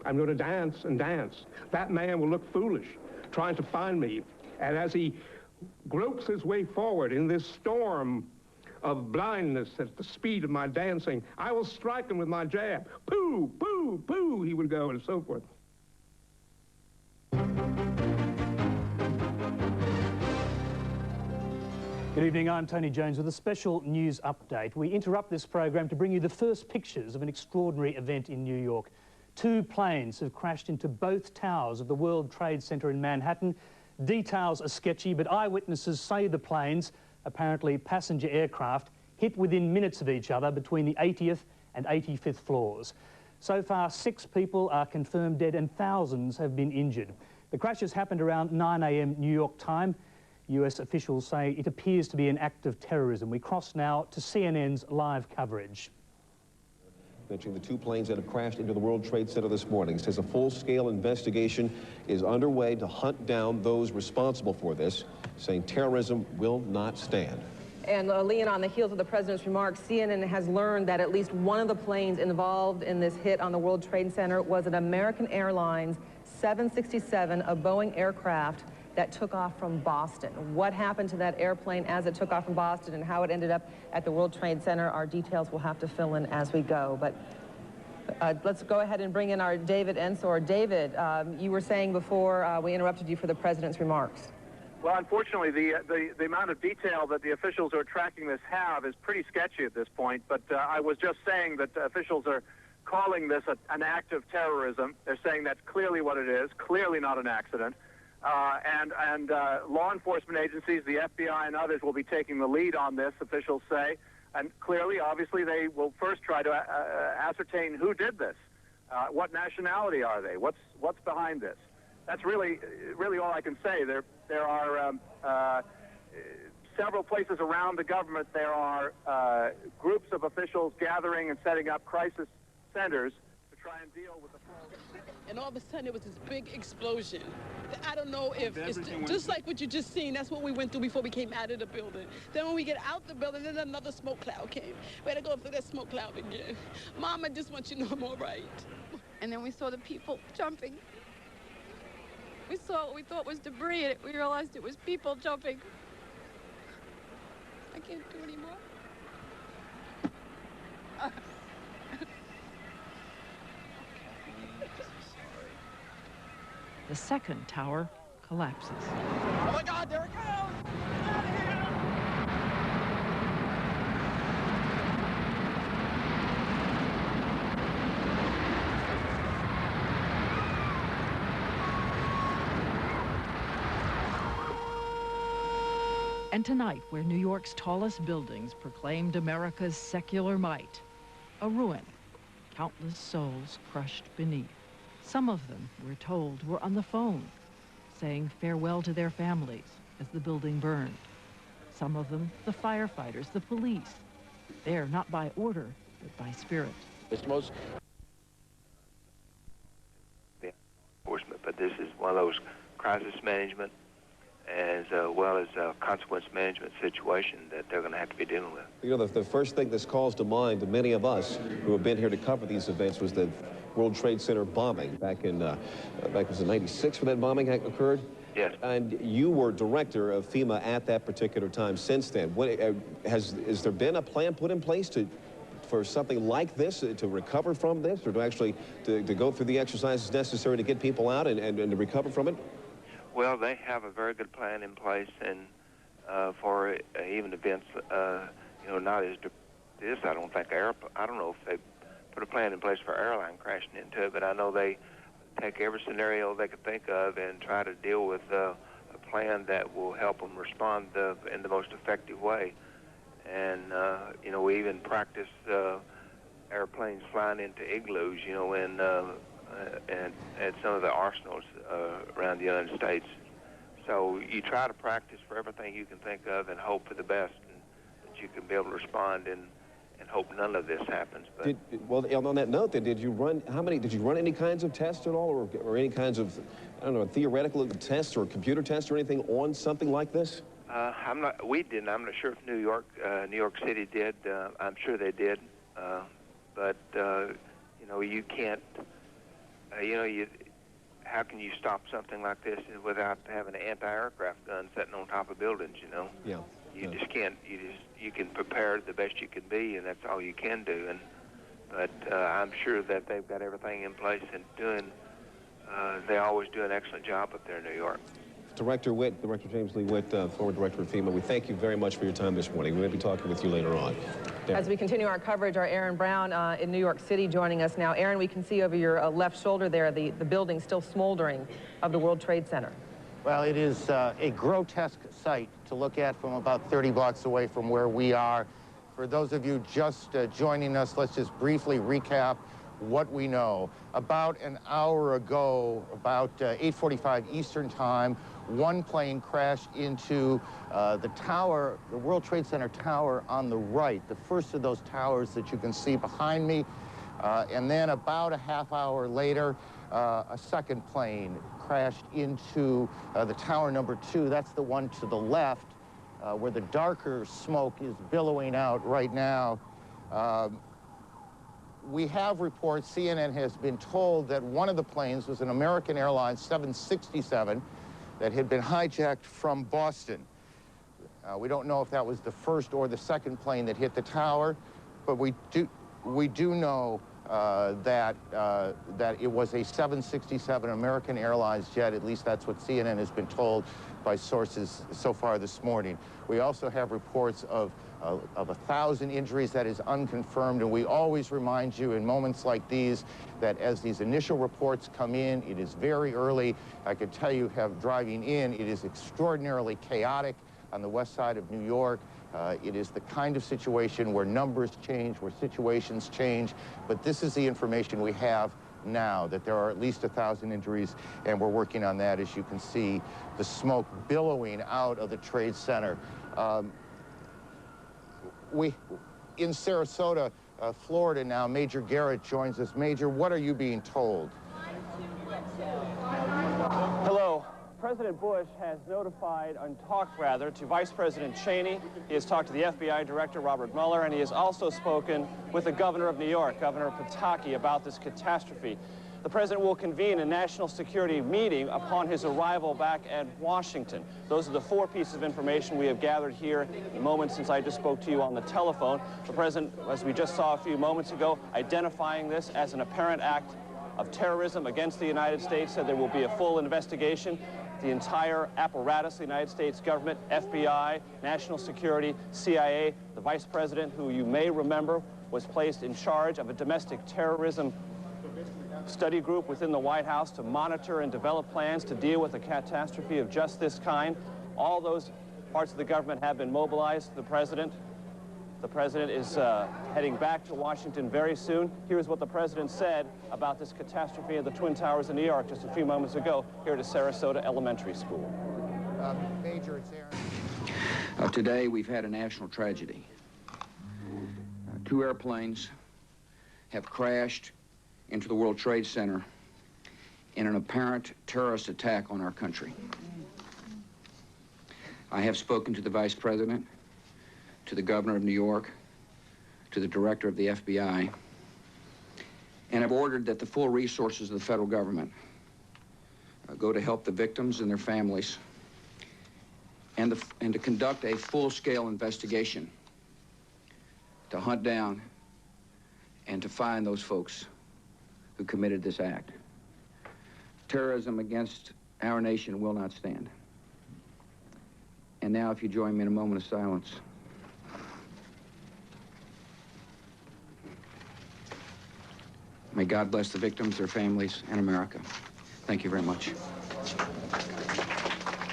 I'm going to dance and dance. That man will look foolish trying to find me. And as he gropes his way forward in this storm of blindness at the speed of my dancing, I will strike him with my jab. Pooh, pooh, pooh, he would go, and so forth. Good evening, I'm Tony Jones with a special news update. We interrupt this program to bring you the first pictures of an extraordinary event in New York. 2 planes have crashed into both towers of the World Trade Center in Manhattan. Details are sketchy, but eyewitnesses say the planes, apparently passenger aircraft, hit within minutes of each other between the 80th and 85th floors. So far, 6 people are confirmed dead and thousands have been injured. The crashes happened around 9 a.m. New York time. US officials say it appears to be an act of terrorism. We cross now to CNN's live coverage. Mentioning the 2 planes that have crashed into the World Trade Center this morning, says a full-scale investigation is underway to hunt down those responsible for this, saying terrorism will not stand. And Leon, on the heels of the president's remarks, CNN has learned that at least one of the planes involved in this hit on the World Trade Center was an American Airlines 767, a Boeing aircraft that took off from Boston. What happened to that airplane as it took off from Boston and how it ended up at the World Trade Center, our details we'll have to fill in as we go. But let's go ahead and bring in our David Ensor. David, you were saying before we interrupted you for the president's remarks. Well, unfortunately, the amount of detail that the officials who are tracking this have is pretty sketchy at this point. But I was just saying that officials are calling this an act of terrorism. They're saying that's clearly what it is, clearly not an accident. And law enforcement agencies, the FBI and others, will be taking the lead on this, officials say. And clearly, obviously, they will first try to ascertain who did this. What nationality are they? What's behind this? That's really all I can say. There are several places around the government. There are groups of officials gathering and setting up crisis centers to try and deal with the problem. And all of a sudden, it was this big explosion. I don't know if it's just like what you just seen. That's what we went through before we came out of the building. Then when we get out the building, then another smoke cloud came. We had to go through that smoke cloud again. Mom, I just want you to know I'm all right. And then we saw the people jumping. We saw what we thought was debris, and we realized it was people jumping. I can't do anymore. The second tower collapses. Oh my God, there it goes! Get out of here! And tonight, where New York's tallest buildings proclaimed America's secular might, a ruin, countless souls crushed beneath. Some of them, we're told, were on the phone, saying farewell to their families as the building burned. Some of them, the firefighters, the police, there not by order, but by spirit. It's most enforcement, but this is one of those crisis management as well as consequence management situation that they're going to have to be dealing with. You know, the first thing that calls to mind to many of us who have been here to cover these events was the World Trade Center bombing back in, was it 96 when that bombing occurred? Yes. And you were director of FEMA at that particular time. Since then, what, has there been a plan put in place for something like this, to recover from this, or to go through the exercises necessary to get people out and to recover from it? Well, they have a very good plan in place, and for even events, you know, not as this. I don't think I don't know if they put a plan in place for airline crashing into it, but I know they take every scenario they could think of and try to deal with a plan that will help them respond in the most effective way. And you know, we even practice airplanes flying into igloos, you know, and at some of the arsenals around the United States. So you try to practice for everything you can think of and hope for the best, and that you can be able to respond and hope none of this happens. But well, on that note, then, did you run any kinds of tests at all, or any kinds of, I don't know, theoretical tests or computer tests or anything on something like this? We didn't. I'm not sure if New York City did. I'm sure they did. But you know, you can't. you know, how can you stop something like this without having an anti-aircraft gun sitting on top of buildings, you know? Yeah. You just can't, you can prepare the best you can be, and that's all you can do. But I'm sure that they've got everything in place and they always do an excellent job up there in New York. Director James Lee Witt, former director of FEMA, we thank you very much for your time this morning. We're going to be talking with you later on. Darren. As we continue our coverage, our Aaron Brown in New York City joining us now. Aaron, we can see over your left shoulder there the building still smoldering of the World Trade Center. Well, it is a grotesque sight to look at from about 30 blocks away from where we are. For those of you just joining us, let's just briefly recap what we know. About an hour ago, about 8:45 Eastern Time, one plane crashed into the tower, the World Trade Center tower on the right, the first of those towers that you can see behind me. And then about a half hour later, a second plane crashed into the tower number 2. That's the one to the left, where the darker smoke is billowing out right now. We have reports, CNN has been told that one of the planes was an American Airlines 767 that had been hijacked from Boston. We don't know if that was the first or the second plane that hit the tower, but we do know that it was a 767 American Airlines jet. At least that's what CNN has been told by sources so far this morning. We also have reports of 1,000 injuries. That is unconfirmed, and we always remind you in moments like these that as these initial reports come in, it is very early. I could tell you, driving in, it is extraordinarily chaotic on the west side of New York. It is the kind of situation where numbers change, where situations change, but this is the information we have now, that there are at least 1,000 injuries, and we're working on that. As you can see, the smoke billowing out of the Trade Center. In Sarasota, Florida now, Major Garrett joins us. Major, what are you being told? Hello. President Bush has notified, and talked rather, to Vice President Cheney. He has talked to the FBI Director, Robert Mueller, and he has also spoken with the Governor of New York, Governor Pataki, about this catastrophe. The President will convene a national security meeting upon his arrival back at Washington. Those are the 4 pieces of information we have gathered here in the moments since I just spoke to you on the telephone. The President, as we just saw a few moments ago, identifying this as an apparent act of terrorism against the United States, said there will be a full investigation. The entire apparatus of the United States government, FBI, national security, CIA, the Vice President, who you may remember was placed in charge of a domestic terrorism study group within the White House to monitor and develop plans to deal with a catastrophe of just this kind. All those parts of the government have been mobilized. The President is heading back to Washington very soon. Here's what the President said about this catastrophe at the Twin Towers in New York just a few moments ago here at Sarasota Elementary School. Major, it's Aaron. Today we've had a national tragedy. 2 airplanes have crashed into the World Trade Center in an apparent terrorist attack on our country. I have spoken to the Vice President, to the Governor of New York, to the Director of the FBI, and have ordered that the full resources of the federal government go to help the victims and their families, and to conduct a full-scale investigation to hunt down and to find those folks who committed this act. Terrorism against our nation will not stand. And now, if you join me in a moment of silence. May God bless the victims, their families, and America. Thank you very much.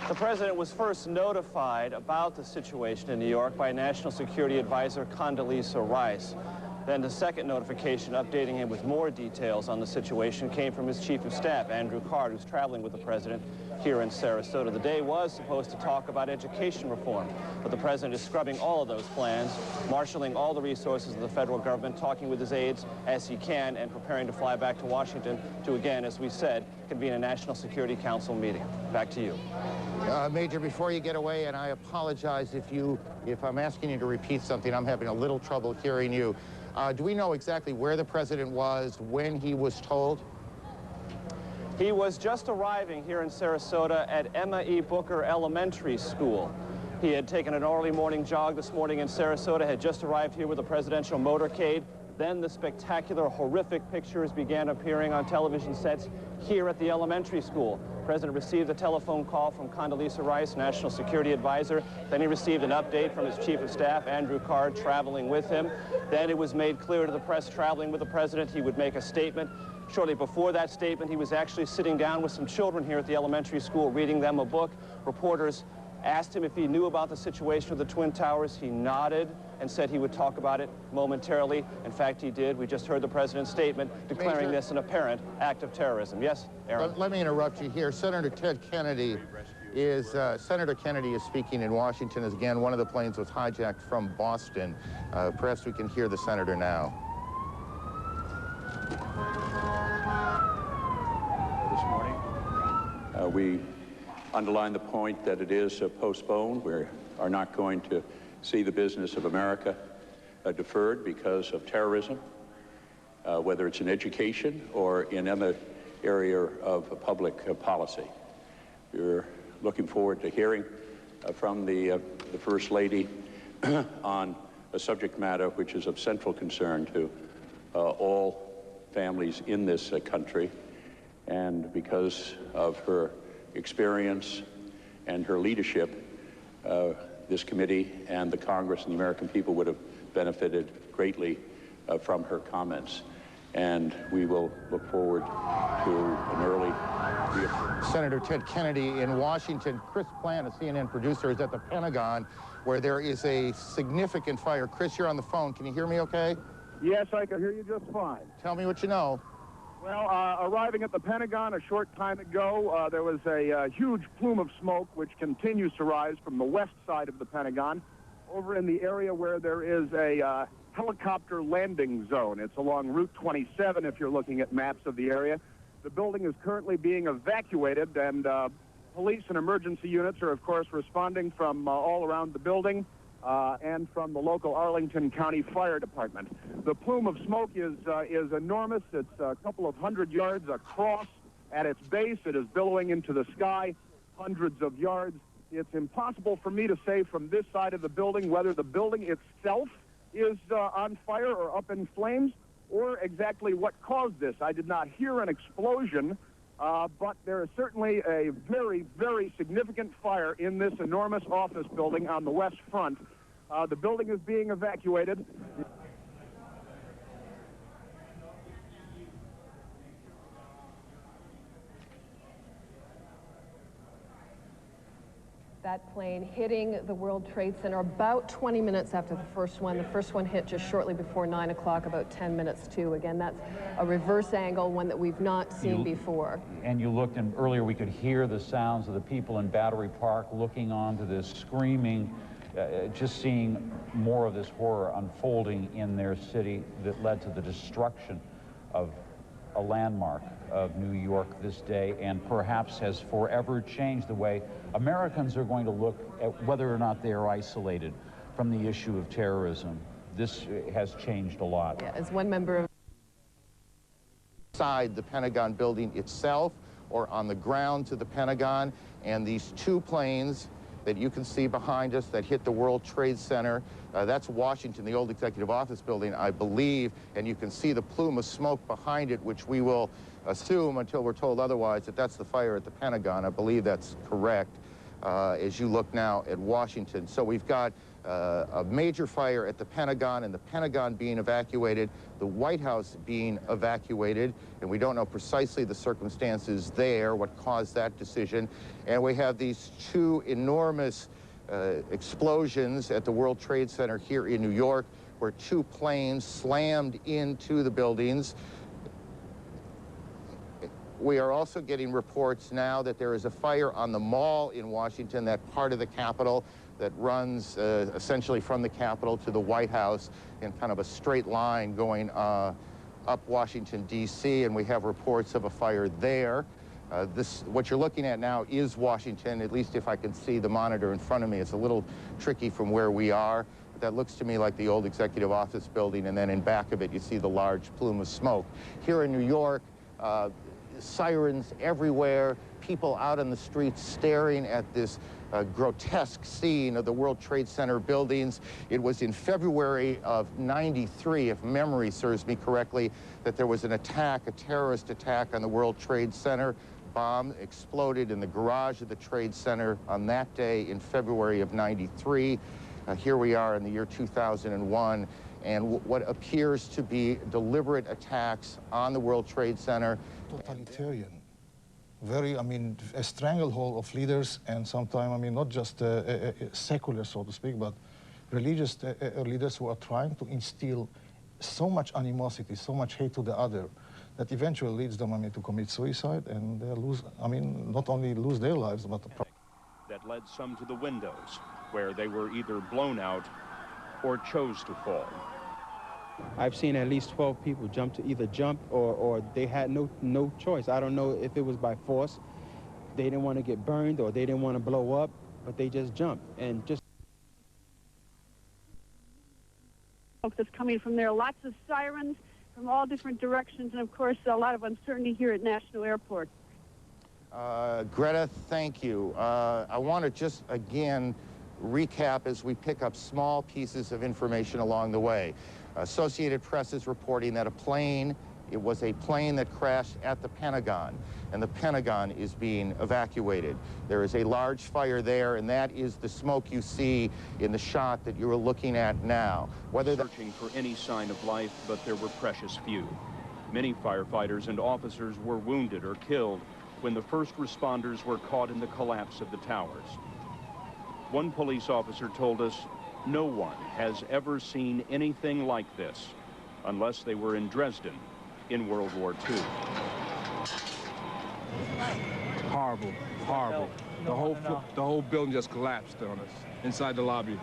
The President was first notified about the situation in New York by National Security Advisor Condoleezza Rice. Then the second notification updating him with more details on the situation came from his Chief of Staff, Andrew Card, who's traveling with the President here in Sarasota. The day was supposed to talk about education reform, but the President is scrubbing all of those plans, marshaling all the resources of the federal government, talking with his aides as he can, and preparing to fly back to Washington to, again, as we said, convene a National Security Council meeting. Back to you. Major, before you get away, and I apologize if I'm asking you to repeat something, I'm having a little trouble hearing you. Do we know exactly where the President was when he was told? He was just arriving here in Sarasota at Emma E. Booker Elementary School. He had taken an early morning jog this morning in Sarasota, had just arrived here with a presidential motorcade. Then the spectacular, horrific pictures began appearing on television sets here at the elementary school. The president received a telephone call from Condoleezza Rice, National Security Advisor. Then he received an update from his chief of staff, Andrew Card, traveling with him. Then it was made clear to the press, traveling with the president, he would make a statement. Shortly before that statement, he was actually sitting down with some children here at the elementary school, reading them a book. Reporters asked him if he knew about the situation with the Twin Towers. He nodded and said he would talk about it momentarily. In fact, he did. We just heard the president's statement declaring this an apparent act of terrorism. Yes, Aaron? Let me interrupt you here. Senator Ted Kennedy is speaking in Washington as, again, one of the planes was hijacked from Boston. Perhaps we can hear the senator now. This morning, we underline the point that it is postponed. We are not going to see the business of America deferred because of terrorism, whether it's in education or in any area of public policy. We're looking forward to hearing from the First Lady on a subject matter which is of central concern to all families in this country. And because of her experience and her leadership, this committee and the Congress and the American people would have benefited greatly from her comments. And we will look forward to an early reappearance. Senator Ted Kennedy in Washington. Chris Plant, a CNN producer, is at the Pentagon, where there is a significant fire. Chris, you're on the phone. Can you hear me okay? Yes, I can hear you just fine. Tell me what you know. Well, arriving at the Pentagon a short time ago, there was a huge plume of smoke which continues to rise from the west side of the Pentagon over in the area where there is a helicopter landing zone. It's along Route 27 if you're looking at maps of the area. The building is currently being evacuated, and police and emergency units are, of course, responding from all around the building. And from the local Arlington County Fire Department. The plume of smoke is enormous. It's a couple of 100 yards across. At its base, it is billowing into the sky, hundreds of yards. It's impossible for me to say from this side of the building whether the building itself is on fire or up in flames, or exactly what caused this. I did not hear an explosion, but there is certainly a very, very significant fire in this enormous office building on the west front. The building is being evacuated. That plane hitting the World Trade Center about 20 minutes after the first one. The first one hit just shortly before 9 o'clock, about 10 minutes to. Again, that's a reverse angle, one that we've not seen before. And you looked, and earlier we could hear the sounds of the people in Battery Park looking onto this, screaming, just seeing more of this horror unfolding in their city that led to the destruction of a landmark of New York this day, and perhaps has forever changed the way Americans are going to look at whether or not they are isolated from the issue of terrorism. This has changed a lot. Yeah, as one member of inside the Pentagon building itself or on the ground to the Pentagon, and these two planes that you can see behind us that hit the World Trade Center. That's Washington, the old executive office building, I believe, and you can see the plume of smoke behind it, which we will assume until we're told otherwise that that's the fire at the Pentagon. I believe that's correct as you look now at Washington. So we've got a major fire at the Pentagon, and the Pentagon being evacuated, the White House being evacuated, and we don't know precisely the circumstances there, what caused that decision. And we have these two enormous explosions at the World Trade Center here in New York, where two planes slammed into the buildings. We are also getting reports now that there is a fire on the Mall in Washington, that part of the Capitol that runs essentially from the Capitol to the White House in kind of a straight line going up Washington, D.C., and we have reports of a fire there. What you're looking at now is Washington, at least if I can see the monitor in front of me. It's a little tricky from where we are, but that looks to me like the old executive office building, and then in back of it you see the large plume of smoke. Here in New York, sirens everywhere, people out on the streets staring at this grotesque scene of the World Trade Center buildings. It was in February of '93, if memory serves me correctly, that there was an attack, a terrorist attack on the World Trade Center. Bomb exploded in the garage of the Trade Center on that day in February of '93. Here we are in the year 2001, and what appears to be deliberate attacks on the World Trade Center. Totalitarian. Very, I mean, a stranglehold of leaders, and sometimes, I mean, not just secular, so to speak, but religious leaders who are trying to instill so much animosity, so much hate to the other, that eventually leads them, I mean, to commit suicide, and they lose, I mean, not only lose their lives, but... That led some to the windows, where they were either blown out or chose to fall. I've seen at least 12 people either jump or they had no choice. I don't know if it was by force. They didn't want to get burned or they didn't want to blow up, but they just jumped and just... That's coming from there. Lots of sirens from all different directions, and of course a lot of uncertainty here at National Airport. Greta, thank you. I want to just again recap as we pick up small pieces of information along the way. Associated Press is reporting that it was a plane that crashed at the Pentagon, and the Pentagon is being evacuated. There is a large fire there, and that is the smoke you see in the shot that you're looking at now. Searching for any sign of life, but there were precious few. Many firefighters and officers were wounded or killed when the first responders were caught in the collapse of the towers. One police officer told us, "No one has ever seen anything like this unless they were in Dresden in World War II." Horrible, horrible. The whole building just collapsed on us inside the lobby.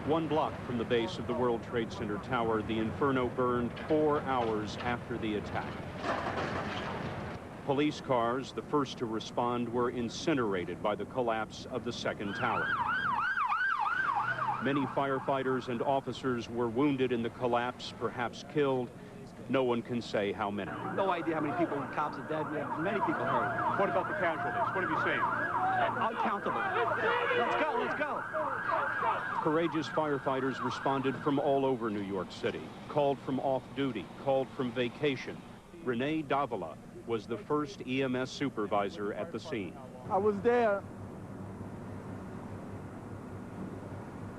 1 block from the base of the World Trade Center tower, the inferno burned 4 hours after the attack. Police cars, the first to respond, were incinerated by the collapse of the second tower. Many firefighters and officers were wounded in the collapse, perhaps killed. No one can say how many. No idea how many people and cops are dead. We have many people hurt. What about the casualties? What have you seen? Uncountable. Let's go, let's go. Courageous firefighters responded from all over New York City, called from off-duty, called from vacation. Renee Davila was the first EMS supervisor at the scene. I was there,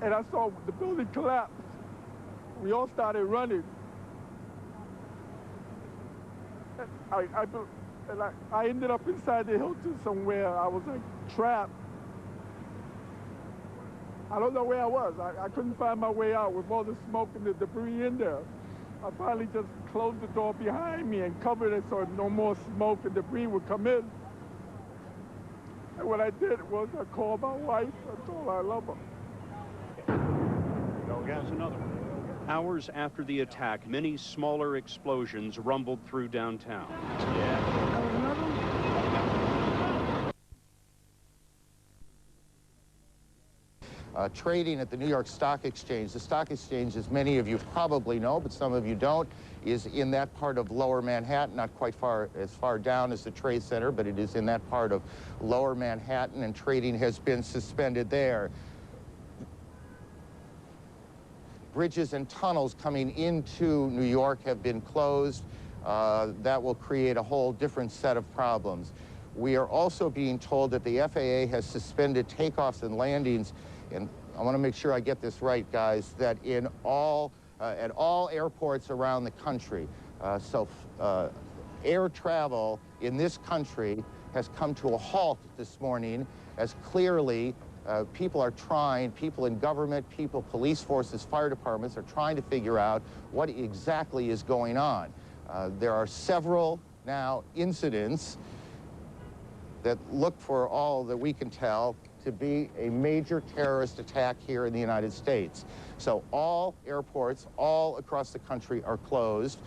and I saw the building collapse. We all started running. I ended up inside the Hilton somewhere. I was like trapped. I don't know where I was. I couldn't find my way out with all the smoke and the debris in there. I finally just closed the door behind me and covered it so no more smoke and debris would come in. And what I did was I called my wife. I told her I love her. Go again. Another one. Hours after the attack, many smaller explosions rumbled through downtown. Trading at the New York Stock Exchange. The Stock Exchange, as many of you probably know, but some of you don't, is in that part of Lower Manhattan, not quite as far down as the Trade Center, but it is in that part of Lower Manhattan, and trading has been suspended there. Bridges and tunnels coming into New York have been closed. That will create a whole different set of problems. We are also being told that the FAA has suspended takeoffs and landings, and I want to make sure I get this right, guys, that in at all airports around the country, air travel in this country has come to a halt this morning, as clearly people in government, police forces, fire departments are trying to figure out what exactly is going on. There are several now incidents that look, for all that we can tell, to be a major terrorist attack here in the United States. So all airports all across the country are closed.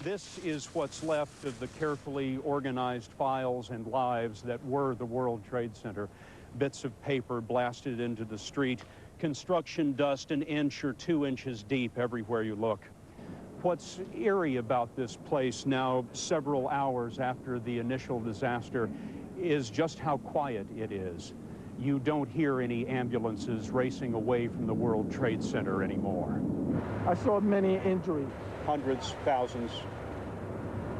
This is what's left of the carefully organized files and lives that were the World Trade Center. Bits of paper blasted into the street, construction dust 1 inch or 2 inches deep everywhere you look. What's eerie about this place now, several hours after the initial disaster, is just how quiet it is. You don't hear any ambulances racing away from the World Trade Center anymore. I saw many injuries. Hundreds, thousands.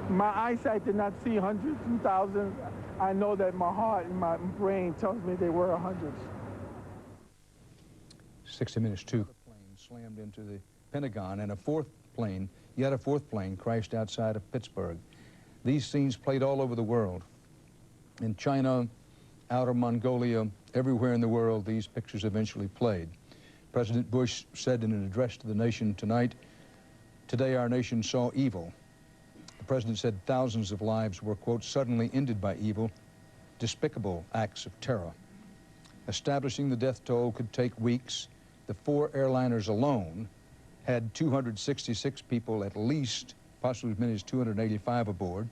My eyesight did not see hundreds and thousands. I know that my heart and my brain tells me they were hundreds. 60 Minutes, two planes slammed into the Pentagon, and yet a fourth plane crashed outside of Pittsburgh. These scenes played all over the world. In China, Outer Mongolia, everywhere in the world, these pictures eventually played. President Bush said in an address to the nation tonight, "Today our nation saw evil." The president said thousands of lives were, quote, "suddenly ended by evil, despicable acts of terror." Establishing the death toll could take weeks. The 4 airliners alone had 266 people at least, possibly as many as 285 aboard.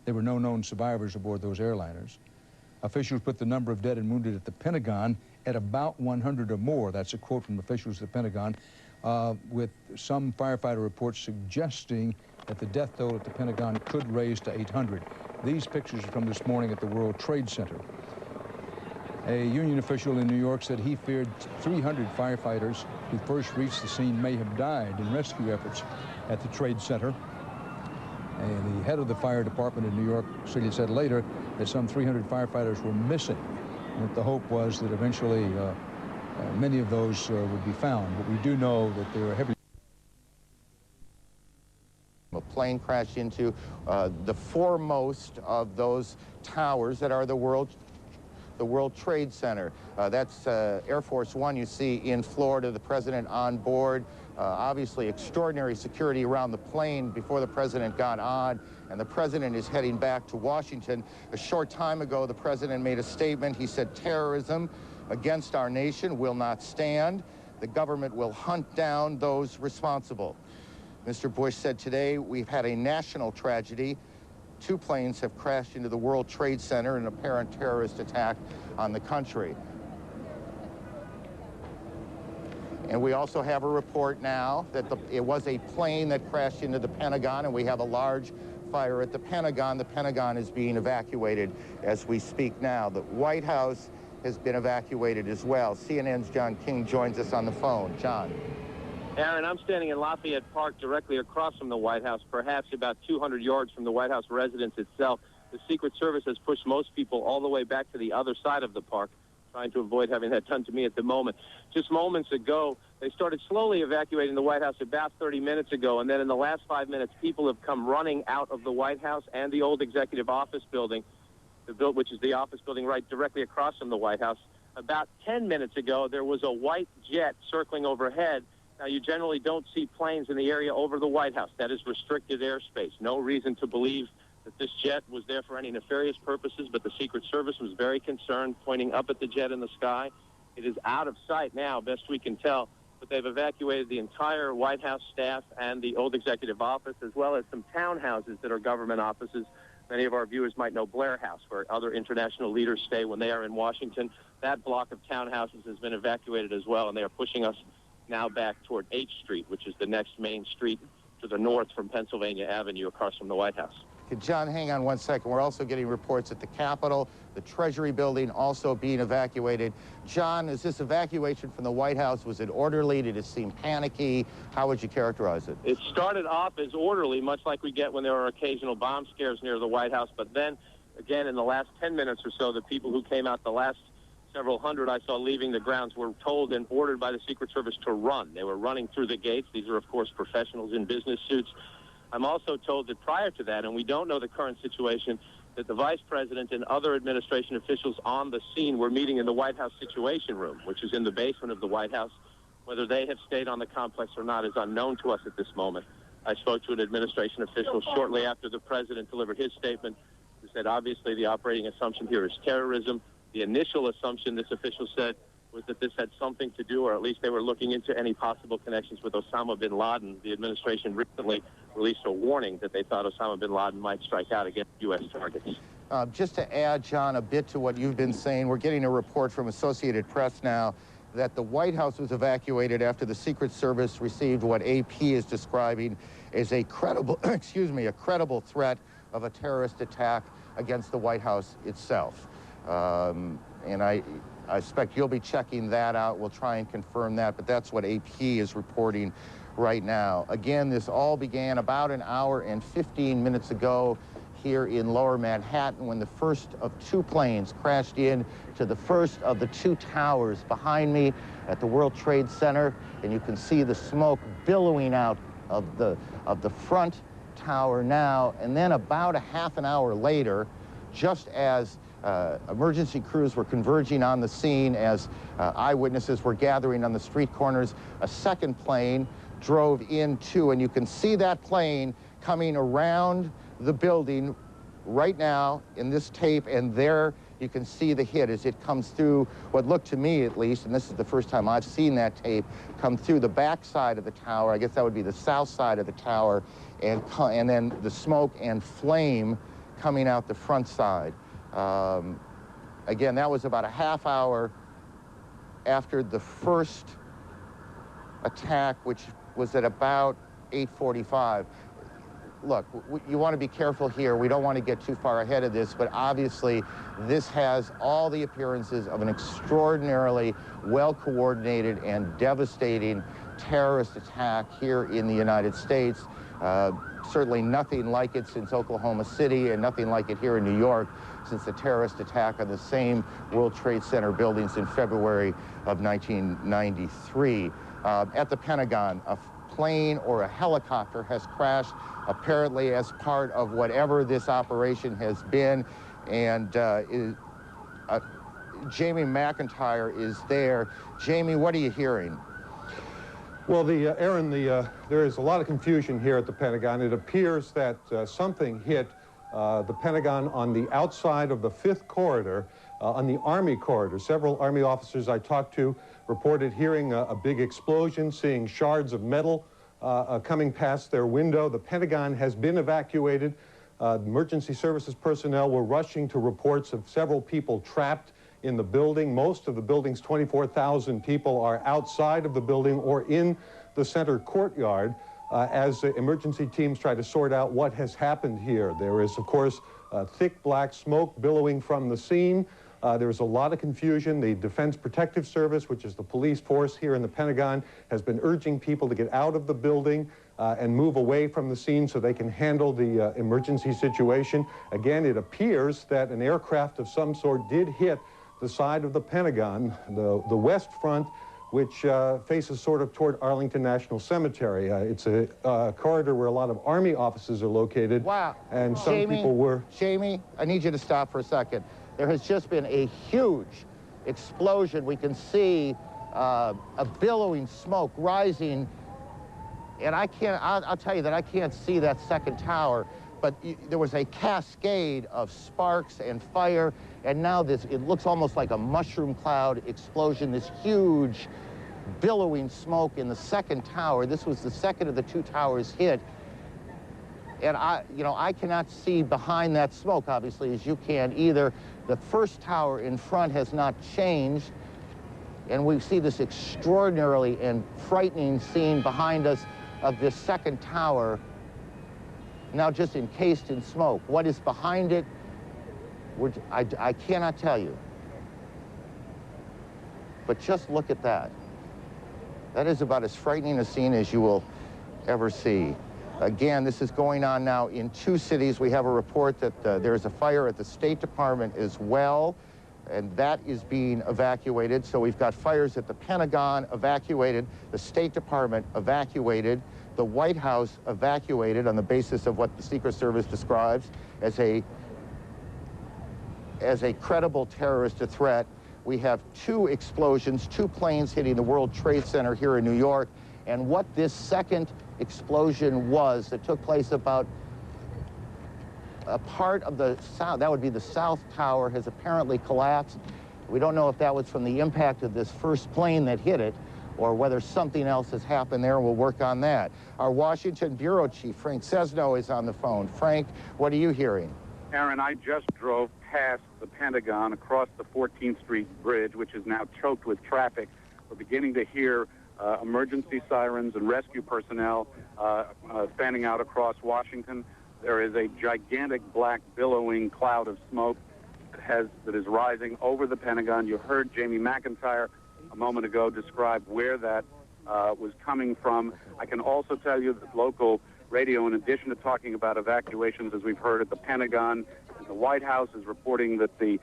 There were no known survivors aboard those airliners. Officials put the number of dead and wounded at the Pentagon at about 100 or more. That's a quote from officials at the Pentagon, with some firefighter reports suggesting that the death toll at the Pentagon could raise to 800. These pictures are from this morning at the World Trade Center. A union official in New York said he feared 300 firefighters who first reached the scene may have died in rescue efforts at the Trade Center. And the head of the fire department in New York City said later that some 300 firefighters were missing, and that the hope was that eventually many of those would be found. But we do know that there are heavy... A plane crashed into the foremost of those towers that are the World Trade Center. That's Air Force One you see in Florida, the president on board. Obviously extraordinary security around the plane before the president got on, and the president is heading back to Washington. A short time ago, the president made a statement. He said, "Terrorism against our nation will not stand. The government will hunt down those responsible." Mr. Bush said today, "We've had a national tragedy. 2 planes have crashed into the World Trade Center in an apparent terrorist attack on the country." And we also have a report now that it was a plane that crashed into the Pentagon, and we have a large fire at the Pentagon. The Pentagon is being evacuated as we speak now. The White House has been evacuated as well. CNN's John King joins us on the phone. John. Aaron, I'm standing in Lafayette Park directly across from the White House, perhaps about 200 yards from the White House residence itself. The Secret Service has pushed most people all the way back to the other side of the park, trying to avoid having that done to me at the moment. Just moments ago, they started slowly evacuating the White House about 30 minutes ago, and then in the last 5 minutes, people have come running out of the White House and the old Executive Office building, which is the office building right directly across from the White House. About 10 minutes ago, there was a white jet circling overhead. Now, you generally don't see planes in the area over the White House. That is restricted airspace. No reason to believe that this jet was there for any nefarious purposes, but the Secret Service was very concerned, pointing up at the jet in the sky. It is out of sight now, best we can tell, but they've evacuated the entire White House staff and the old Executive Office, as well as some townhouses that are government offices. Many of our viewers might know Blair House, where other international leaders stay when they are in Washington. That block of townhouses has been evacuated as well, and they are pushing us now back toward H Street, which is the next main street to the north from Pennsylvania Avenue across from the White House. John, hang on one second. We're also getting reports at the Capitol, the Treasury building also being evacuated. John, is this evacuation from the White House, was it orderly? Did it seem panicky? How would you characterize it? It started off as orderly, much like we get when there are occasional bomb scares near the White House. But then, again, in the last 10 minutes or so, the people who came out the last several hundred I saw leaving the grounds were told and ordered by the Secret Service to run. They were running through the gates. These are, of course, professionals in business suits. I'm also told that prior to that, and we don't know the current situation, that the Vice President and other administration officials on the scene were meeting in the White House Situation Room, which is in the basement of the White House. Whether they have stayed on the complex or not is unknown to us at this moment. I spoke to an administration official shortly after the President delivered his statement, who said obviously the operating assumption here is terrorism. The initial assumption, this official said, was that this had something to do, or at least they were looking into any possible connections with Osama bin Laden. The administration recently released a warning that they thought Osama bin Laden might strike out against U.S. targets. Just to add, John, a bit to what you've been saying, we're getting a report from Associated Press now that the White House was evacuated after the Secret Service received what AP is describing as a credible, excuse me, a credible threat of a terrorist attack against the White House itself. And I expect you'll be checking that out. We'll try and confirm that, but that's what AP is reporting right now. Again, this all began about an hour and 15 minutes ago here in Lower Manhattan when the first of two planes crashed in to the first of the two towers behind me at the World Trade Center, and you can see the smoke billowing out of the front tower now. And then about a half an hour later, just as emergency crews were converging on the scene, as eyewitnesses were gathering on the street corners, a second plane drove in too, and you can see that plane coming around the building right now in this tape, and there you can see the hit as it comes through what looked to me, at least, and this is the first time I've seen that tape, come through the back side of the tower. I guess that would be the south side of the tower, and then the smoke and flame coming out the front side. Again, that was about a half hour after the first attack, which was at about 8:45. Look, you want to be careful here. We don't want to get too far ahead of this, but obviously this has all the appearances of an extraordinarily well-coordinated and devastating terrorist attack here in the United States. Certainly nothing like it since Oklahoma City, and nothing like it here in New York since the terrorist attack on the same World Trade Center buildings in February of 1993. At the Pentagon, a plane or a helicopter has crashed, apparently as part of whatever this operation has been, and Jamie McIntyre is there. Jamie, what are you hearing? Well, Aaron, there is a lot of confusion here at the Pentagon. It appears that something hit the Pentagon on the outside of the 5th corridor, on the Army corridor. Several Army officers I talked to reported hearing a big explosion, seeing shards of metal coming past their window. The Pentagon has been evacuated. Emergency services personnel were rushing to reports of several people trapped in the building. Most of the building's 24,000 people are outside of the building or in the center courtyard as emergency teams try to sort out what has happened here. There is, of course, thick black smoke billowing from the scene. There's a lot of confusion. The Defense Protective Service, which is the police force here in the Pentagon, has been urging people to get out of the building and move away from the scene so they can handle the emergency situation. Again, it appears that an aircraft of some sort did hit the side of the Pentagon, the west front, which faces sort of toward Arlington National Cemetery. It's a corridor where a lot of Army offices are located. Wow. And some people were... Jamie, I need you to stop for a second. There has just been a huge explosion. We can see a billowing smoke rising, and I'll tell you that I can't see that second tower, but there was a cascade of sparks and fire, and now it looks almost like a mushroom cloud explosion, this huge billowing smoke in the second tower. This was the second of the two towers hit. And I cannot see behind that smoke, obviously, as you can either. The first tower in front has not changed, and we see this extraordinarily and frightening scene behind us of this second tower, now just encased in smoke. What is behind it, I cannot tell you. But just look at that. That is about as frightening a scene as you will ever see. Again, this is going on now in 2 cities. We have a report that there is a fire at the State Department as well, and that is being evacuated. So we've got fires at the Pentagon evacuated, the State Department evacuated, the White House evacuated on the basis of what the Secret Service describes as a credible terrorist threat. We have 2 explosions, 2 planes hitting the World Trade Center here in New York, and what this second explosion was that took place about a part of the south, that would be the South Tower, has apparently collapsed. We don't know if that was from the impact of this first plane that hit it or whether something else has happened there, and we'll work on that. Our Washington Bureau Chief, Frank Sesno, is on the phone. Frank, what are you hearing? Aaron, I just drove past the Pentagon across the 14th Street Bridge, which is now choked with traffic. We're beginning to hear emergency sirens and rescue personnel fanning out across Washington. There is a gigantic black billowing cloud of smoke that is rising over the Pentagon. You heard Jamie McIntyre a moment ago describe where that was coming from. I can also tell you that local radio, in addition to talking about evacuations, as we've heard at the Pentagon, the White House is reporting that the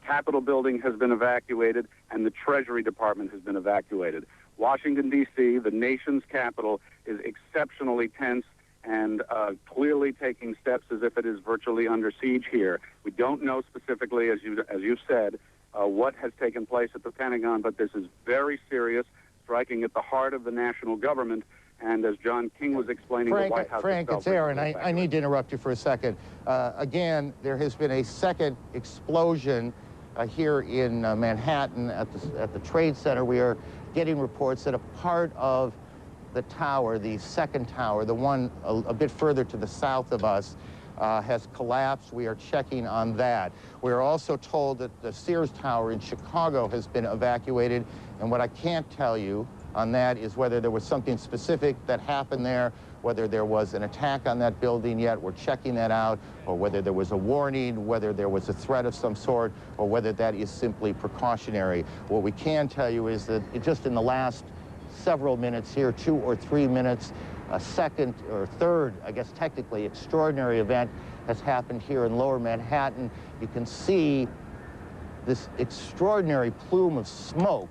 Capitol building has been evacuated and the Treasury Department has been evacuated. Washington, D.C., the nation's capital, is exceptionally tense and clearly taking steps as if it is virtually under siege here. We don't know specifically, as you said, what has taken place at the Pentagon, but this is very serious, striking at the heart of the national government. And as John King was explaining, Frank, the White House Frank, it's Aaron. I need to interrupt you for a second. Again, there has been a second explosion here in Manhattan at the Trade Center. We are getting reports that a part of the tower, the second tower, the one a bit further to the south of us, has collapsed. We are checking on that. We are also told that the Sears Tower in Chicago has been evacuated, and what I can't tell you on that is whether there was something specific that happened there, whether there was an attack on that building yet, we're checking that out, or whether there was a warning, whether there was a threat of some sort, or whether that is simply precautionary. What we can tell you is that just in the last several minutes here, 2 or 3 minutes, a second or third, I guess technically, extraordinary event has happened here in Lower Manhattan. You can see this extraordinary plume of smoke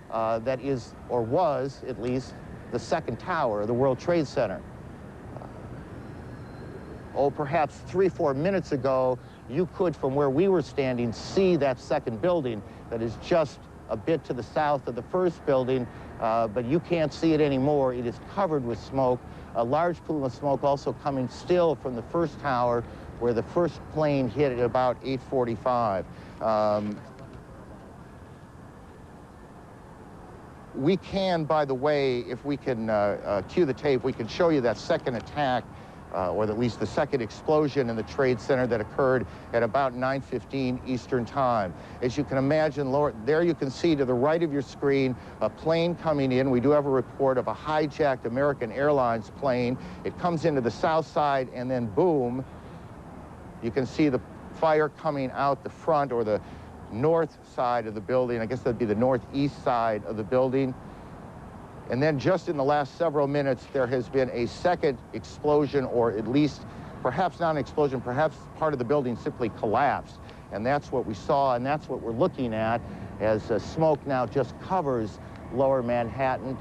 that is, or was at least, the second tower of the World Trade Center. Perhaps 3 or 4 minutes ago, you could, from where we were standing, see that second building that is just a bit to the south of the first building, but you can't see it anymore. It is covered with smoke. A large plume of smoke also coming still from the first tower, where the first plane hit at about 8:45. We can, by the way, if we can cue the tape, we can show you that second attack, or at least the second explosion in the Trade Center that occurred at about 9:15 Eastern Time. As you can imagine, there you can see to the right of your screen a plane coming in. We do have a report of a hijacked American Airlines plane. It comes into the south side, and then boom, you can see the fire coming out the front, or the north side of the building. I guess that'd be the northeast side of the building. And then just in the last several minutes, there has been a second explosion, or at least perhaps not an explosion, perhaps part of the building simply collapsed. And that's what we saw, and that's what we're looking at as smoke now just covers Lower Manhattan,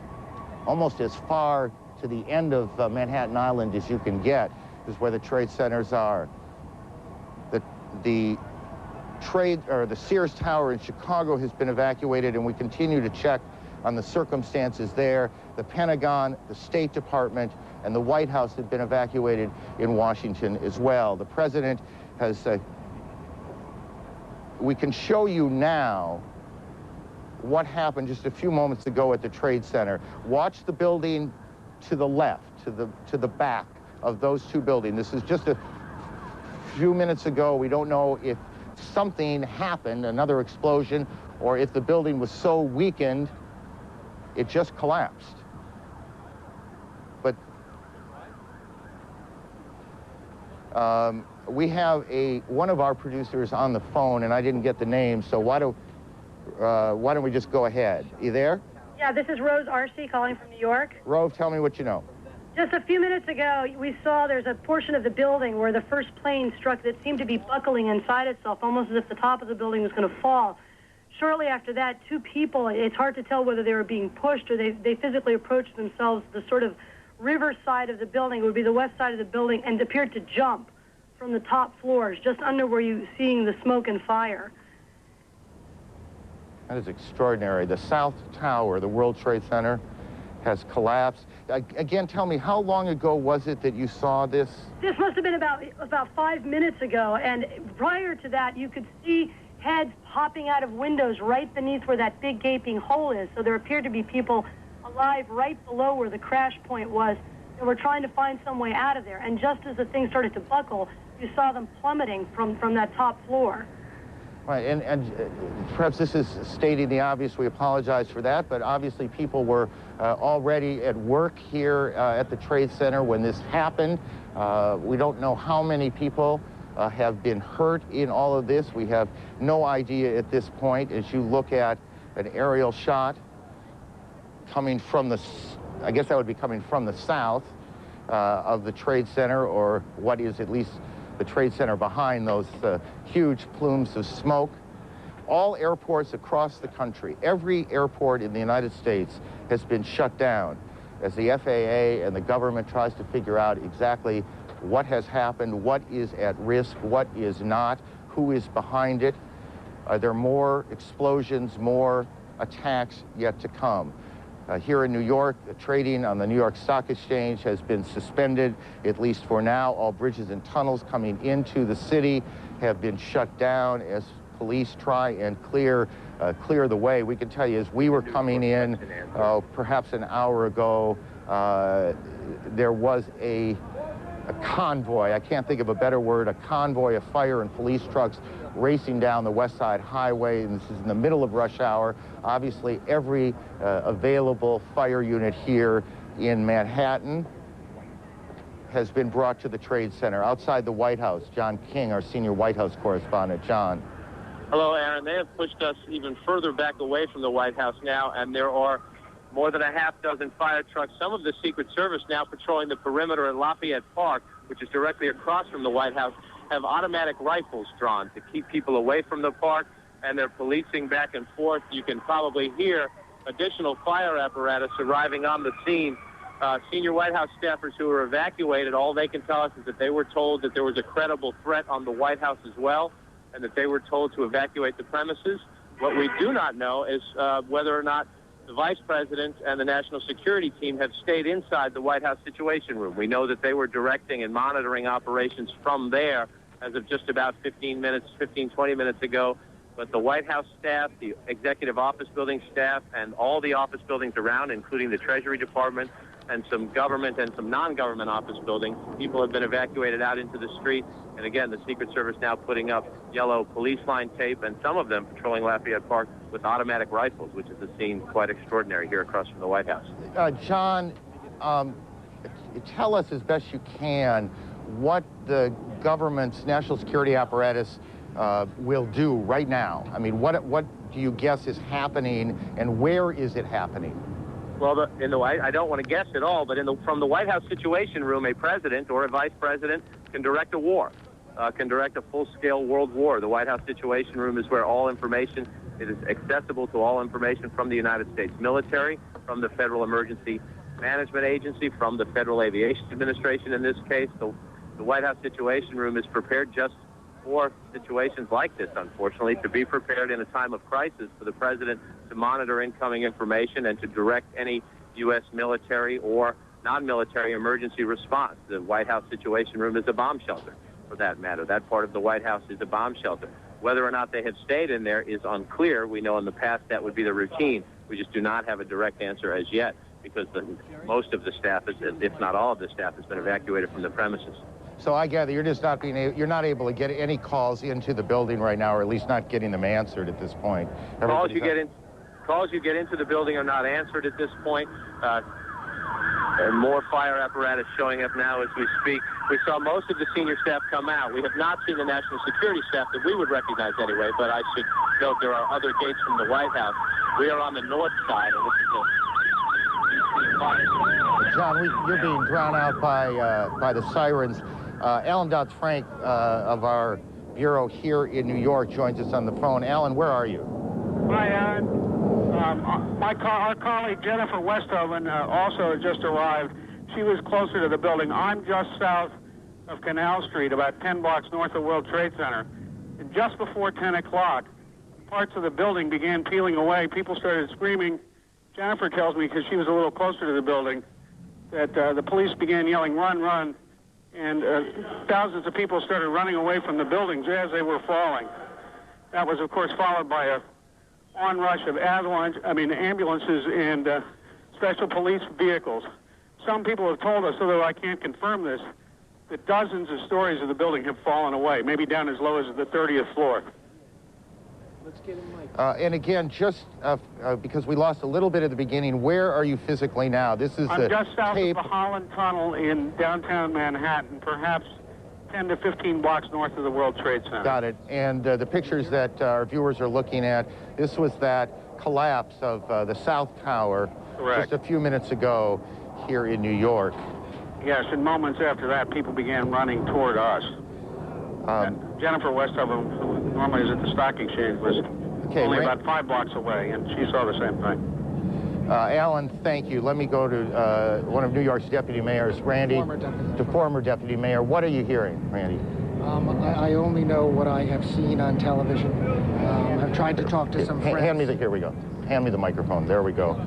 almost as far to the end of Manhattan Island as you can get, is where the trade centers are. The Sears Tower in Chicago has been evacuated, and we continue to check on the circumstances there. The Pentagon, the State Department, and the White House have been evacuated in Washington as well. The president has, we can show you now what happened just a few moments ago at the Trade Center. Watch the building to the left, to the back of those two buildings. This is just a few minutes ago. We don't know if something happened, another explosion, or if the building was so weakened it just collapsed. But we have one of our producers on the phone, and I didn't get the name, so why don't we just go ahead? Are you there? Yeah, this is Rose Arce calling from New York. Rose, tell me what you know. Just a few minutes ago, we saw there's a portion of the building where the first plane struck that seemed to be buckling inside itself, almost as if the top of the building was going to fall. Shortly after that, 2 people, it's hard to tell whether they were being pushed or they physically approached themselves the sort of river side of the building, it would be the west side of the building, and appeared to jump from the top floors, just under where you're seeing the smoke and fire. That is extraordinary. The South Tower, the World Trade Center, has collapsed. Again, tell me, how long ago was it that you saw this? This must have been about 5 minutes ago, and prior to that, you could see heads popping out of windows right beneath where that big gaping hole is. So there appeared to be people alive right below where the crash point was and were trying to find some way out of there. And just as the thing started to buckle, you saw them plummeting from that top floor. Right, and perhaps this is stating the obvious. We apologize for that, but obviously people were already at work here at the Trade Center when this happened. We don't know how many people have been hurt in all of this. We have no idea at this point. As you look at an aerial shot coming from the, I guess that would be coming from the south of the Trade Center, or what is at least the Trade Center behind those huge plumes of smoke. All airports across the country, every airport in the United States has been shut down as the FAA and the government tries to figure out exactly what has happened, what is at risk, what is not, who is behind it. Are there more explosions, more attacks yet to come? Here in New York, trading on the New York Stock Exchange has been suspended, at least for now. All bridges and tunnels coming into the city have been shut down as police try and clear the way. We can tell you, as we were coming in, perhaps an hour ago, there was a convoy, I can't think of a better word, a convoy of fire and police trucks racing down the West Side Highway, and this is in the middle of rush hour. Obviously, every available fire unit here in Manhattan has been brought to the Trade Center. Outside the White House, John King, our senior White House correspondent. John. Hello, Aaron. They have pushed us even further back away from the White House now, and there are more than a half dozen fire trucks, some of the Secret Service now patrolling the perimeter in Lafayette Park, which is directly across from the White House, have automatic rifles drawn to keep people away from the park, and they're policing back and forth. You can probably hear additional fire apparatus arriving on the scene. Senior White House staffers who were evacuated, all they can tell us is that they were told that there was a credible threat on the White House as well, and that they were told to evacuate the premises. What we do not know is whether or not the Vice President and the National Security Team have stayed inside the White House Situation Room. We know that they were directing and monitoring operations from there as of just about 20 minutes ago. But the White House staff, the Executive Office Building staff, and all the office buildings around, including the Treasury Department and some government and some non-government office buildings, people have been evacuated out into the street. And again, the Secret Service now putting up yellow police line tape, and some of them patrolling Lafayette Park with automatic rifles, which is a scene quite extraordinary here across from the White House. John, tell us as best you can what the government's national security apparatus will do right now. I mean, what do you guess is happening, and where is it happening? Well, I don't want to guess at all, but from the White House Situation Room, a president or a vice president can direct a war, can direct a full-scale world war. The White House Situation Room is where all information, it is accessible to all information from the United States military, from the Federal Emergency Management Agency, from the Federal Aviation Administration in this case. The White House Situation Room is prepared just for situations like this, unfortunately, to be prepared in a time of crisis for the president to monitor incoming information and to direct any U.S. military or non-military emergency response. The White House Situation Room is a bomb shelter, for that matter. That part of the White House is a bomb shelter. Whether or not they have stayed in there is unclear. We know in the past that would be the routine. We just do not have a direct answer as yet, because most of the staff, if not all of the staff, has been evacuated from the premises. So I gather you're just you're not able to get any calls into the building right now, or at least not getting them answered at this point. Calls you get into the building are not answered at this point. And more fire apparatus showing up now as we speak. We saw most of the senior staff come out. We have not seen the national security staff that we would recognize anyway, but I should note there are other gates from the White House. We are on the north side, and this is John, you're being drowned out by the sirens. Alan Dodd-Frank of our bureau here in New York joins us on the phone. Alan, where are you? Hi, Aaron. Our colleague Jennifer Westhoven also just arrived. She was closer to the building. I'm just south of Canal Street, about 10 blocks north of World Trade Center. And just before 10 o'clock, parts of the building began peeling away. People started screaming. Jennifer tells me, because she was a little closer to the building, that the police began yelling, "Run, run." And thousands of people started running away from the buildings as they were falling. That was, of course, followed by a onrush of ambulances and special police vehicles. Some people have told us, although I can't confirm this, that dozens of stories of the building have fallen away, maybe down as low as the 30th floor. Let's get him Mike. And again, just because we lost a little bit at the beginning, where are you physically now? This is I'm the just south tape. of the Holland Tunnel in downtown Manhattan, perhaps 10 to 15 blocks north of the World Trade Center. Got it. And the pictures that our viewers are looking at, this was that collapse of the South Tower just a few minutes ago here in New York. Yes, and moments after that, people began running toward us. Jennifer Westover, who normally is at the stock exchange, was only about 5 blocks away, and she saw the same thing. Alan, thank you. Let me go to one of New York's deputy mayors, Randy. Former deputy mayor. What are you hearing, Randy? I only know what I have seen on television. I've tried to talk to some friends. Hand me the, here we go. Hand me the microphone. There we go.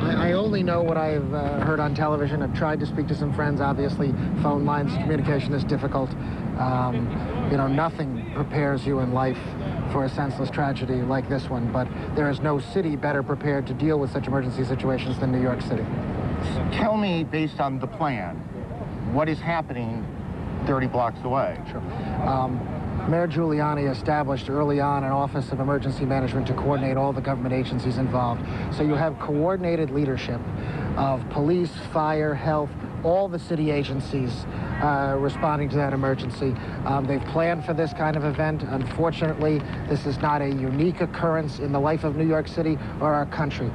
I only know what I've heard on television. I've tried to speak to some friends. Obviously, phone lines, communication is difficult. You know, nothing prepares you in life for a senseless tragedy like this one, but there is no city better prepared to deal with such emergency situations than New York City. Tell me, based on the plan, what is happening 30 blocks away? Sure. Mayor Giuliani established early on an Office of Emergency Management to coordinate all the government agencies involved. So you have coordinated leadership of police, fire, health, all the city agencies responding to that emergency. They've planned for this kind of event. Unfortunately, this is not a unique occurrence in the life of New York City or our country.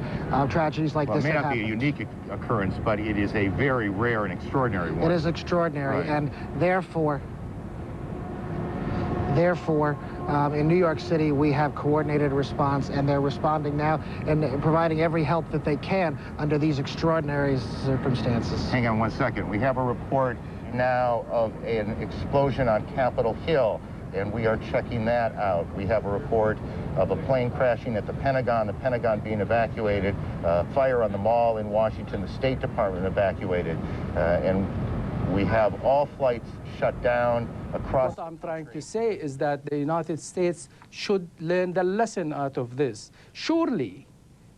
Tragedies like this have have happened. It may not be a unique occurrence, but it is a very rare and extraordinary one. It is extraordinary, right. And therefore, in New York City, we have coordinated response, and they're responding now and providing every help that they can under these extraordinary circumstances. Hang on one second. We have a report now of an explosion on Capitol Hill, and we are checking that out. We have a report of a plane crashing at the Pentagon being evacuated, fire on the mall in Washington, the State Department evacuated, and we have all flights shut down across. What I'm trying to say is that the United States should learn the lesson out of this. Surely,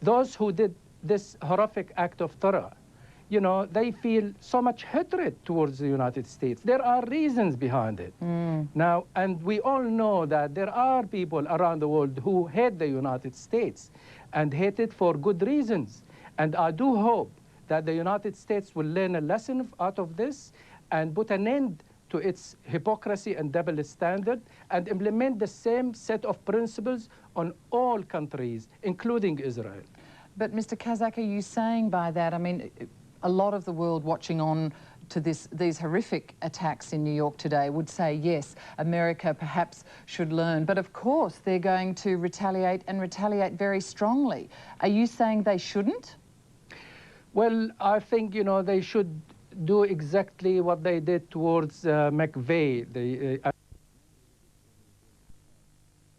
those who did this horrific act of terror, you know, they feel so much hatred towards the United States. There are reasons behind it. Now, and we all know that there are people around the world who hate the United States and hate it for good reasons. And I do hope that the United States will learn a lesson out of this and put an end to its hypocrisy and double standard and implement the same set of principles on all countries, including Israel. But Mr. Kazak, are you saying by that, I mean, a lot of the world watching on to these horrific attacks in New York today would say, yes, America perhaps should learn. But of course, they're going to retaliate and retaliate very strongly. Are you saying they shouldn't? Well, I think, you know, they should do exactly what they did towards McVeigh.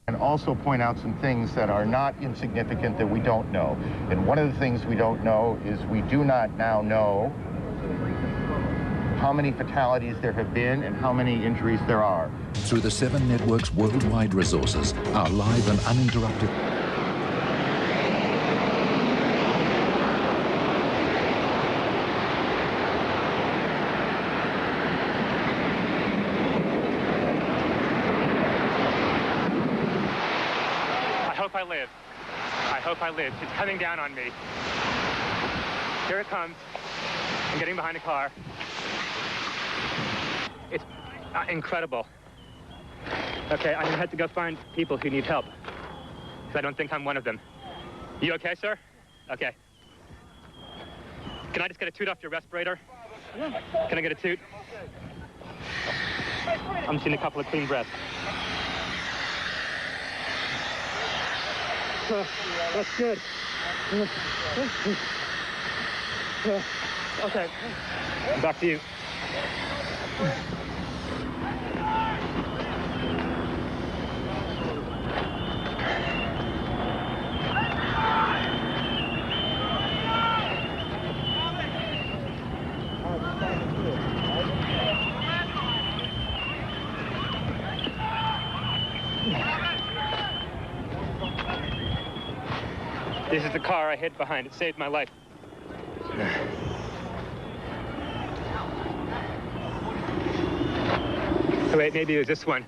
And also point out some things that are not insignificant that we don't know. And one of the things we don't know is we do not now know how many fatalities there have been and how many injuries there are. Through the 7 network's worldwide resources, our live and uninterrupted... I hope I live. It's coming down on me. Here it comes. I'm getting behind a car. It's incredible. Okay, I'm gonna have to go find people who need help, because I don't think I'm one of them. You okay, sir? Okay. Can I just get a toot off your respirator? Can I get a toot? I'm seeing a couple of clean breaths. That's good. Okay. Back to you. This is the car I hid behind. It saved my life. Oh, wait, maybe it was this one.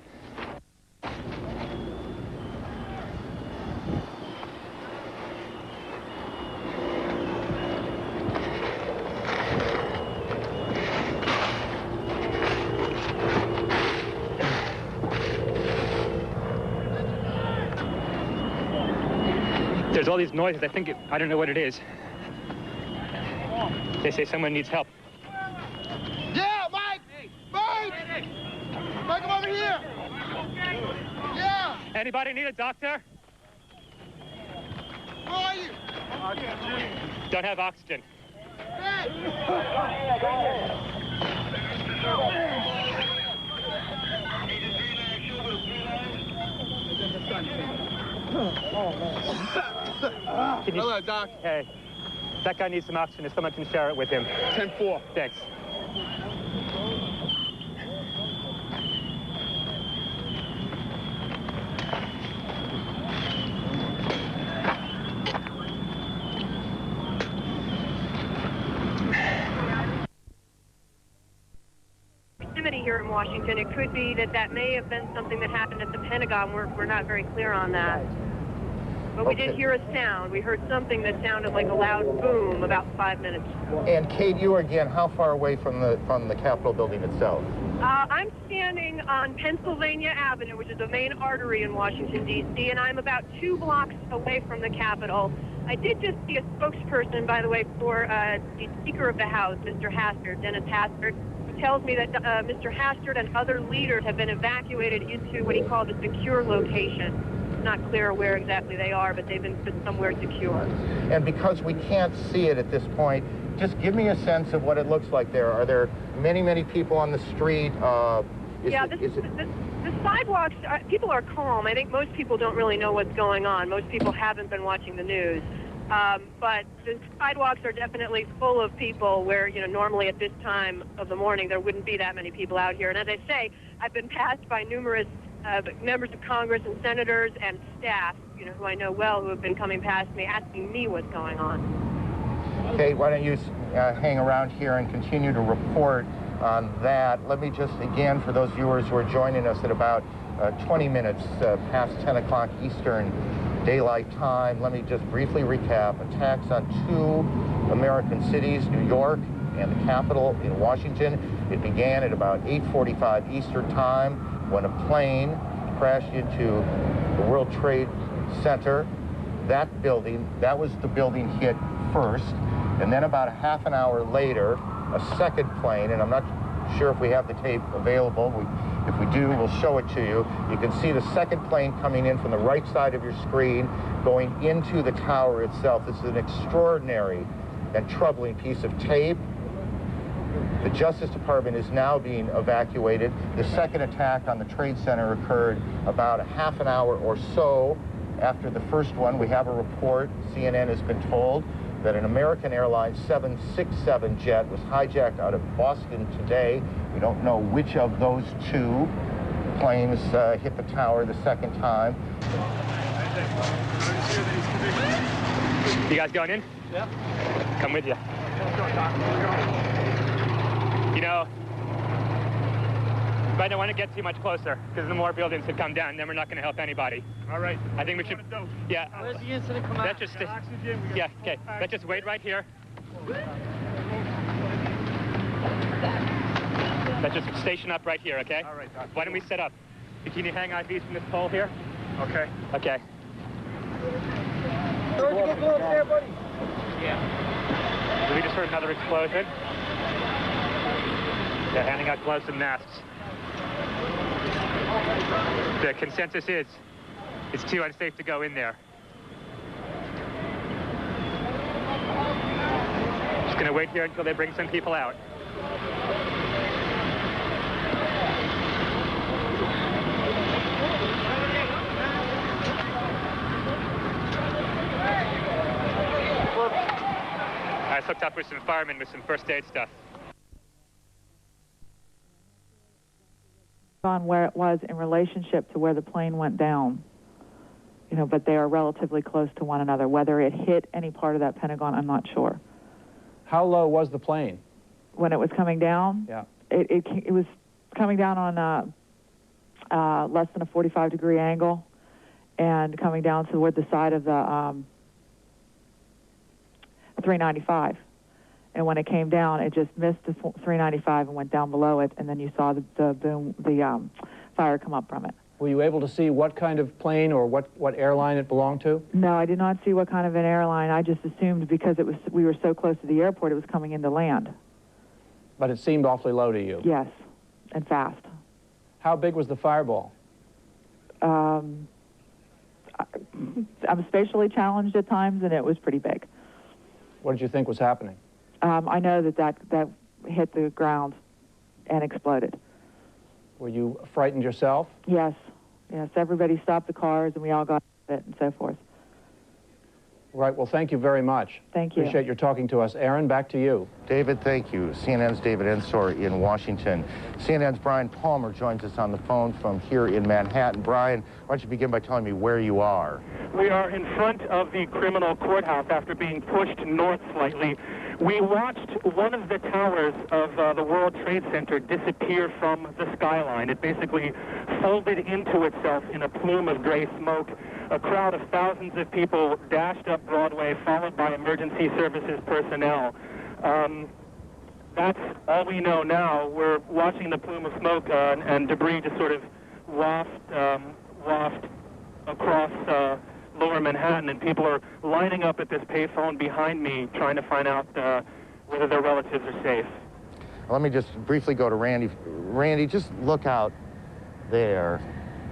There's all these noises. I don't know what it is. They say someone needs help. Yeah, Mike! Mike! Mike, come over here! Yeah! Anybody need a doctor? Where are you? Don't have oxygen. Hello, Doc. Hey, that guy needs some oxygen. If someone can share it with him. 10-4. Thanks. Here in Washington, it could be that may have been something that happened at the Pentagon. We're not very clear on that. But we did hear a sound. We heard something that sounded like a loud boom about 5 minutes. And Kate, you are again how far away from the Capitol building itself? I'm standing on Pennsylvania Avenue, which is the main artery in Washington, D.C., and I'm about 2 blocks away from the Capitol. I did just see a spokesperson, by the way, for the Speaker of the House, Mr. Hastert, Dennis Hastert, who tells me that Mr. Hastert and other leaders have been evacuated into what he called a secure location. It's not clear where exactly they are, but they've been put somewhere secure. And because we can't see it at this point, just give me a sense of what it looks like there. Are there many, many people on the street? The sidewalks, people are calm. I think most people don't really know what's going on. Most people haven't been watching the news. But the sidewalks are definitely full of people where, normally at this time of the morning there wouldn't be that many people out here. And as I say, I've been passed by numerous members of Congress and senators and staff, who I know well, who have been coming past me asking me what's going on. Kate, why don't you hang around here and continue to report on that. Let me just, again, for those viewers who are joining us at about 20 minutes past 10 o'clock Eastern Daylight Time, let me just briefly recap. Attacks on 2 American cities, New York and the Capitol in Washington. It began at about 8:45 Eastern Time when a plane crashed into the World Trade Center. That building, that was the building hit first. And then about a half an hour later, a second plane, and I'm not sure if we have the tape available. If we do, we'll show it to you. You can see the second plane coming in from the right side of your screen, going into the tower itself. This is an extraordinary and troubling piece of tape. The Justice Department is now being evacuated. The second attack on the Trade Center occurred about a half an hour or so after the first one. We have a report, CNN has been told, that an American Airlines 767 jet was hijacked out of Boston today. We don't know which of those 2 planes hit the tower the second time. You guys going in? Yeah. Come with you. But I don't want to get too much closer, because the more buildings that come down, then we're not going to help anybody. All right. I think we should. Yeah. Where's the incident come out? Let's just. Yeah. Okay. Let's just wait right here. Let's just station up right here. Okay. All right. Doc. Why don't we set up? Can you hang IVs from this pole here? Okay. Okay. Where'd you get close there, buddy? Yeah. We just heard another explosion. They're handing out gloves and masks. The consensus is it's too unsafe to go in there. Just going to wait here until they bring some people out. I was hooked up with some firemen with some first aid stuff. On where it was in relationship to where the plane went down, but they are relatively close to one another. Whether it hit any part of that Pentagon, I'm not sure. How low was the plane? When it was coming down? Yeah. It was coming down on less than a 45-degree angle and coming down toward the side of the 395. And when it came down, it just missed the 395 and went down below it, and then you saw the boom, the fire come up from it. Were you able to see what kind of plane or what airline it belonged to? No, I did not see what kind of an airline. I just assumed because we were so close to the airport, it was coming into land. But it seemed awfully low to you. Yes, and fast. How big was the fireball? I'm spatially challenged at times, and it was pretty big. What did you think was happening? I know that hit the ground and exploded. Were you frightened yourself? Yes. Yes, everybody stopped the cars, and we all got out of it and so forth. Right, well, thank you very much. Thank you. Appreciate your talking to us. Aaron, back to you. David, thank you. CNN's David Ensor in Washington. CNN's Brian Palmer joins us on the phone from here in Manhattan. Brian, why don't you begin by telling me where you are? We are in front of the criminal courthouse after being pushed north slightly. We watched one of the towers of the World Trade Center disappear from the skyline. It basically folded into itself in a plume of gray smoke. A crowd of thousands of people dashed up Broadway, followed by emergency services personnel. That's all we know now. We're watching the plume of smoke and debris just sort of waft across lower Manhattan, and people are lining up at this payphone behind me trying to find out whether their relatives are safe. Let me just briefly go to Randy. Randy, just look out there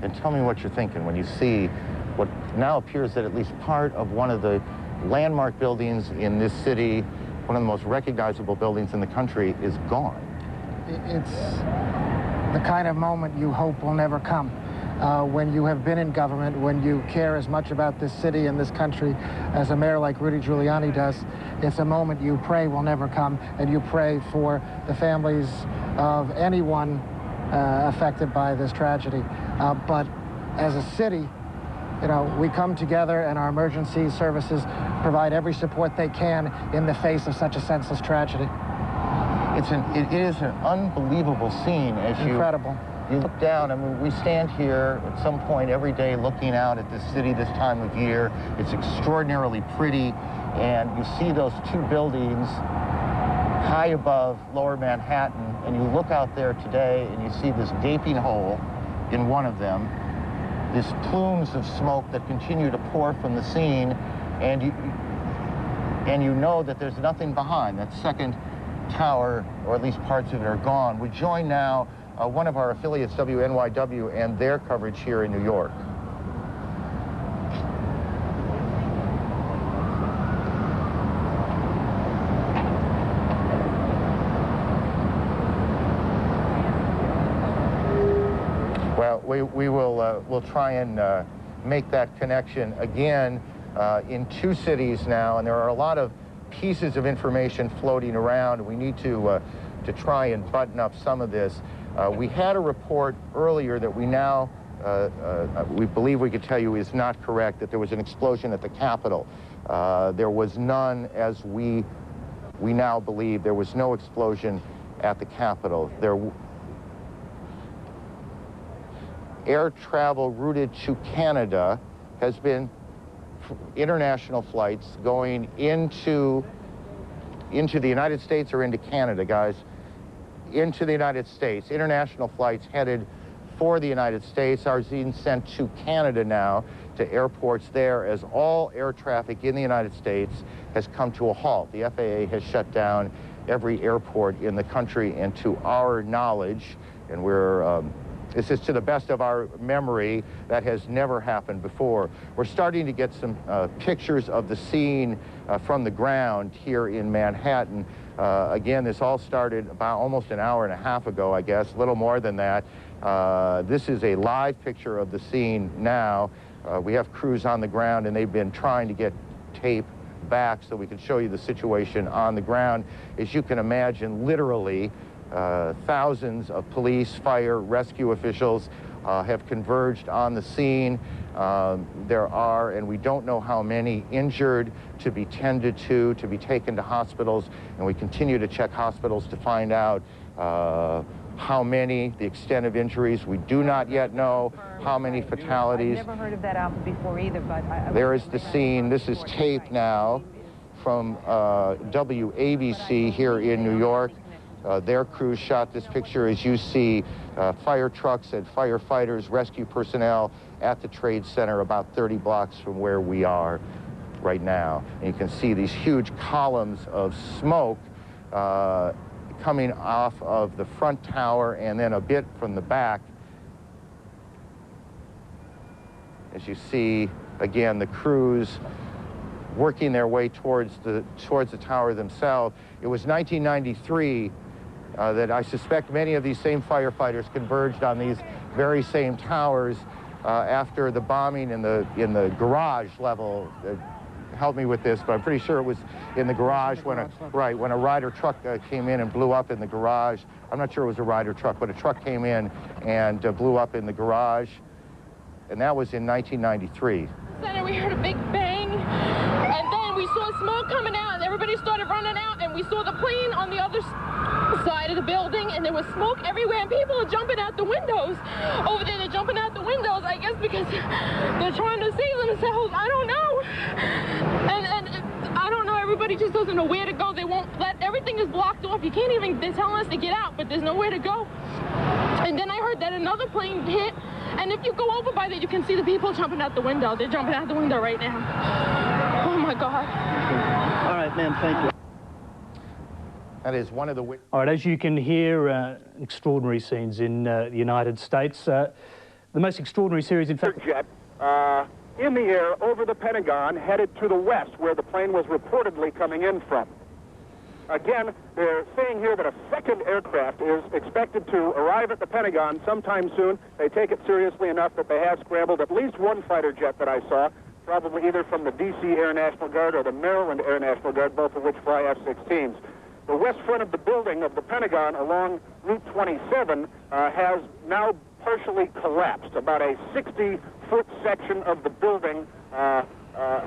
and tell me what you're thinking when you see what now appears that at least part of one of the landmark buildings in this city, one of the most recognizable buildings in the country, is gone. It's the kind of moment you hope will never come. When you have been in government, when you care as much about this city and this country as a mayor like Rudy Giuliani does, it's a moment you pray will never come, and you pray for the families of anyone affected by this tragedy. But as a city, you know, we come together, and our emergency services provide every support they can in the face of such a senseless tragedy. It is an unbelievable scene as Incredible. You look down. I mean, we stand here at some point every day looking out at this city this time of year. It's extraordinarily pretty, and you see those two buildings high above lower Manhattan, and you look out there today and you see this gaping hole in one of them, these plumes of smoke that continue to pour from the scene, and you know that there's nothing behind. That second tower, or at least parts of it, are gone. We join now one of our affiliates, WNYW, and their coverage here in New York. Well, we'll try and make that connection again in two cities now, and there are a lot of pieces of information floating around. We need to try and button up some of this. We had a report earlier that we believe we could tell you is not correct, that there was an explosion at the Capitol. There was none, as we now believe. There was no explosion at the Capitol. Air travel routed to Canada has been international flights going into the United States or into Canada, guys. Into the United States. International flights headed for the United States are being sent to Canada now, to airports there, as all air traffic in the United States has come to a halt. The FAA has shut down every airport in the country, and to our knowledge, and this is to the best of our memory, that has never happened before. We're starting to get some pictures of the scene from the ground here in Manhattan. Again, this all started about almost an hour and a half ago, I guess, a little more than that. This is a live picture of the scene now. We have crews on the ground, and they've been trying to get tape back so we can show you the situation on the ground. As you can imagine, literally, thousands of police, fire, rescue officials have converged on the scene. There are, and we don't know how many, injured to be tended to be taken to hospitals, and we continue to check hospitals to find out how many, the extent of injuries. We do not yet know how many fatalities. I've never heard of that album before either, but there is the scene. This is tape now from WABC here in New York. Their crews shot this picture. As you see, fire trucks and firefighters, rescue personnel at the Trade Center about 30 blocks from where we are right now. And you can see these huge columns of smoke coming off of the front tower and then a bit from the back. As you see, again, the crews working their way towards the tower themselves. It was 1993 that I suspect many of these same firefighters converged on these very same towers after the bombing in the garage level. Help me with this, but I'm pretty sure it was in the garage when a Ryder truck came in and blew up in the garage. I'm not sure it was a Ryder truck, but a truck came in and blew up in the garage, and that was in 1993. Center, we heard a big bang, and then we saw smoke coming out, and everybody started running out, and we saw the plane on the other side of the building, and there was smoke everywhere, and people are jumping out the windows. Over there, they're jumping out the windows, I guess because they're trying to save themselves. I don't know. And I don't know, everybody just doesn't know where to go. They won't let, everything is blocked off. You can't even, they're telling us to get out, but there's nowhere to go. And then I heard that another plane hit, and if you go over by there, you can see the people jumping out the window. They're jumping out the window right now. Oh, my God. All right, ma'am, thank you. That is one of the... All right, as you can hear, extraordinary scenes in the United States. The most extraordinary series, in fact... Jet in the air over the Pentagon, headed to the west, where the plane was reportedly coming in from. Again, they're saying here that a second aircraft is expected to arrive at the Pentagon sometime soon. They take it seriously enough that they have scrambled at least one fighter jet that I saw, probably either from the D.C. Air National Guard or the Maryland Air National Guard, both of which fly F-16s. The west front of the building of the Pentagon along Route 27 has now partially collapsed. About a 60-foot section of the building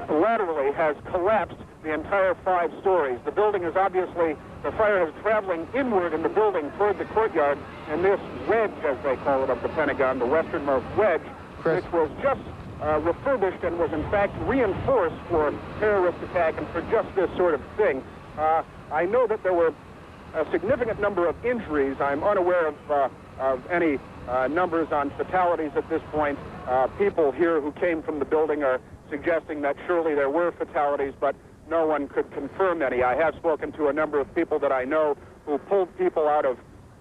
laterally has collapsed the entire 5 stories. The building is obviously, the fire is traveling inward in the building toward the courtyard, and this wedge, as they call it, of the Pentagon, the westernmost wedge, which was just refurbished and was in fact reinforced for terrorist attack and for just this sort of thing. I know that there were a significant number of injuries. I'm unaware of any numbers on fatalities at this point. People here who came from the building are suggesting that surely there were fatalities, but no one could confirm any. I have spoken to a number of people that I know who pulled people out of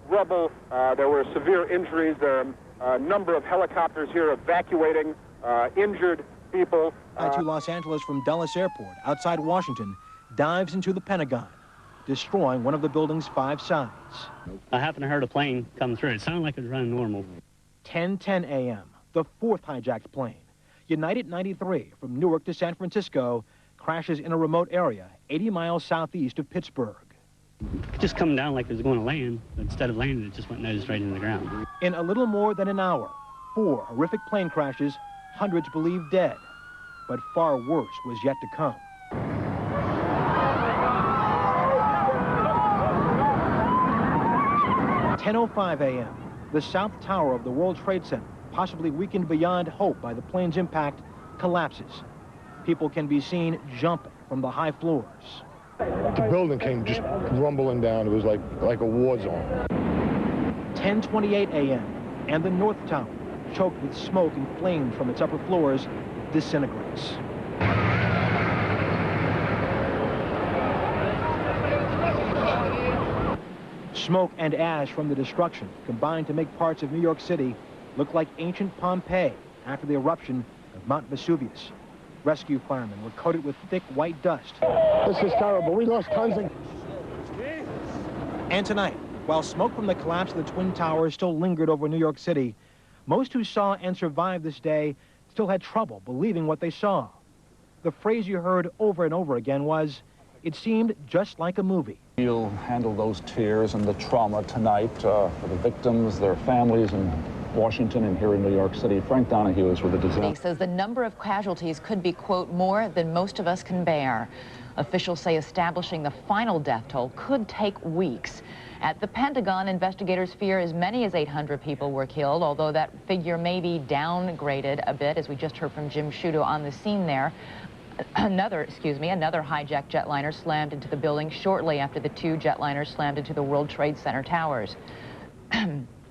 rubble. There were severe injuries. There are a number of helicopters here evacuating injured people. To Los Angeles from Dulles Airport, outside Washington, dives into the Pentagon, destroying one of the building's 5 sides. I happened to heard a plane come through. It sounded like it was running normal. 10:10 a.m., the 4th hijacked plane, United 93 from Newark to San Francisco, crashes in a remote area 80 miles southeast of Pittsburgh. It just come down like it was going to land. Instead of landing, it just went nose straight into the ground. In a little more than an hour, 4 horrific plane crashes, hundreds believed dead. But far worse was yet to come. At 10:05 a.m., the South Tower of the World Trade Center, possibly weakened beyond hope by the plane's impact, collapses. People can be seen jumping from the high floors. The building came just rumbling down. It was like a war zone. 10:28 a.m., and the North Tower, choked with smoke and flames from its upper floors, disintegrates. Smoke and ash from the destruction combined to make parts of New York City look like ancient Pompeii after the eruption of Mount Vesuvius. Rescue firemen were coated with thick white dust. This is terrible. We lost tons of... And tonight, while smoke from the collapse of the Twin Towers still lingered over New York City, most who saw and survived this day still had trouble believing what they saw. The phrase you heard over and over again was, "It seemed just like a movie." We'll handle those tears and the trauma tonight for the victims, their families in Washington and here in New York City. Frank Donahue is with the disaster. He says the number of casualties could be, quote, more than most of us can bear. Officials say establishing the final death toll could take weeks. At the Pentagon, investigators fear as many as 800 people were killed, although that figure may be downgraded a bit, as we just heard from Jim Sciutto on the scene there. Another hijacked jetliner slammed into the building shortly after the two jetliners slammed into the World Trade Center towers.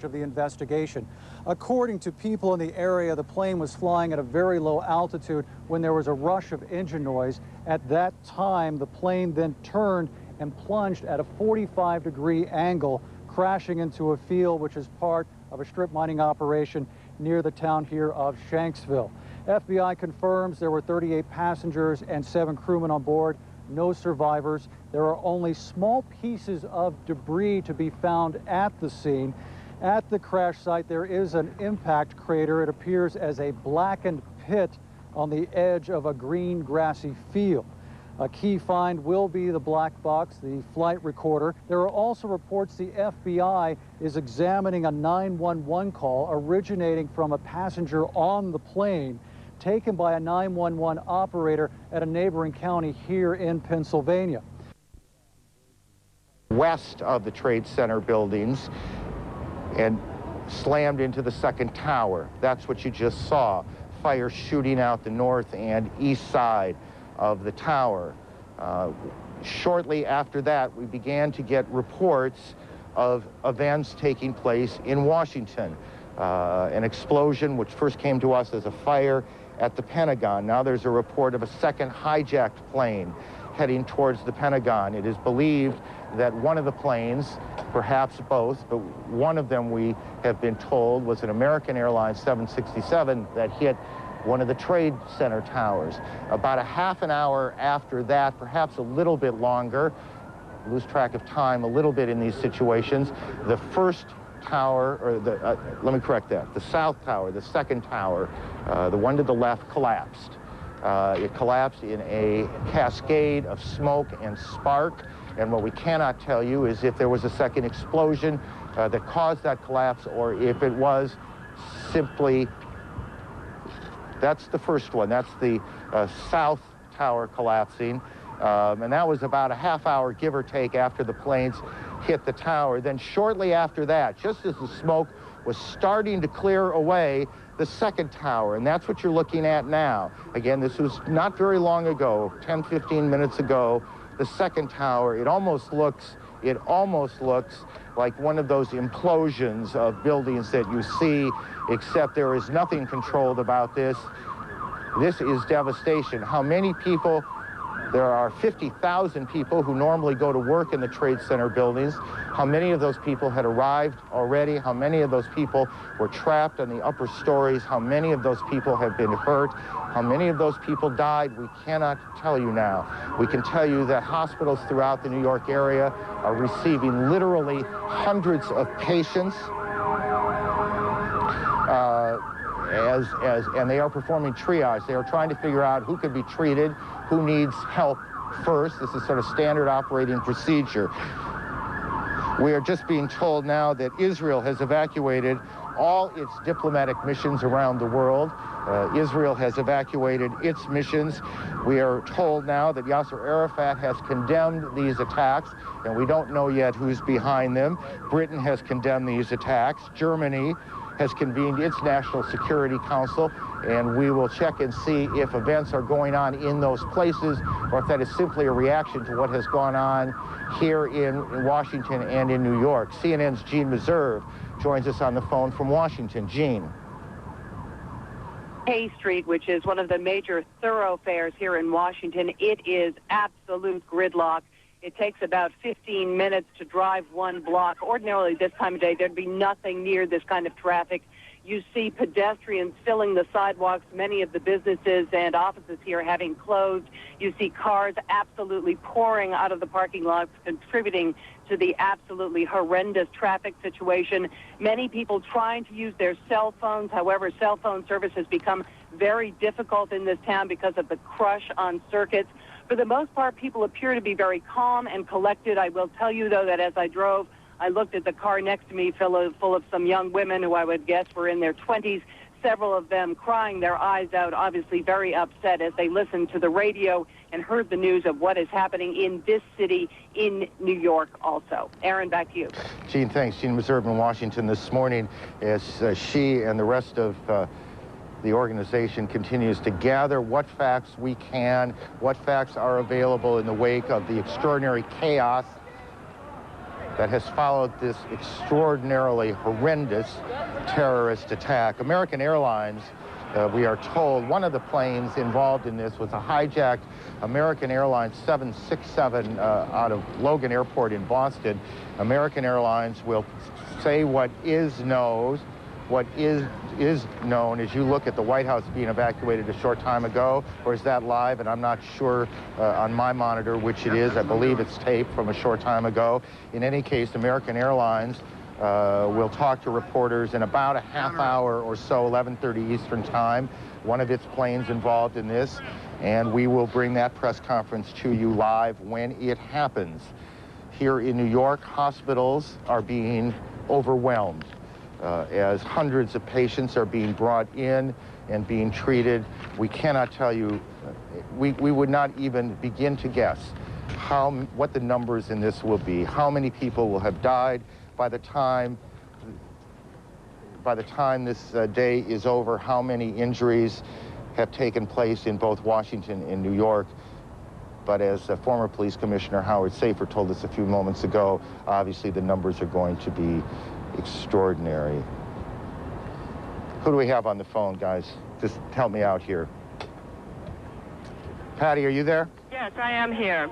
Of the investigation. According to people in the area, the plane was flying at a very low altitude when there was a rush of engine noise. At that time, the plane then turned and plunged at a 45-degree angle, crashing into a field which is part of a strip mining operation near the town here of Shanksville. FBI confirms there were 38 passengers and 7 crewmen on board. No survivors. There are only small pieces of debris to be found at the scene. At the crash site, there is an impact crater. It appears as a blackened pit on the edge of a green, grassy field. A key find will be the black box, the flight recorder. There are also reports the FBI is examining a 911 call originating from a passenger on the plane, taken by a 911 operator at a neighboring county here in Pennsylvania. West of the Trade Center buildings and slammed into the second tower. That's what you just saw. Fire shooting out the north and east side of the tower. Shortly after that, we began to get reports of events taking place in Washington. An explosion, which first came to us as a fire at the Pentagon. Now there's a report of a second hijacked plane heading towards the Pentagon. It is believed that one of the planes, perhaps both, but one of them, we have been told, was an American Airlines 767 that hit one of the Trade Center towers. About a half an hour after that, perhaps a little bit longer, lose track of time a little bit in these situations, the first tower, or let me correct that, the south tower, the second tower, the one to the left, collapsed. It collapsed in a cascade of smoke and spark. And what we cannot tell you is if there was a second explosion that caused that collapse, or if it was simply, that's the first one. That's the south tower collapsing. And that was about a half hour, give or take, after the planes hit the tower. Then shortly after that, just as the smoke was starting to clear away, the second tower, and that's what you're looking at now. Again, this was not very long ago, 10, 15 minutes ago. The second tower, it almost looks like one of those implosions of buildings that you see, except there is nothing controlled about this. This is devastation. How many people? There are 50,000 people who normally go to work in the Trade Center buildings. How many of those people had arrived already? How many of those people were trapped on the upper stories? How many of those people have been hurt? How many of those people died? We cannot tell you now. We can tell you that hospitals throughout the New York area are receiving literally hundreds of patients, and they are performing triage. They are trying to figure out who could be treated, who needs help first. This is sort of standard operating procedure. We are just being told now that Israel has evacuated all its diplomatic missions around the world. Israel has evacuated its missions. We are told now that Yasser Arafat has condemned these attacks, and we don't know yet who's behind them. Britain has condemned these attacks. Germany has convened its National Security Council, and we will check and see if events are going on in those places or if that is simply a reaction to what has gone on here in Washington and in New York. CNN's Gene Meserve joins us on the phone from Washington. Gene. Hay Street, which is one of the major thoroughfares here in Washington, it is absolute gridlock. It takes about 15 minutes to drive one block. Ordinarily, this time of day, there'd be nothing near this kind of traffic. You see pedestrians filling the sidewalks, many of the businesses and offices here having closed. You see cars absolutely pouring out of the parking lots, contributing to the absolutely horrendous traffic situation. Many people trying to use their cell phones. However, cell phone service has become very difficult in this town because of the crush on circuits. For the most part, people appear to be very calm and collected. I will tell you, though, that as I drove, I looked at the car next to me full of some young women who I would guess were in their 20s, several of them crying their eyes out, obviously very upset as they listened to the radio and heard the news of what is happening in this city in New York also. Aaron, back to you. Gene, thanks. Gene Meserve in Washington this morning as she and the rest of The organization continues to gather what facts we can, what facts are available in the wake of the extraordinary chaos that has followed this extraordinarily horrendous terrorist attack. American Airlines, we are told, one of the planes involved in this was a hijacked American Airlines 767 out of Logan Airport in Boston. American Airlines will say what is known. What is known as you look at the White House being evacuated a short time ago, or is that live? And I'm not sure on my monitor which it is. I believe it's taped from a short time ago. In any case, American Airlines will talk to reporters in about a half hour or so, 11:30 Eastern Time. One of its planes involved in this, and we will bring that press conference to you live when it happens. Here in New York, hospitals are being overwhelmed. As hundreds of patients are being brought in and being treated. We cannot tell you, we would not even begin to guess what the numbers in this will be, how many people will have died by the time this day is over, how many injuries have taken place in both Washington and New York. But as former Police Commissioner Howard Safer told us a few moments ago, obviously the numbers are going to be extraordinary. Who do we have on the phone, guys? Just help me out here. Patty, are you there? Yes, I am here.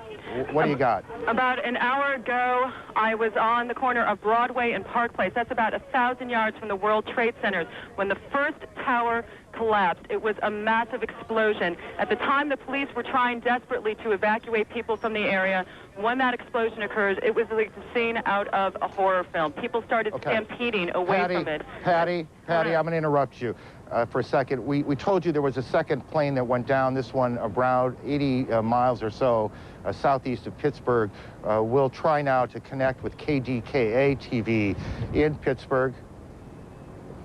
What do you got? About an hour ago, I was on the corner of Broadway and Park Place. That's about 1,000 yards from the World Trade Center when the first tower collapsed. It was a massive explosion. At the time, the police were trying desperately to evacuate people from the area. When that explosion occurred, it was like the scene out of a horror film. People started stampeding away from it. Patty, I'm going to interrupt you for a second. We told you there was a second plane that went down, this one around 80 miles or so southeast of Pittsburgh. We'll try now to connect with KDKA TV in Pittsburgh.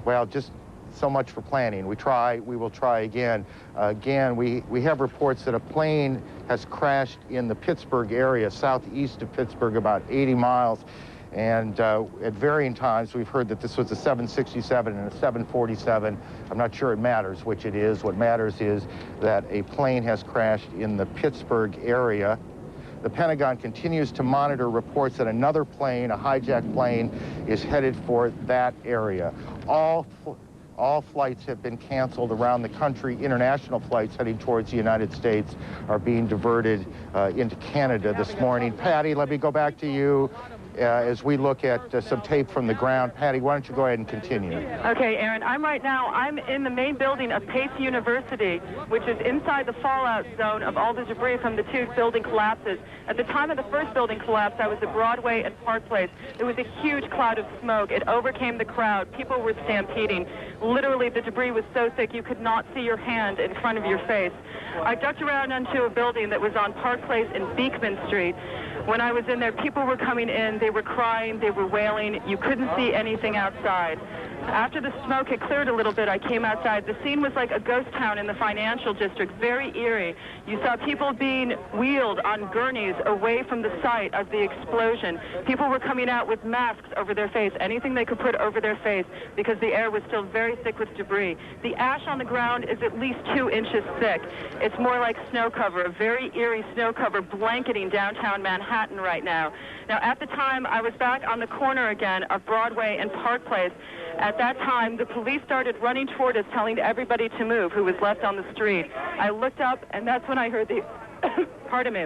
Well, just so much for planning. We will try again. Again, we have reports that a plane has crashed in the Pittsburgh area, southeast of Pittsburgh, about 80 miles. And at varying times, we've heard that this was a 767 and a 747. I'm not sure it matters which it is. What matters is that a plane has crashed in the Pittsburgh area. The Pentagon continues to monitor reports that another plane, a hijacked plane, is headed for that area. All flights have been canceled around the country. International flights heading towards the United States are being diverted into Canada this morning. Patty, let me go back to you as we look at some tape from the ground. Patty, why don't you go ahead and continue? Okay, Aaron, I'm in the main building of Pace University, which is inside the fallout zone of all the debris from the two building collapses. At the time of the first building collapse, I was at Broadway and Park Place. There was a huge cloud of smoke. It overcame the crowd. People were stampeding. Literally, the debris was so thick you could not see your hand in front of your face. I ducked around into a building that was on Park Place and Beekman Street. When I was in there, people were coming in. They were crying. They were wailing. You couldn't see anything outside. After the smoke had cleared a little bit, I came outside. The scene was like a ghost town in the financial district, very eerie. You saw people being wheeled on gurneys away from the site of the explosion. People were coming out with masks over their face, anything they could put over their face, because the air was still very thick with debris. The ash on the ground is at least 2 inches thick. It's more like snow cover, a very eerie snow cover blanketing downtown Manhattan right now. Now, at the time, I was back on the corner again of Broadway and Park Place. At that time, the police started running toward us, telling everybody to move who was left on the street. I looked up, and that's when I heard the, pardon me,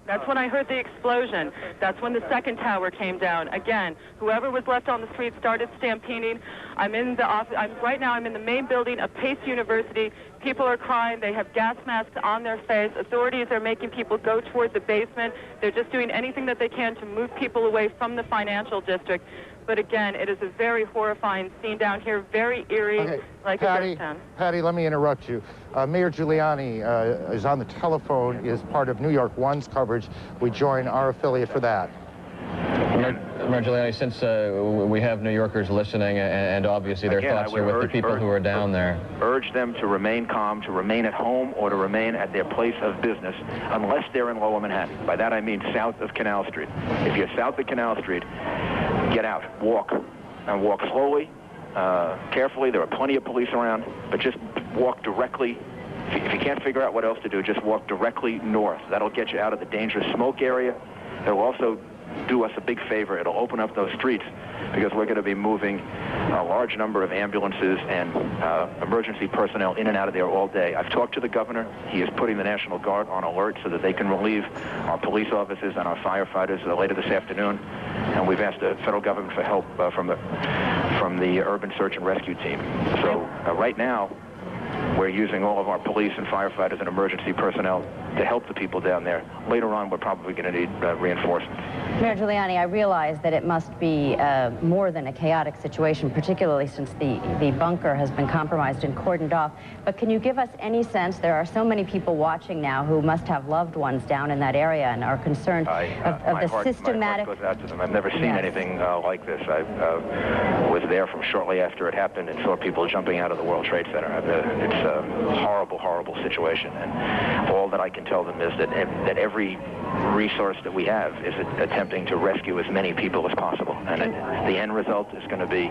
that's when I heard the explosion. That's when the second tower came down. Again, whoever was left on the street started stampeding. I'm in the office. Right now, I'm in the main building of Pace University. People are crying. They have gas masks on their face. Authorities are making people go toward the basement. They're just doing anything that they can to move people away from the financial district. But again, it is a very horrifying scene down here, very eerie, like a ghost town. Patty, let me interrupt you. Mayor Giuliani is on the telephone, is part of New York One's coverage. We join our affiliate for that. Mayor Giuliani, since we have New Yorkers listening, and obviously their thoughts are with the people who are down there. Urge them to remain calm, to remain at home, or to remain at their place of business, unless they're in Lower Manhattan. By that I mean south of Canal Street. If you're south of Canal Street, get out, walk, and walk slowly, carefully. There are plenty of police around, but just walk directly. If you can't figure out what else to do, just walk directly north. That'll get you out of the dangerous smoke area. It'll also do us a big favor. It'll open up those streets because we're going to be moving a large number of ambulances and emergency personnel in and out of there all day. I've talked to the governor. He is putting the National Guard on alert so that they can relieve our police officers and our firefighters later this afternoon. And we've asked the federal government for help from the urban search and rescue team. So right now, we're using all of our police and firefighters and emergency personnel to help the people down there. Later on, we're probably going to need reinforcements. Mayor Giuliani, I realize that it must be more than a chaotic situation, particularly since the bunker has been compromised and cordoned off. But can you give us any sense? There are so many people watching now who must have loved ones down in that area and are concerned of the systematic... My heart goes out to them. I've never seen anything like this. I was there from shortly after it happened and saw people jumping out of the World Trade Center. It's a horrible, horrible situation. And all that I can tell them is that every resource that we have is attempting to rescue as many people as possible. And the end result is going to be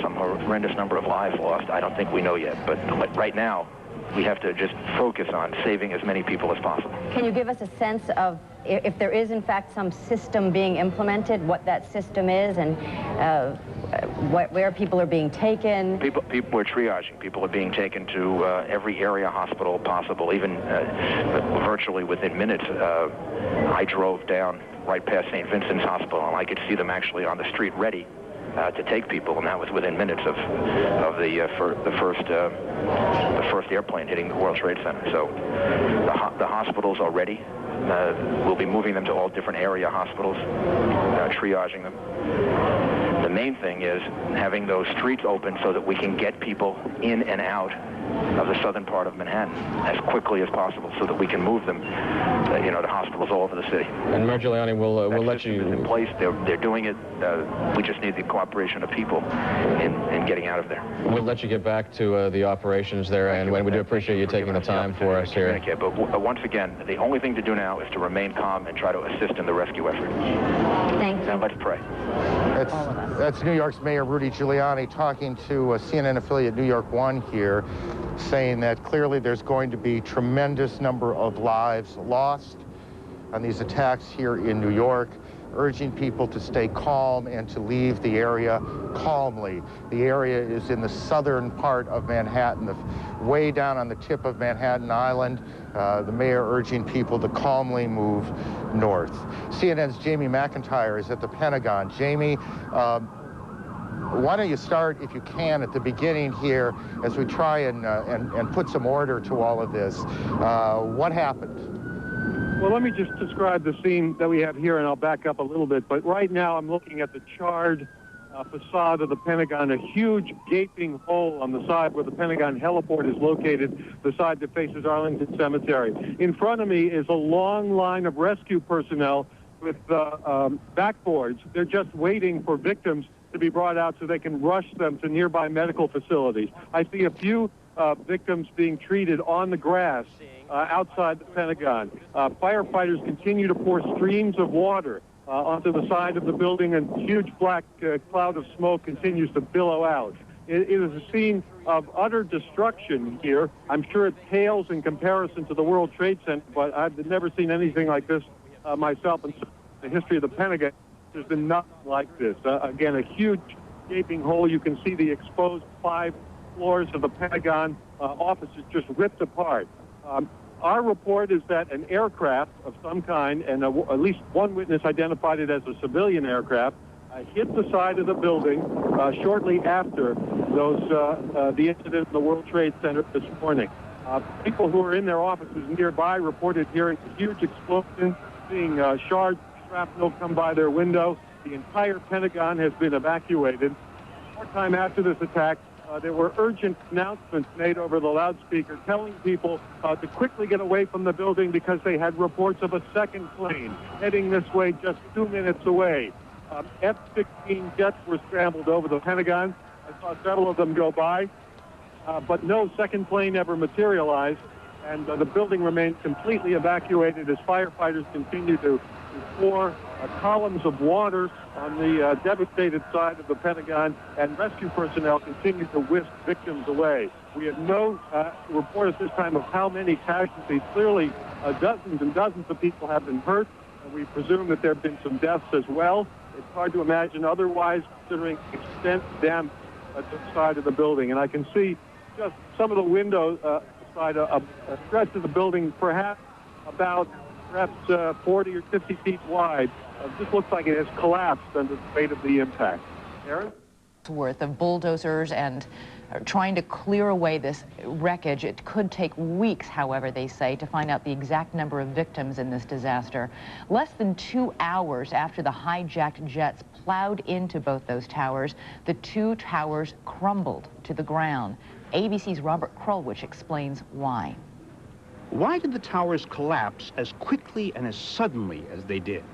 some horrendous number of lives lost. I don't think we know yet. But right now, we have to just focus on saving as many people as possible. Can you give us a sense of if there is, in fact, some system being implemented, what that system is, and where people are being taken? People are triaging. People are being taken to every area hospital possible, even virtually within minutes. I drove down right past St. Vincent's Hospital, and I could see them actually on the street ready to take people, and that was within minutes of the first airplane hitting the World Trade Center. So the hospitals are ready. We'll be moving them to all different area hospitals, triaging them. The main thing is having those streets open so that we can get people in and out of the southern part of Manhattan as quickly as possible so that we can move them, to hospitals all over the city. And Mayor Giuliani, we'll let you... That system is in place. They're doing it. We just need the cooperation of people in getting out of there. We'll let you get back to the operations there, and we do appreciate you taking the time for us here. But once again, the only thing to do now is to remain calm and try to assist in the rescue effort. Thank you. Now let's pray. That's New York's Mayor Rudy Giuliani talking to a CNN affiliate New York One here, saying that clearly there's going to be tremendous number of lives lost on these attacks here in New York, urging people to stay calm and to leave the area calmly. The area is in the southern part of Manhattan, way down on the tip of Manhattan Island. The mayor urging people to calmly move north. CNN's Jamie McIntyre is at the Pentagon. Jamie, why don't you start, if you can, at the beginning here as we try and put some order to all of this. What happened? Well, let me just describe the scene that we have here, and I'll back up a little bit. But right now I'm looking at the charred facade of the Pentagon, a huge gaping hole on the side where the Pentagon heliport is located, the side that faces Arlington Cemetery. In front of me is a long line of rescue personnel with backboards. They're just waiting for victims to be brought out so they can rush them to nearby medical facilities. I see a few victims being treated on the grass outside the Pentagon. Firefighters continue to pour streams of water onto the side of the building, and huge black cloud of smoke continues to billow out. It is a scene of utter destruction here. I'm sure it pales in comparison to the World Trade Center, but I've never seen anything like this myself in the history of the Pentagon. There's been nothing like this. Again, a huge gaping hole. You can see the exposed 5 floors of the Pentagon offices just ripped apart. Our report is that an aircraft of some kind, and at least one witness identified it as a civilian aircraft, hit the side of the building shortly after the incident in the World Trade Center this morning. People who were in their offices nearby reported hearing a huge explosion, seeing shards of shrapnel come by their window. The entire Pentagon has been evacuated. Short time after this attack, there were urgent announcements made over the loudspeaker telling people to quickly get away from the building because they had reports of a second plane heading this way just 2 minutes away. F-16 jets were scrambled over the Pentagon. I saw several of them go by, but no second plane ever materialized, and the building remains completely evacuated as firefighters continue to 4 columns of water on the devastated side of the Pentagon, and rescue personnel continue to whisk victims away. We have no report at this time of how many casualties. Clearly, dozens and dozens of people have been hurt, and we presume that there have been some deaths as well. It's hard to imagine otherwise, considering extensive damage to the side of the building. And I can see just some of the windows side, a stretch of the building, perhaps 40 or 50 feet wide. Just looks like it has collapsed under the weight of the impact. Aaron? Worth of bulldozers and trying to clear away this wreckage. It could take weeks, however, they say, to find out the exact number of victims in this disaster. Less than 2 hours after the hijacked jets plowed into both those towers, the 2 towers crumbled to the ground. ABC's Robert Krulwich explains why. Why did the towers collapse as quickly and as suddenly as they did?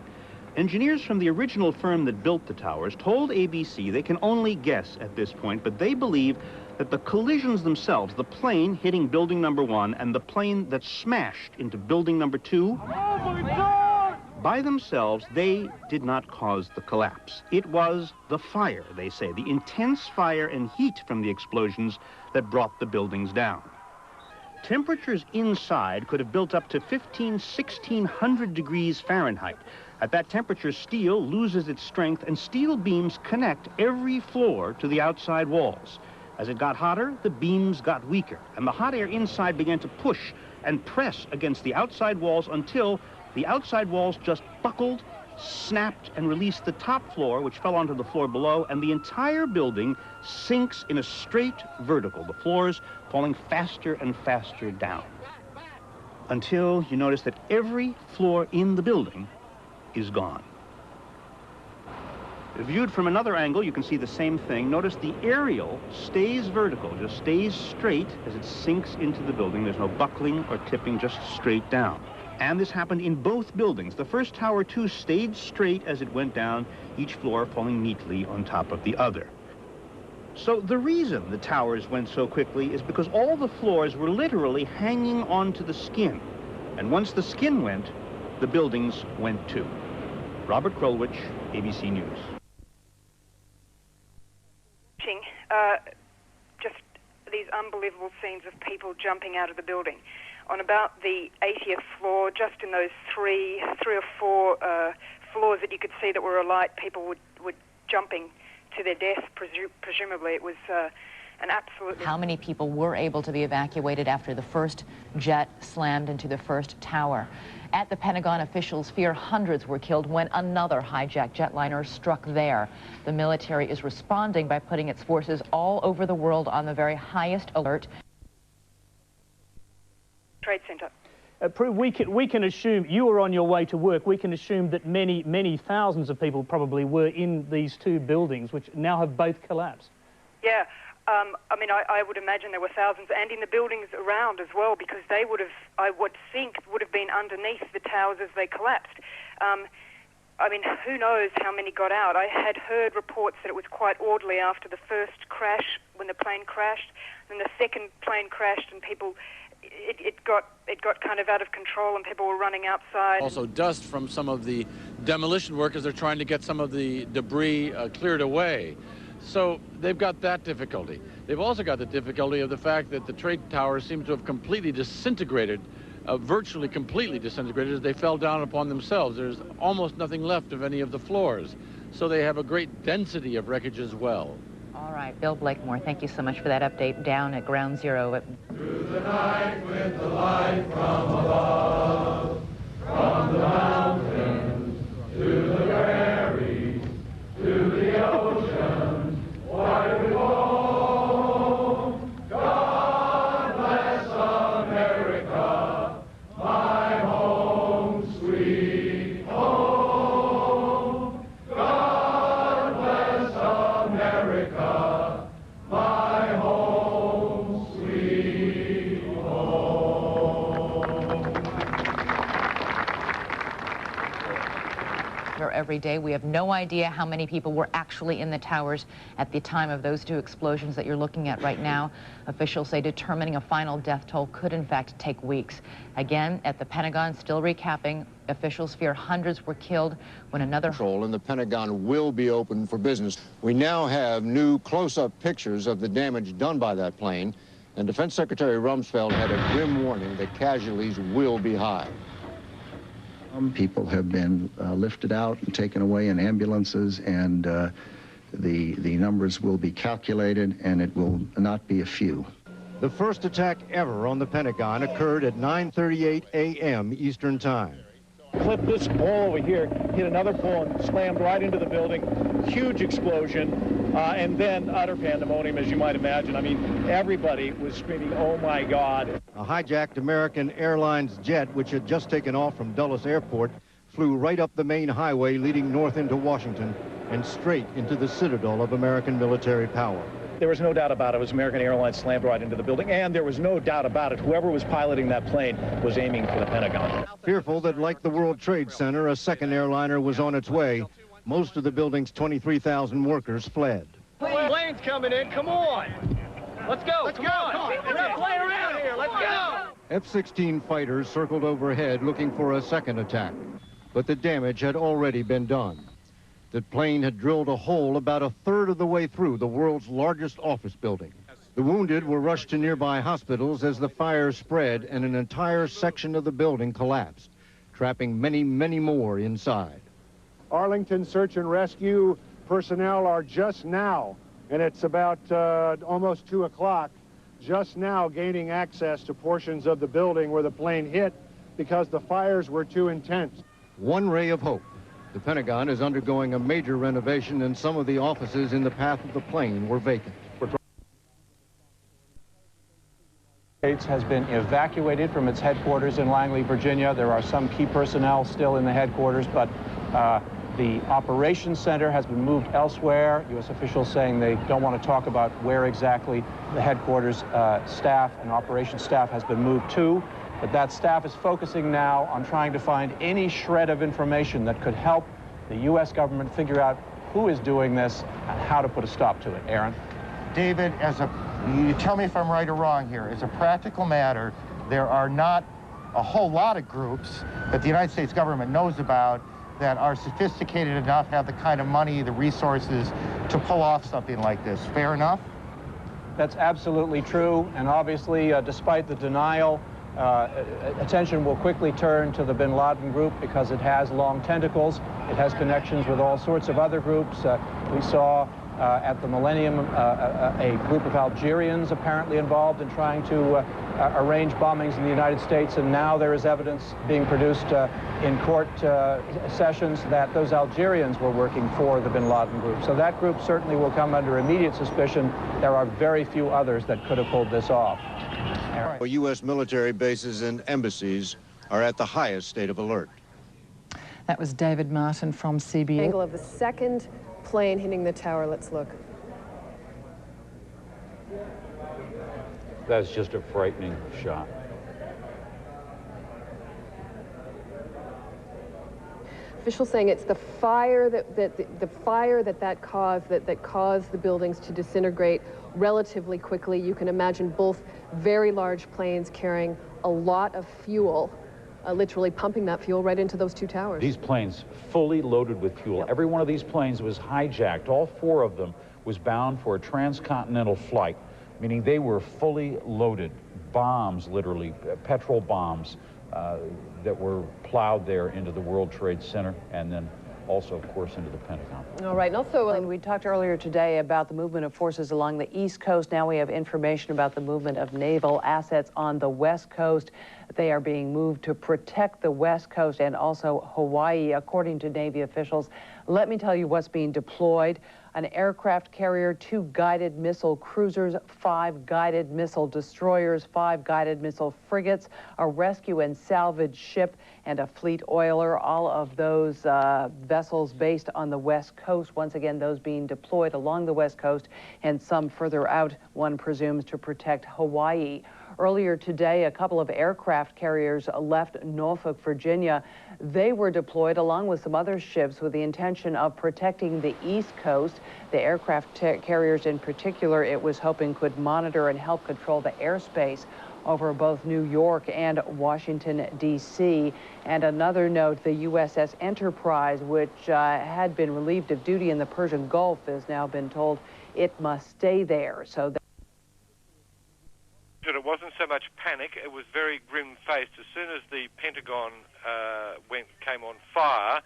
Engineers from the original firm that built the towers told ABC they can only guess at this point, but they believe that the collisions themselves, the plane hitting building number 1 and the plane that smashed into building number 2, by themselves, they did not cause the collapse. It was the fire, they say, the intense fire and heat from the explosions that brought the buildings down. Temperatures inside could have built up to 1,600 degrees Fahrenheit. At that temperature, steel loses its strength, and steel beams connect every floor to the outside walls. As it got hotter, the beams got weaker, and the hot air inside began to push and press against the outside walls until the outside walls just buckled, snapped, and released the top floor, which fell onto the floor below, and the entire building sinks in a straight vertical, the floors falling faster and faster down, until you notice that every floor in the building is gone. Viewed from another angle, you can see the same thing. Notice the aerial stays vertical, just stays straight as it sinks into the building. There's no buckling or tipping, just straight down. And this happened in both buildings. The first tower, too, stayed straight as it went down, each floor falling neatly on top of the other. So the reason the towers went so quickly is because all the floors were literally hanging onto the skin. And once the skin went, the buildings went too. Robert Krulwich, ABC News. Just these unbelievable scenes of people jumping out of the building. On about the 80th floor, just in those three or four floors that you could see that were alight, people were jumping to their death, presumably. It was an absolutely... How many people were able to be evacuated after the first jet slammed into the first tower? At the Pentagon, officials fear hundreds were killed when another hijacked jetliner struck there. The military is responding by putting its forces all over the world on the very highest alert. Trade Center. Prue, we can assume you were on your way to work. We can assume that many thousands of people probably were in these 2 buildings, which now have both collapsed. Yeah. I mean, I would imagine there were thousands, and in the buildings around as well, because they would have, I would think, would have been underneath the towers as they collapsed. I mean, who knows how many got out? I had heard reports that it was quite orderly after the first crash, when the plane crashed, then the second plane crashed, and people, it got kind of out of control, and people were running outside. Also dust from some of the demolition workers. They're trying to get some of the debris cleared away. So they've got that difficulty. They've also got the difficulty of the fact that the trade towers seem to have completely disintegrated, virtually completely disintegrated as they fell down upon themselves. There's almost nothing left of any of the floors. So they have a great density of wreckage as well. All right, Bill Blakemore, thank you so much for that update down at Ground Zero. Through the night with the light from above, from the mountains to the prairies, to the ocean, wide we go. God bless America, my home, sweet home. God bless America, my home, sweet home. every day. We have no idea how many people were actually in the towers at the time of those two explosions that you're looking at right now. Officials say determining a final death toll could in fact take weeks. Again, at the Pentagon, still recapping, officials fear hundreds were killed when another... And the Pentagon will be open for business. We now have new close-up pictures of the damage done by that plane, and Defense Secretary Rumsfeld had a grim warning that casualties will be high. People have been lifted out and taken away in ambulances, and the numbers will be calculated, and it will not be a few. The first attack ever on the Pentagon occurred at 9:38 a.m. Eastern Time. Clip, this ball over here hit another ball and slammed right into the building. Huge explosion, and then utter pandemonium, as you might imagine. I mean, everybody was screaming, "Oh my God!" A hijacked American Airlines jet, which had just taken off from Dulles Airport, flew right up the main highway leading north into Washington and straight into the citadel of American military power. There was no doubt about it. It was American Airlines slammed right into the building, and there was no doubt about it. Whoever was piloting that plane was aiming for the Pentagon. Fearful that, like the World Trade Center, a second airliner was on its way, most of the building's 23,000 workers fled. Plane's coming in. Come on. Let's go. Come on. We're not playing around here. Let's go. F-16 fighters circled overhead looking for a second attack, but the damage had already been done. The plane had drilled a hole about a third of the way through the world's largest office building. The wounded were rushed to nearby hospitals as the fire spread and an entire section of the building collapsed, trapping many, many more inside. Arlington search and rescue personnel are just now, and it's about almost 2 o'clock, just now gaining access to portions of the building where the plane hit because the fires were too intense. One ray of hope. The Pentagon is undergoing a major renovation, and some of the offices in the path of the plane were vacant. States has been evacuated from its headquarters in Langley, Virginia. There are some key personnel still in the headquarters, but the operations center has been moved elsewhere. U.S. officials saying they don't want to talk about where exactly the headquarters staff and operations staff has been moved to. But that staff is focusing now on trying to find any shred of information that could help the U.S. government figure out who is doing this and how to put a stop to it. Aaron? David, you tell me if I'm right or wrong here. As a practical matter, there are not a whole lot of groups that the United States government knows about that are sophisticated enough, have the kind of money, the resources to pull off something like this. Fair enough? That's absolutely true. And obviously, despite the denial, attention will quickly turn to the bin Laden group because it has long tentacles. It has connections with all sorts of other groups. We saw at the Millennium a group of Algerians apparently involved in trying to arrange bombings in the United States, and now there is evidence being produced in court sessions that those Algerians were working for the bin Laden group. So that group certainly will come under immediate suspicion. There are very few others that could have pulled this off. U.S. military bases and embassies are at the highest state of alert. That was David Martin from CBS. Angle of the second plane hitting the tower. Let's look. That's just a frightening shot. Officials saying it's the fire that caused the buildings to disintegrate relatively quickly. You can imagine both very large planes carrying a lot of fuel, literally pumping that fuel right into those two towers. These planes fully loaded with fuel. Yep. Every one of these planes was hijacked. All 4 of them was bound for a transcontinental flight, meaning they were fully loaded. Bombs, literally, petrol bombs that were plowed there into the World Trade Center and then also, of course, into the Pentagon. All right, and also... we talked earlier today about the movement of forces along the East Coast. Now we have information about the movement of naval assets on the West Coast. They are being moved to protect the West Coast and also Hawaii, according to Navy officials. Let me tell you what's being deployed. An aircraft carrier, 2 guided missile cruisers, 5 guided missile destroyers, 5 guided missile frigates, a rescue and salvage ship, and a fleet oiler. All of those vessels based on the West Coast. Once again, those being deployed along the West Coast and some further out, one presumes, to protect Hawaii. Earlier today, a couple of aircraft carriers left Norfolk, Virginia. They were deployed along with some other ships with the intention of protecting the East Coast. The aircraft carriers in particular, it was hoping could monitor and help control the airspace over both New York and Washington, D.C. And another note, the USS Enterprise, which had been relieved of duty in the Persian Gulf, has now been told it must stay there. So it wasn't so much panic, it was very grim-faced. As soon as the Pentagon came on fire,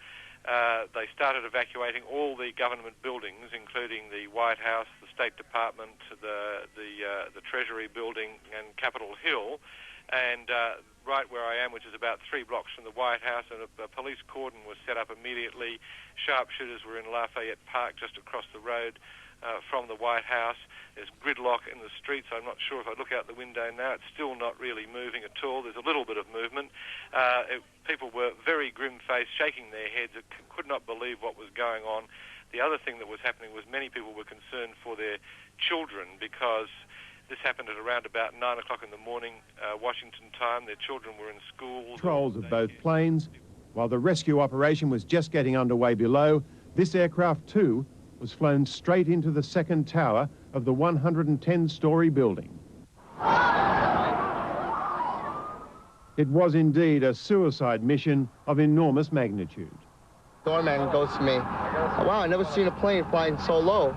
they started evacuating all the government buildings, including the White House, the State Department, the Treasury building, and Capitol Hill. And right where I am, which is about 3 blocks from the White House, and a police cordon was set up immediately. Sharpshooters were in Lafayette Park, just across the road from the White House. There's gridlock in the streets. I'm not sure if I look out the window now, it's still not really moving at all. There's a little bit of movement. People were very grim-faced, shaking their heads, could not believe what was going on. The other thing that was happening was many people were concerned for their children, because this happened at around about 9 o'clock in the morning, Washington time. Their children were in school. Controls of both planes. While the rescue operation was just getting underway below, this aircraft too was flown straight into the second tower of the 110-story building. It was indeed a suicide mission of enormous magnitude. Doorman goes to me, wow, I never seen a plane flying so low.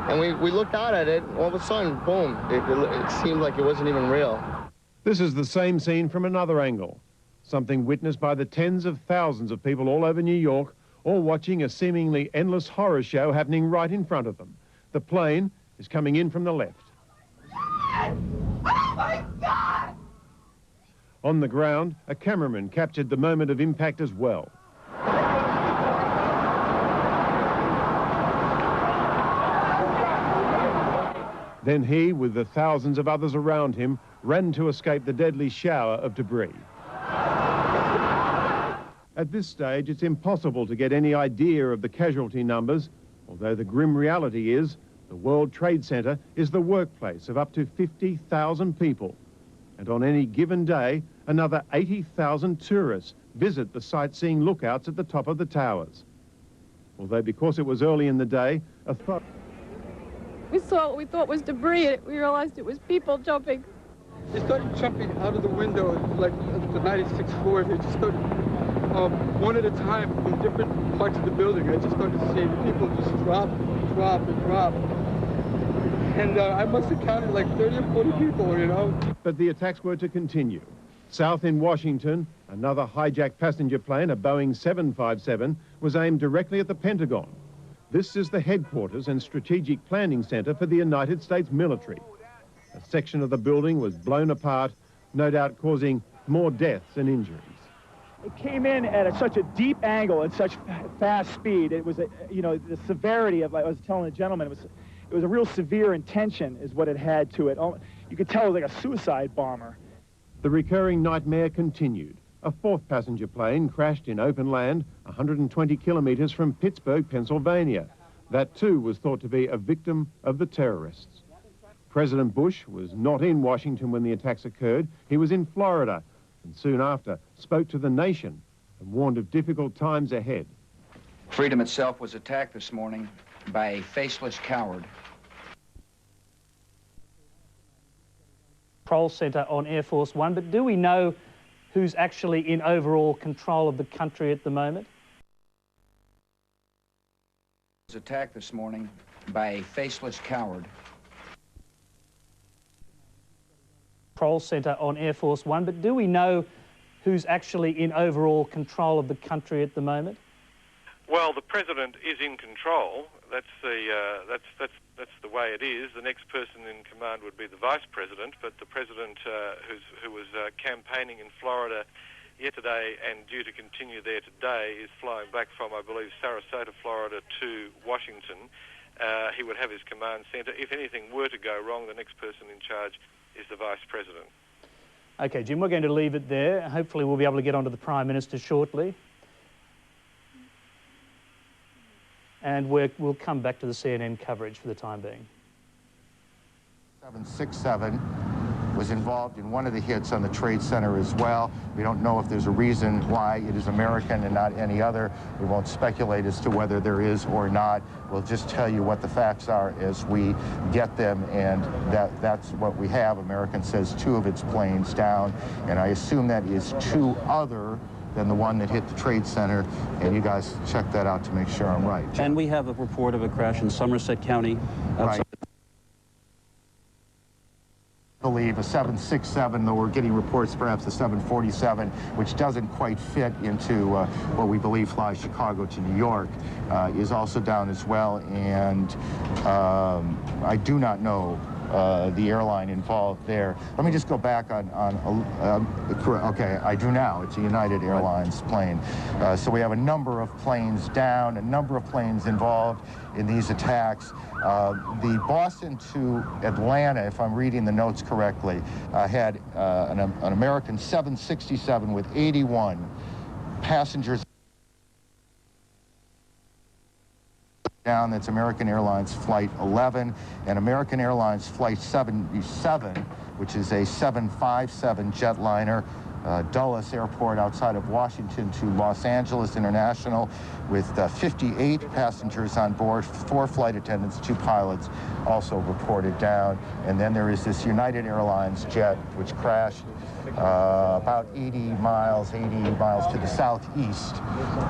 And we looked out at it, all of a sudden, boom, it seemed like it wasn't even real. This is the same scene from another angle, something witnessed by the tens of thousands of people all over New York, all watching a seemingly endless horror show happening right in front of them. The plane is coming in from the left. Oh my God! On the ground, a cameraman captured the moment of impact as well. Then he, with the thousands of others around him, ran to escape the deadly shower of debris. At this stage, it's impossible to get any idea of the casualty numbers, although the grim reality is the World Trade Center is the workplace of up to 50,000 people. And on any given day, another 80,000 tourists visit the sightseeing lookouts at the top of the towers. Although because it was early in the day, we saw what we thought was debris, and we realized it was people jumping. They started jumping out of the window, like the 96th floor. They just started, one at a time, from different parts of the building. I just started seeing people just drop, drop, and drop. And I must have counted like 30 or 40 people, you know. But the attacks were to continue. South in Washington, another hijacked passenger plane, a Boeing 757, was aimed directly at the Pentagon. This is the headquarters and strategic planning center for the United States military. A section of the building was blown apart, no doubt causing more deaths and injuries. It came in at such a deep angle at such fast speed. It was, the severity of, I was telling the gentleman, it was a real severe intention is what it had to it. You could tell it was like a suicide bomber. The recurring nightmare continued. A fourth passenger plane crashed in open land 120 kilometers from Pittsburgh, Pennsylvania. That too was thought to be a victim of the terrorists. President Bush was not in Washington when the attacks occurred. He was in Florida, and soon after spoke to the nation and warned of difficult times ahead. Freedom itself was attacked this morning by a faceless coward. Control Center on Air Force One, but do we know who's actually in overall control of the country at the moment? Was attacked this morning by a faceless coward. Control Center on Air Force One, but do we know who's actually in overall control of the country at the moment? Well, the president is in control. That's the way it is. The next person in command would be the vice president, but the president who was campaigning in Florida yesterday and due to continue there today is flying back from, I believe, Sarasota, Florida to Washington. He would have his command center. If anything were to go wrong, the next person in charge is the vice president. Okay, Jim, we're going to leave it there. Hopefully we'll be able to get on to the Prime Minister shortly. And we'll come back to the CNN coverage for the time being. 767 was involved in one of the hits on the Trade Center as well. We don't know if there's a reason why it is American and not any other. We won't speculate as to whether there is or not. We'll just tell you what the facts are as we get them, and that's what we have. American says 2 of its planes down, and I assume that is 2 other than the one that hit the Trade Center, and you guys check that out to make sure I'm right. And we have a report of a crash in Somerset County. Right. I believe a 767, though we're getting reports perhaps a 747, which doesn't quite fit into what we believe flies Chicago to New York, is also down as well, and I do not know the airline involved there. Let me just go back okay, I do now. It's a United Airlines plane. So we have a number of planes down, a number of planes involved in these attacks. The Boston to Atlanta, if I'm reading the notes correctly, had an American 767 with 81 passengers down. That's American Airlines Flight 11, and American Airlines Flight 77, which is a 757 jetliner, Dulles Airport outside of Washington to Los Angeles International, with 58 passengers on board, 4 flight attendants, 2 pilots also reported down. And then there is this United Airlines jet which crashed about 80 miles to the southeast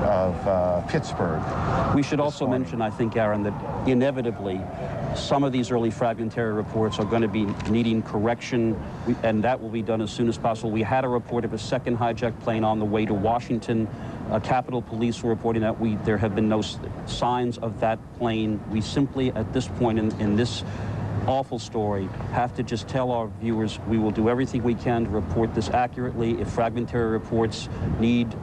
of Pittsburgh. We should also mention, I think, Aaron, that inevitably some of these early fragmentary reports are going to be needing correction, and that will be done as soon as possible. We had a report of a second hijacked plane on the way to Washington. Capitol Police were reporting that there have been no signs of that plane. We simply, at this point in this awful story, have to just tell our viewers we will do everything we can to report this accurately. If fragmentary reports need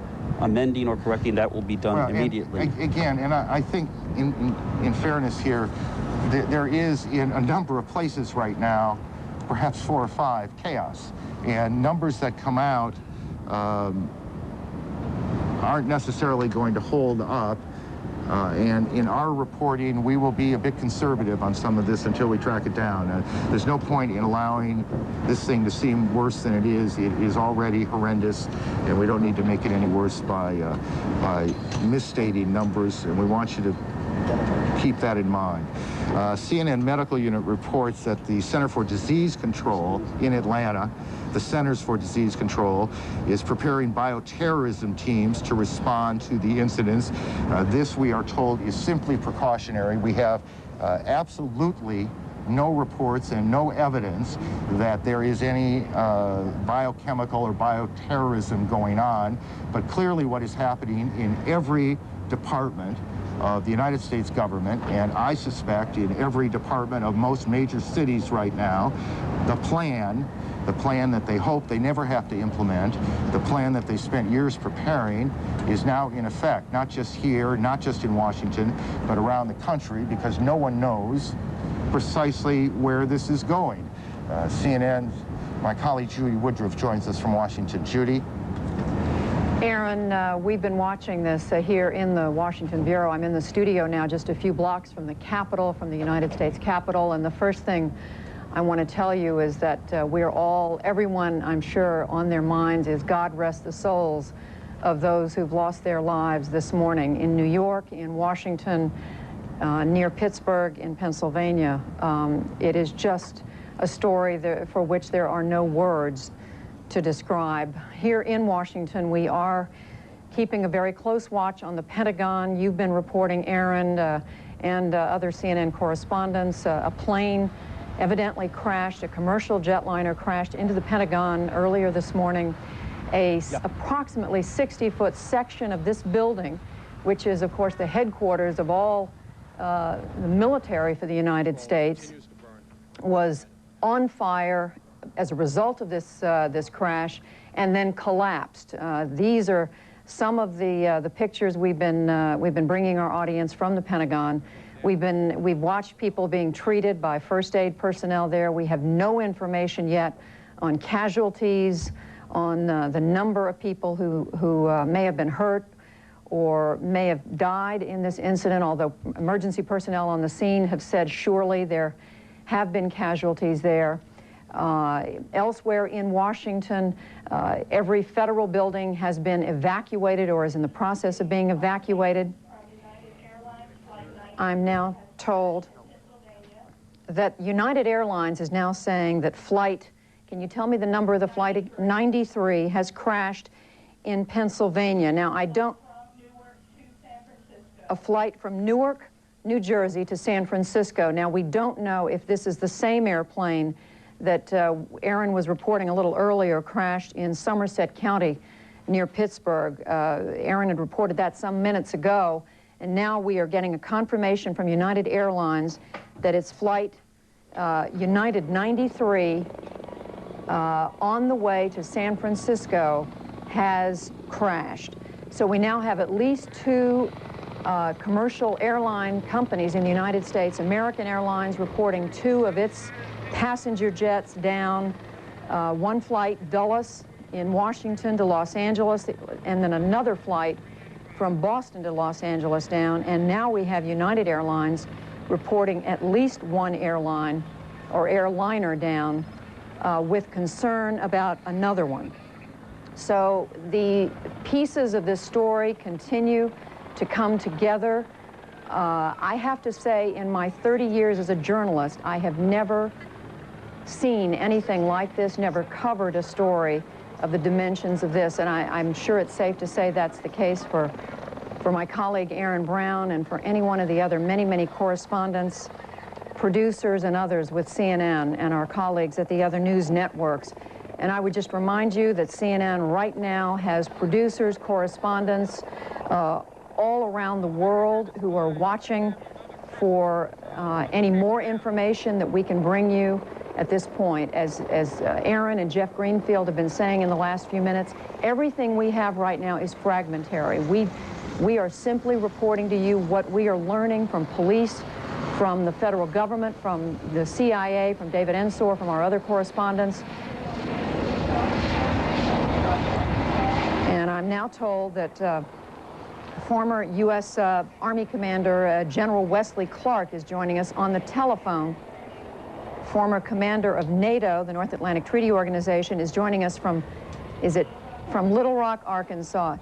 amending or correcting, that will be done immediately. And I think in fairness here, there is in a number of places right now, perhaps 4 or 5, chaos. And numbers that come out aren't necessarily going to hold up. And in our reporting, we will be a bit conservative on some of this until we track it down. There's no point in allowing this thing to seem worse than it is. It is already horrendous, and we don't need to make it any worse by misstating numbers, and we want you to keep that in mind. CNN Medical Unit reports that the Center for Disease Control in Atlanta, the Centers for Disease Control, is preparing bioterrorism teams to respond to the incidents. This, we are told, is simply precautionary. We have absolutely no reports and no evidence that there is any biochemical or bioterrorism going on, but clearly what is happening in every department of the United States government, and I suspect in every department of most major cities right now, the plan that they hope they never have to implement, the plan that they spent years preparing, is now in effect, not just here, not just in Washington, but around the country, because no one knows precisely where this is going. CNN, my colleague Judy Woodruff joins us from Washington. Judy? Aaron, we've been watching this here in the Washington Bureau. I'm in the studio now, just a few blocks from the Capitol, from the United States Capitol, and the first thing I want to tell you is that everyone, I'm sure, on their minds is God rest the souls of those who've lost their lives this morning in New York, in Washington, near Pittsburgh, in Pennsylvania. It is just a story for which there are no words to describe. Here in Washington, we are keeping a very close watch on the Pentagon. You've been reporting, Aaron, and other CNN correspondents. A plane evidently crashed, a commercial jetliner crashed into the Pentagon earlier this morning. Approximately 60-foot section of this building, which is, of course, the headquarters of all the military for the United States, was on fire as a result of this crash, and then collapsed. These are some of the pictures we've been bringing our audience from the Pentagon. We've watched people being treated by first aid personnel there. We have no information yet on casualties, on the number of people who may have been hurt or may have died in this incident, although emergency personnel on the scene have said surely there have been casualties there. Elsewhere in Washington, every federal building has been evacuated or is in the process of being evacuated. I'm now told that United Airlines is now saying that flight, can you tell me the number of the flight? 93 has crashed in Pennsylvania. Now, a flight from Newark, New Jersey to San Francisco. Now, we don't know if this is the same airplane that Aaron was reporting a little earlier crashed in Somerset County near Pittsburgh. Aaron had reported that some minutes ago, and now we are getting a confirmation from United Airlines that its flight, United 93, on the way to San Francisco has crashed. So we now have at least two commercial airline companies in the United States. American Airlines reporting 2 of its passenger jets down, one flight, Dulles in Washington to Los Angeles, and then another flight from Boston to Los Angeles down. And now we have United Airlines reporting at least one airline or airliner down with concern about another one. So the pieces of this story continue to come together. I have to say, in my 30 years as a journalist, I have never seen anything like this, never covered a story of the dimensions of this, and I'm sure it's safe to say that's the case for my colleague Aaron Brown and for any one of the other many correspondents, producers, and others with CNN and our colleagues at the other news networks. And I would just remind you that CNN right now has producers, correspondents, all around the world who are watching for any more information that we can bring you at this point. As Aaron and Jeff Greenfield have been saying in the last few minutes, everything we have right now is fragmentary. We are simply reporting to you what we are learning from police, from the federal government, from the CIA, from David Ensor, from our other correspondents. And I'm now told that former U.S. Army Commander General Wesley Clark is joining us on the telephone. Former commander of NATO, the North Atlantic Treaty Organization, is joining us from Little Rock, Arkansas.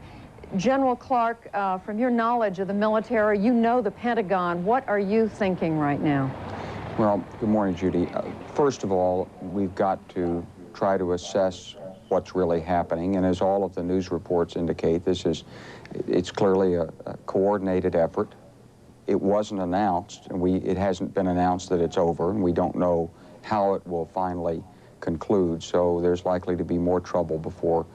General Clark, from your knowledge of the military, you know the Pentagon. What are you thinking right now? Well, good morning, Judy. First of all, we've got to try to assess what's really happening, and as all of the news reports indicate, it's clearly a coordinated effort. It wasn't announced, and it hasn't been announced that it's over, and we don't know how it will finally conclude, so there's likely to be more trouble before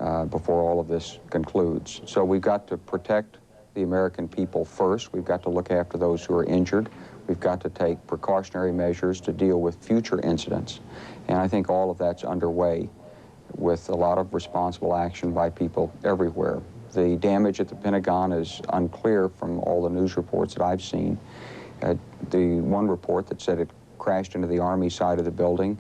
all of this concludes. So we've got to protect the American people first. We've got to look after those who are injured. We've got to take precautionary measures to deal with future incidents, and I think all of that's underway with a lot of responsible action by people everywhere. The damage at the Pentagon is unclear from all the news reports that I've seen. The one report that said it crashed into the Army side of the building.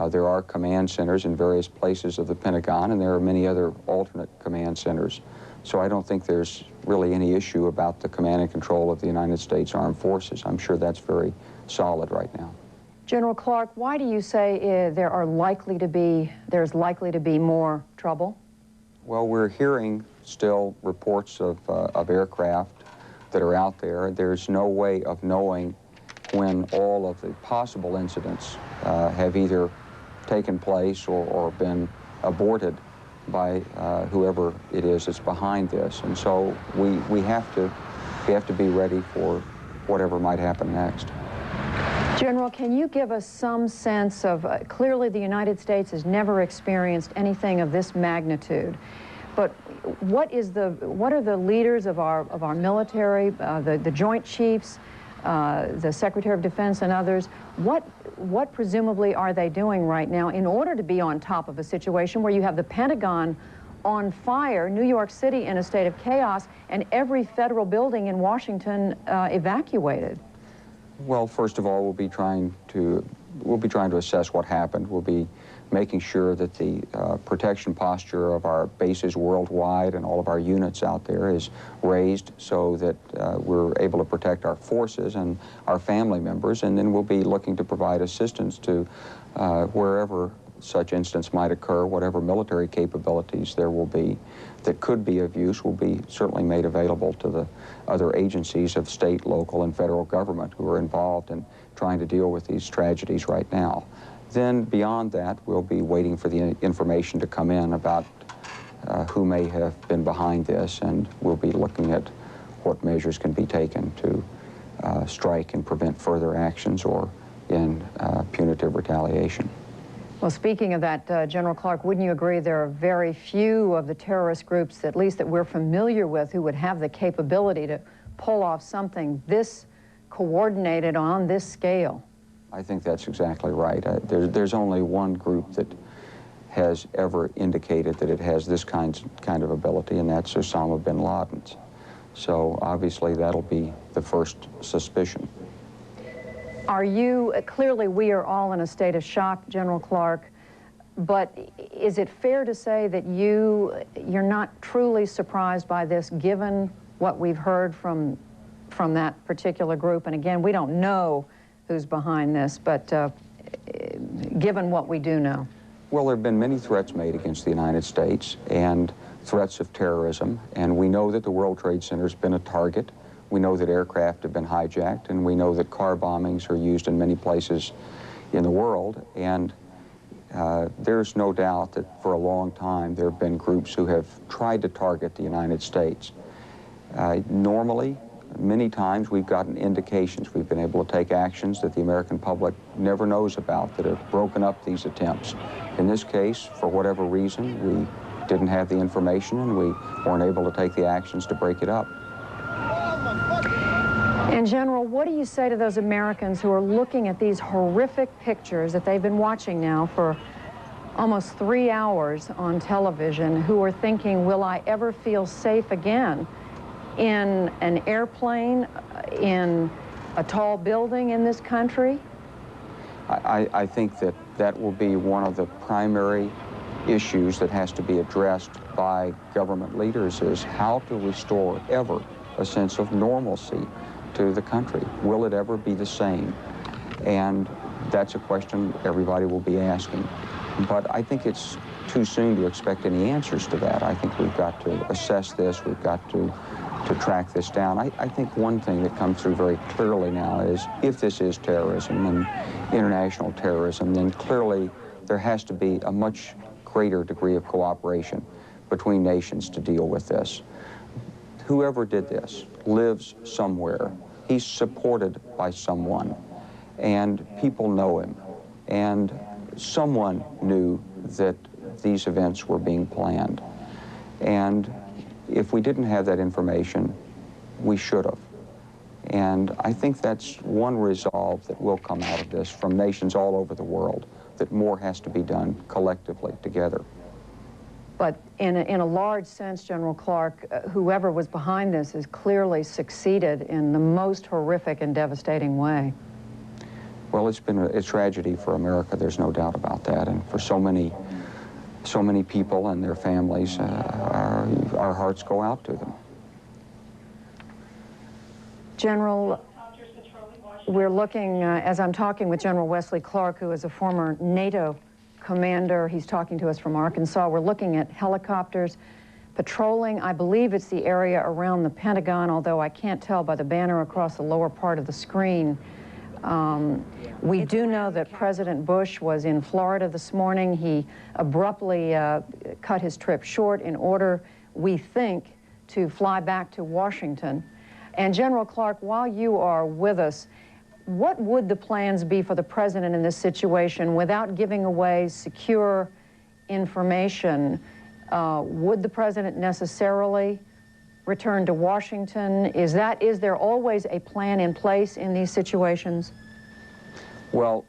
There are command centers in various places of the Pentagon, and there are many other alternate command centers. So I don't think there's really any issue about the command and control of the United States Armed Forces. I'm sure that's very solid right now. General Clark, why do you say there's likely to be more trouble? Well, we're hearing still reports of aircraft that are out there. There's no way of knowing when all of the possible incidents have either taken place or been aborted by whoever it is that's behind this. And so we have to be ready for whatever might happen next. General, can you give us some sense of, clearly the United States has never experienced anything of this magnitude, but what are the leaders of our military, the Joint Chiefs, the Secretary of Defense and others, what presumably are they doing right now in order to be on top of a situation where you have the Pentagon on fire, New York City in a state of chaos, and every federal building in Washington evacuated? Well, first of all, we'll be trying to assess what happened. We'll be making sure that the protection posture of our bases worldwide and all of our units out there is raised so that we're able to protect our forces and our family members, and then we'll be looking to provide assistance to wherever such instance might occur, whatever military capabilities there will be that could be of use will be certainly made available to the other agencies of state, local, and federal government who are involved in trying to deal with these tragedies right now. Then beyond that, we'll be waiting for the information to come in about who may have been behind this, and we'll be looking at what measures can be taken to strike and prevent further actions or in punitive retaliation. Well, speaking of that, General Clark, wouldn't you agree there are very few of the terrorist groups, at least that we're familiar with, who would have the capability to pull off something this coordinated on this scale? I think that's exactly right. There's only one group that has ever indicated that it has this kind of ability, and that's Osama bin Laden's. So obviously that'll be the first suspicion. Are you, clearly we are all in a state of shock, General Clark, but is it fair to say that you're not truly surprised by this, given what we've heard from that particular group? And again, we don't know who's behind this, but given what we do know. Well, there have been many threats made against the United States and threats of terrorism, and we know that the World Trade Center has been a target. We know that aircraft have been hijacked, and we know that car bombings are used in many places in the world. And there's no doubt that for a long time there have been groups who have tried to target the United States. Normally, many times we've gotten indications. We've been able to take actions that the American public never knows about that have broken up these attempts. In this case, for whatever reason, we didn't have the information and we weren't able to take the actions to break it up. And General, what do you say to those Americans who are looking at these horrific pictures that they've been watching now for almost 3 hours on television, who are thinking, will I ever feel safe again in an airplane, in a tall building in this country? I think that that will be one of the primary issues that has to be addressed by government leaders, is how to restore ever a sense of normalcy to the country. Will it ever be the same? And that's a question everybody will be asking. But I think it's too soon to expect any answers to that. I think we've got to assess this. We've got to track this down. I think one thing that comes through very clearly now is if this is terrorism and international terrorism, then clearly there has to be a much greater degree of cooperation between nations to deal with this. Whoever did this lives somewhere. He's supported by someone, and people know him. And someone knew that these events were being planned. And if we didn't have that information, we should have. And I think that's one resolve that will come out of this from nations all over the world, that more has to be done collectively together. But in a large sense, General Clark, whoever was behind this has clearly succeeded in the most horrific and devastating way. Well, it's been a tragedy for America, there's no doubt about that, and for so many people and their families, our hearts go out to them. General, we're looking, as I'm talking with General Wesley Clark, who is a former NATO commander. He's talking to us from Arkansas. We're looking at helicopters patrolling. I believe it's the area around the Pentagon, although I can't tell by the banner across the lower part of the screen. We do know that President Bush was in Florida this morning. He abruptly cut his trip short in order, we think, to fly back to Washington. And General Clark, while you are with us, what would the plans be for the president in this situation without giving away secure information? Would the president necessarily return to Washington? Is there always a plan in place in these situations? Well,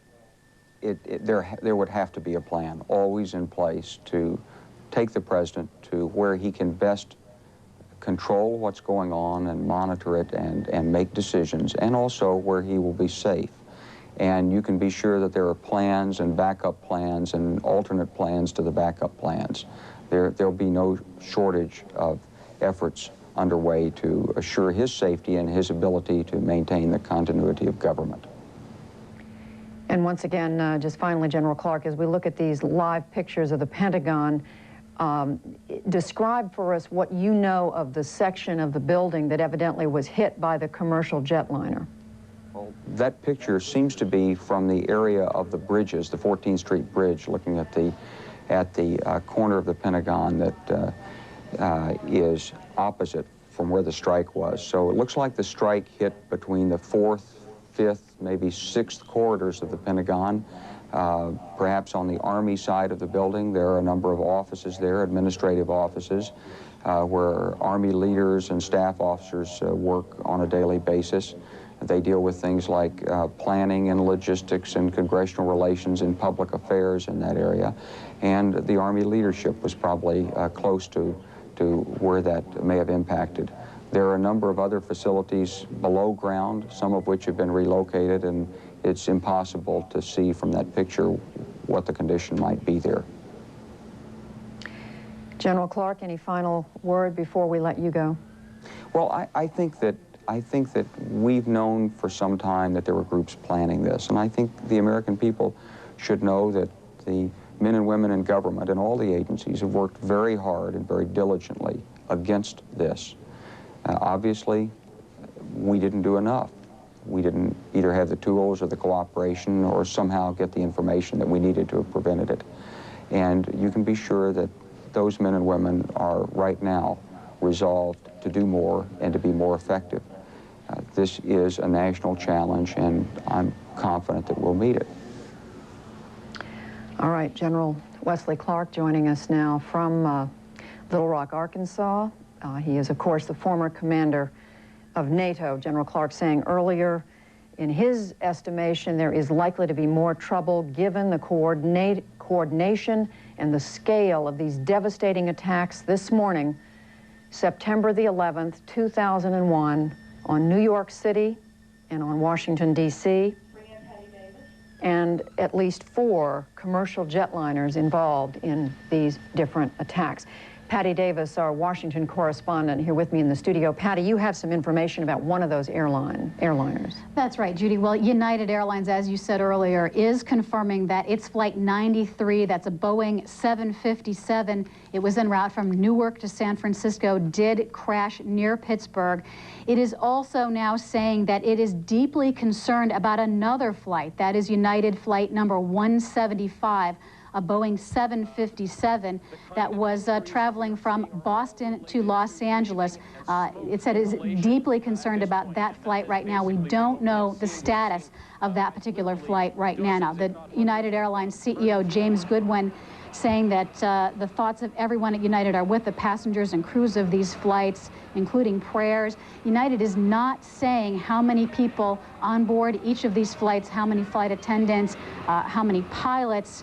there would have to be a plan always in place to take the president to where he can best control what's going on and monitor it and make decisions, and also where he will be safe. And you can be sure that there are plans and backup plans and alternate plans to the backup plans. There'll be no shortage of efforts underway to assure his safety and his ability to maintain the continuity of government. And once again, just finally, General Clark, as we look at these live pictures of the Pentagon, describe for us what you know of the section of the building that evidently was hit by the commercial jetliner. Well, that picture seems to be from the area of the bridges, the 14th Street Bridge, looking at the corner of the Pentagon that is opposite from where the strike was. So it looks like the strike hit between the 4th, 5th, maybe 6th corridors of the Pentagon. Perhaps on the Army side of the building, there are a number of offices there, administrative offices, where Army leaders and staff officers work on a daily basis. They deal with things like planning and logistics and congressional relations and public affairs in that area. And the Army leadership was probably close to where that may have impacted. There are a number of other facilities below ground, some of which have been relocated, and it's impossible to see from that picture what the condition might be there. General Clark, any final word before we let you go? Well, I think that we've known for some time that there were groups planning this, and I think the American people should know that the men and women in government and all the agencies have worked very hard and very diligently against this. Obviously, we didn't do enough. We didn't either have the tools or the cooperation or somehow get the information that we needed to have prevented it. And you can be sure that those men and women are right now resolved to do more and to be more effective. This is a national challenge, and I'm confident that we'll meet it. All right, General Wesley Clark joining us now from Little Rock, Arkansas. He is, of course, the former commander of NATO. General Clark saying earlier, in his estimation, there is likely to be more trouble given the coordination and the scale of these devastating attacks this morning, September the 11th, 2001, on New York City and on Washington, D.C., and at least 4 commercial jetliners involved in these different attacks. Patty Davis, our Washington correspondent, here with me in the studio. Patty, you have some information about one of those airliners. That's right, Judy. Well, United Airlines, as you said earlier, is confirming that its Flight 93, that's a Boeing 757, it was en route from Newark to San Francisco, did crash near Pittsburgh. It is also now saying that it is deeply concerned about another flight, that is United Flight number 175, a Boeing 757 that was traveling from Boston to Los Angeles. It said it is deeply concerned about that flight right now. We don't know the status of that particular flight right now. Now, the United Airlines CEO, James Goodwin, saying that the thoughts of everyone at United are with the passengers and crews of these flights, including prayers. United is not saying how many people on board each of these flights, how many flight attendants, how many pilots.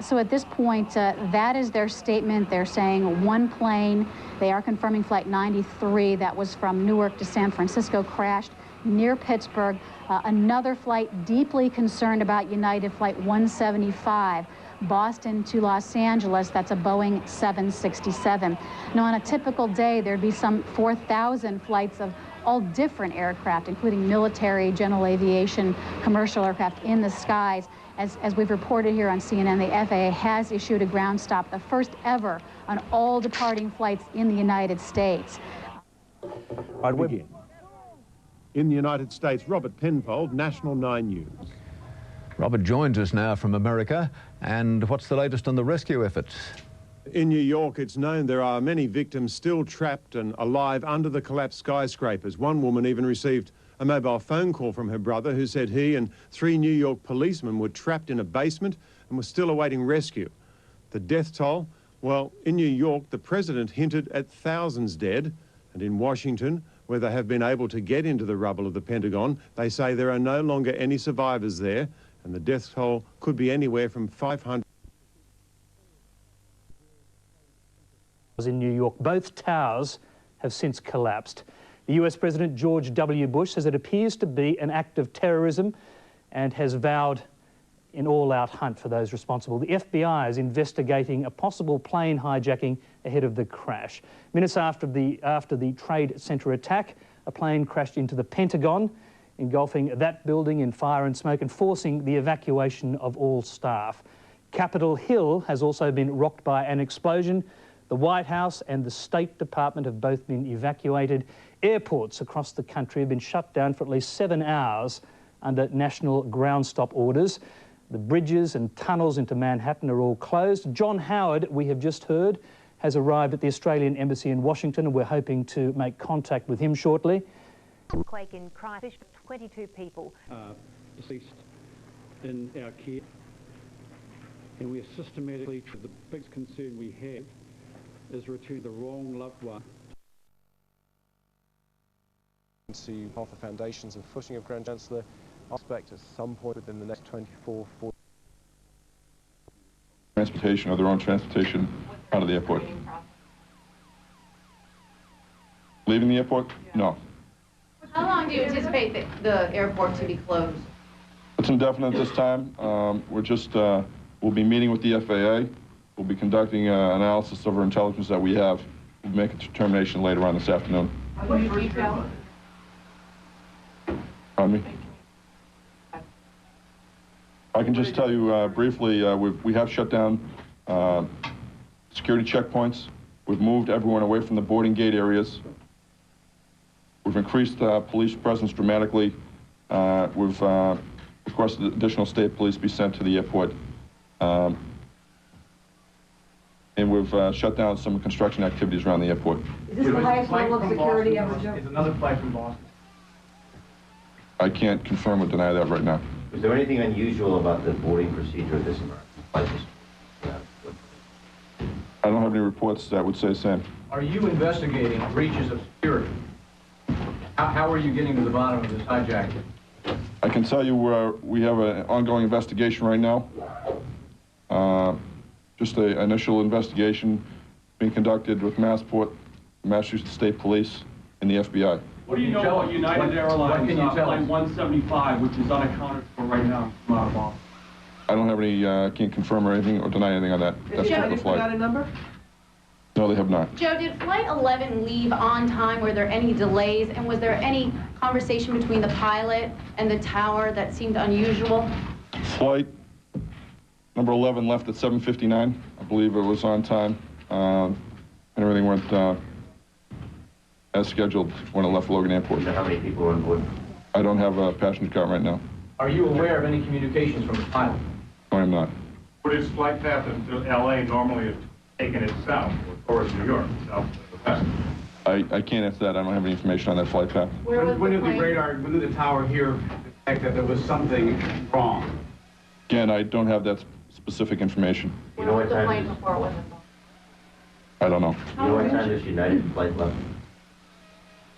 So at this point, that is their statement. They're saying one plane. They are confirming Flight 93 that was from Newark to San Francisco crashed near Pittsburgh. Another flight deeply concerned about United Flight 175, Boston to Los Angeles. That's a Boeing 767. Now, on a typical day, there'd be some 4,000 flights of all different aircraft, including military, general aviation, commercial aircraft in the skies. As we've reported here on CNN, the FAA has issued a ground stop, the first ever on all departing flights in the United States. Begin. In the United States, Robert Penfold, National 9 News. Robert joins us now from America. And what's the latest on the rescue efforts? In New York, it's known there are many victims still trapped and alive under the collapsed skyscrapers. One woman even received a mobile phone call from her brother who said he and 3 New York policemen were trapped in a basement and were still awaiting rescue. The death toll? Well, in New York, the president hinted at thousands dead, and in Washington, where they have been able to get into the rubble of the Pentagon, they say there are no longer any survivors there, and the death toll could be anywhere from 500. In New York, both towers have since collapsed. The US President George W. Bush says it appears to be an act of terrorism and has vowed an all-out hunt for those responsible. The FBI is investigating a possible plane hijacking ahead of the crash. Minutes after the Trade Center attack, a plane crashed into the Pentagon. engulfing that building in fire and smoke and forcing the evacuation of all staff. Capitol Hill has also been rocked by an explosion. The White House and the State Department have both been evacuated. Airports across the country have been shut down for at least 7 hours under national ground stop orders. The bridges and tunnels into Manhattan are all closed. John Howard, we have just heard, has arrived at the Australian Embassy in Washington, and we're hoping to make contact with him shortly. Quake in Christchurch, 22 people deceased in our care, and we are systematically, the biggest concern we have is returning the wrong loved one. To half the foundations and footing of Grand Chancellor, I expect at some point within the next 24, 40. Transportation or their own transportation out of the airport. Leaving the airport? No. How long do you anticipate the airport to be closed? It's indefinite this time. We'll be meeting with the FAA. We'll be conducting an analysis of our intelligence that we have. We'll make a determination later on this afternoon. Pardon me? I can just tell you briefly, we have shut down security checkpoints. We've moved everyone away from the boarding gate areas. We've increased police presence dramatically. We've requested additional state police be sent to the airport. And we've shut down some construction activities around the airport. Is this the highest level of security ever, Joe? Is another flight from Boston? I can't confirm or deny that right now. Was there anything unusual about the boarding procedure of this flight? I don't have any reports that would say the same. Are you investigating breaches of security? How are you getting to the bottom of this hijacking? I can tell you we have an ongoing investigation right now. Just an initial investigation being conducted with Massport, Massachusetts State Police, and the FBI. What do you know about United Airlines Flight 175, which is unaccounted for right now from out of Boston? I don't have any, can't confirm or anything or deny anything on that. Has Joe got a number? No, they have not. Joe, did Flight 11 leave on time? Were there any delays? And was there any conversation between the pilot and the tower that seemed unusual? Flight number 11 left at 7:59. I believe it was on time. And everything went as scheduled when it left Logan Airport. How many people were on board? I don't have a passenger count right now. Are you aware of any communications from the pilot? No, I'm not. What is flight path to LA normally is taken it south, towards New York, south of the west? I can't answer that. I don't have any information on that flight path. When did the tower here detect that there was something wrong? Again, I don't have that specific information. You know what time I don't know. You know what time this United flight left?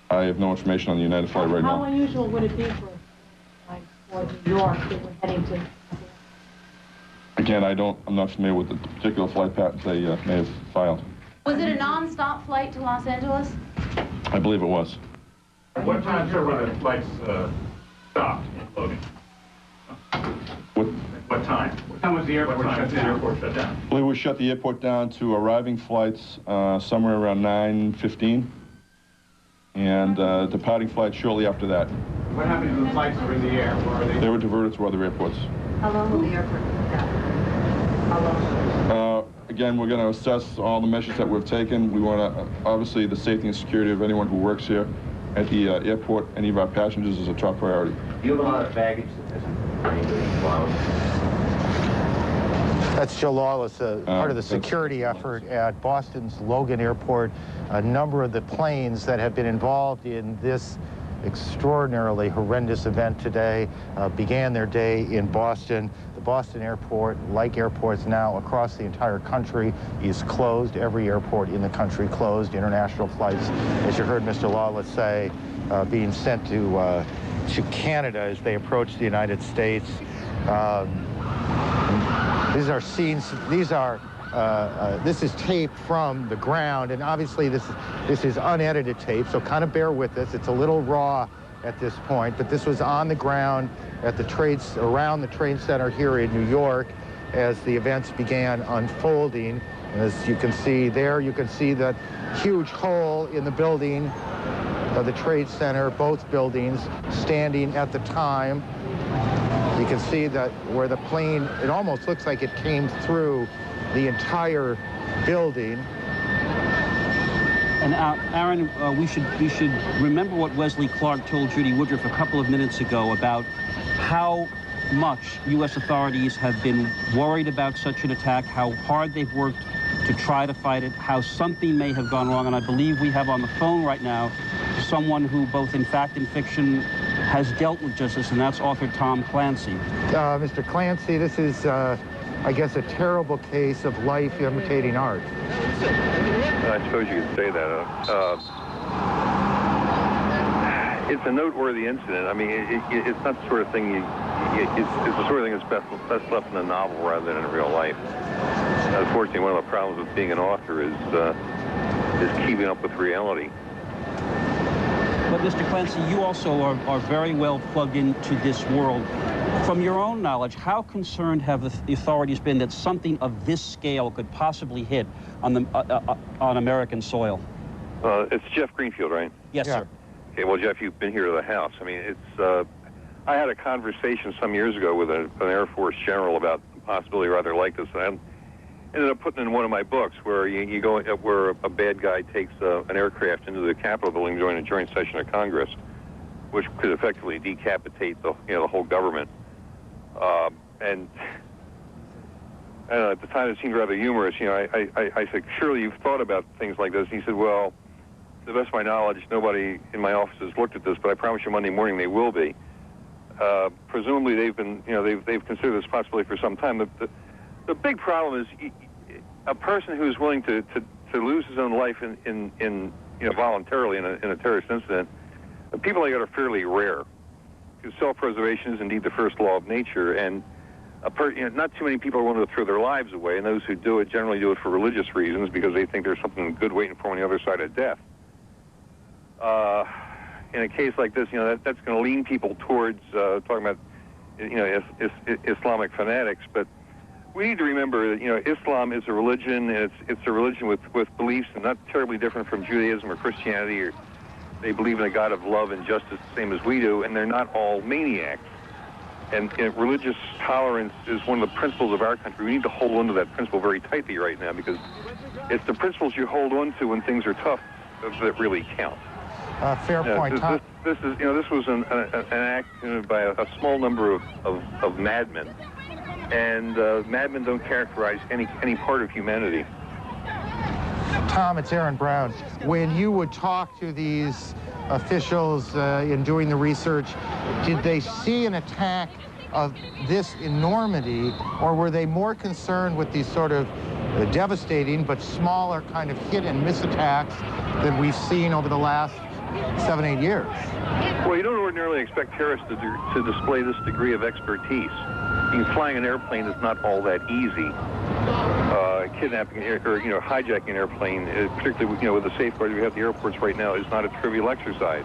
I have no information on the United flight right How now. unusual would it be for New York that we're heading to? Again, I'm not familiar with the particular flight path they may have filed. Was it a non-stop flight to Los Angeles? I believe it was. At what time, sir, were the flights stopped in Logan? What time? What time was the airport shut down? I believe we shut the airport down to arriving flights somewhere around 9:15, and departing flights shortly after that. What happened to the flights that were in the air? Where are they? They were diverted to other airports. How long will the airport be down? How long? Again, we're going to assess all the measures that we've taken. We want to, obviously, the safety and security of anyone who works here at the airport, any of our passengers, is a top priority. Do you have a lot of baggage that hasn't been flown? That's Joe Lawless, part of the security effort at Boston's Logan Airport. A number of the planes that have been involved in this extraordinarily horrendous event today began their day in Boston. The Boston airport, like airports now across the entire country, is closed. Every airport in the country closed. International flights, as you heard Mr. Lawless say, being sent to Canada as they approach the United States. These are scenes, this is tape from the ground, and obviously this is unedited tape, so kind of bear with us. It's a little raw at this point, but this was on the ground at the around the trade center here in New York as the events began unfolding. And as you can see there, you can see that huge hole in the building of the Trade Center, both buildings standing at the time. You can see that where the plane, it almost looks like it came through the entire building. And Aaron, we should remember what Wesley Clark told Judy Woodruff a couple of minutes ago about how much U.S. authorities have been worried about such an attack, how hard they've worked to try to fight it, how something may have gone wrong. And I believe we have on the phone right now someone who, both in fact and fiction, has dealt with justice, and that's author Tom Clancy. Mr. Clancy, this is, I guess, a terrible case of life imitating art. I suppose you could say that. It's a noteworthy incident. I mean, it's not the sort of thing it's the sort of thing that's best left in a novel rather than in real life. Unfortunately, one of the problems with being an author is keeping up with reality. But Mr. Clancy, you also are very well plugged into this world. From your own knowledge, how concerned have the authorities been that something of this scale could possibly hit on American soil? It's Jeff Greenfield, right? Yes, sir. Okay, well, Jeff, you've been here to the house. I mean, it's. I had a conversation some years ago with an Air Force general about the possibility rather like this, and I ended up putting in one of my books where you go where a bad guy takes an aircraft into the Capitol building during a joint session of Congress, which could effectively decapitate the whole government. And I don't know, at the time it seemed rather humorous. I said, surely you've thought about things like this. And he said, well, to the best of my knowledge, nobody in my office has looked at this, but I promise you Monday morning they will be. Presumably they've been, they've considered this possibility for some time. The big problem is a person who's willing to lose his own life in voluntarily in a terrorist incident. The people like that are fairly rare, because self-preservation is indeed the first law of nature, and not too many people are willing to throw their lives away, and those who do it generally do it for religious reasons because they think there's something good waiting for them on the other side of death. In a case like this, that's going to lean people towards talking about, Islamic fanatics. But we need to remember that, Islam is a religion, and it's a religion with beliefs not terribly different from Judaism or Christianity. Or they believe in a God of love and justice the same as we do, and they're not all maniacs. And religious tolerance is one of the principles of our country. We need to hold on to that principle very tightly right now, because it's the principles you hold on to when things are tough that really count. Fair point. This was an act by a small number of madmen, and madmen don't characterize any part of humanity. Tom, it's Aaron Brown. When you would talk to these officials in doing the research, did they see an attack of this enormity, or were they more concerned with these sort of devastating but smaller kind of hit and miss attacks that we've seen over the last 7-8 years? Well, you don't ordinarily expect terrorists to display this degree of expertise. Flying an airplane is not all that easy. Kidnapping or hijacking an airplane, particularly with the safeguards we have at the airports right now, is not a trivial exercise.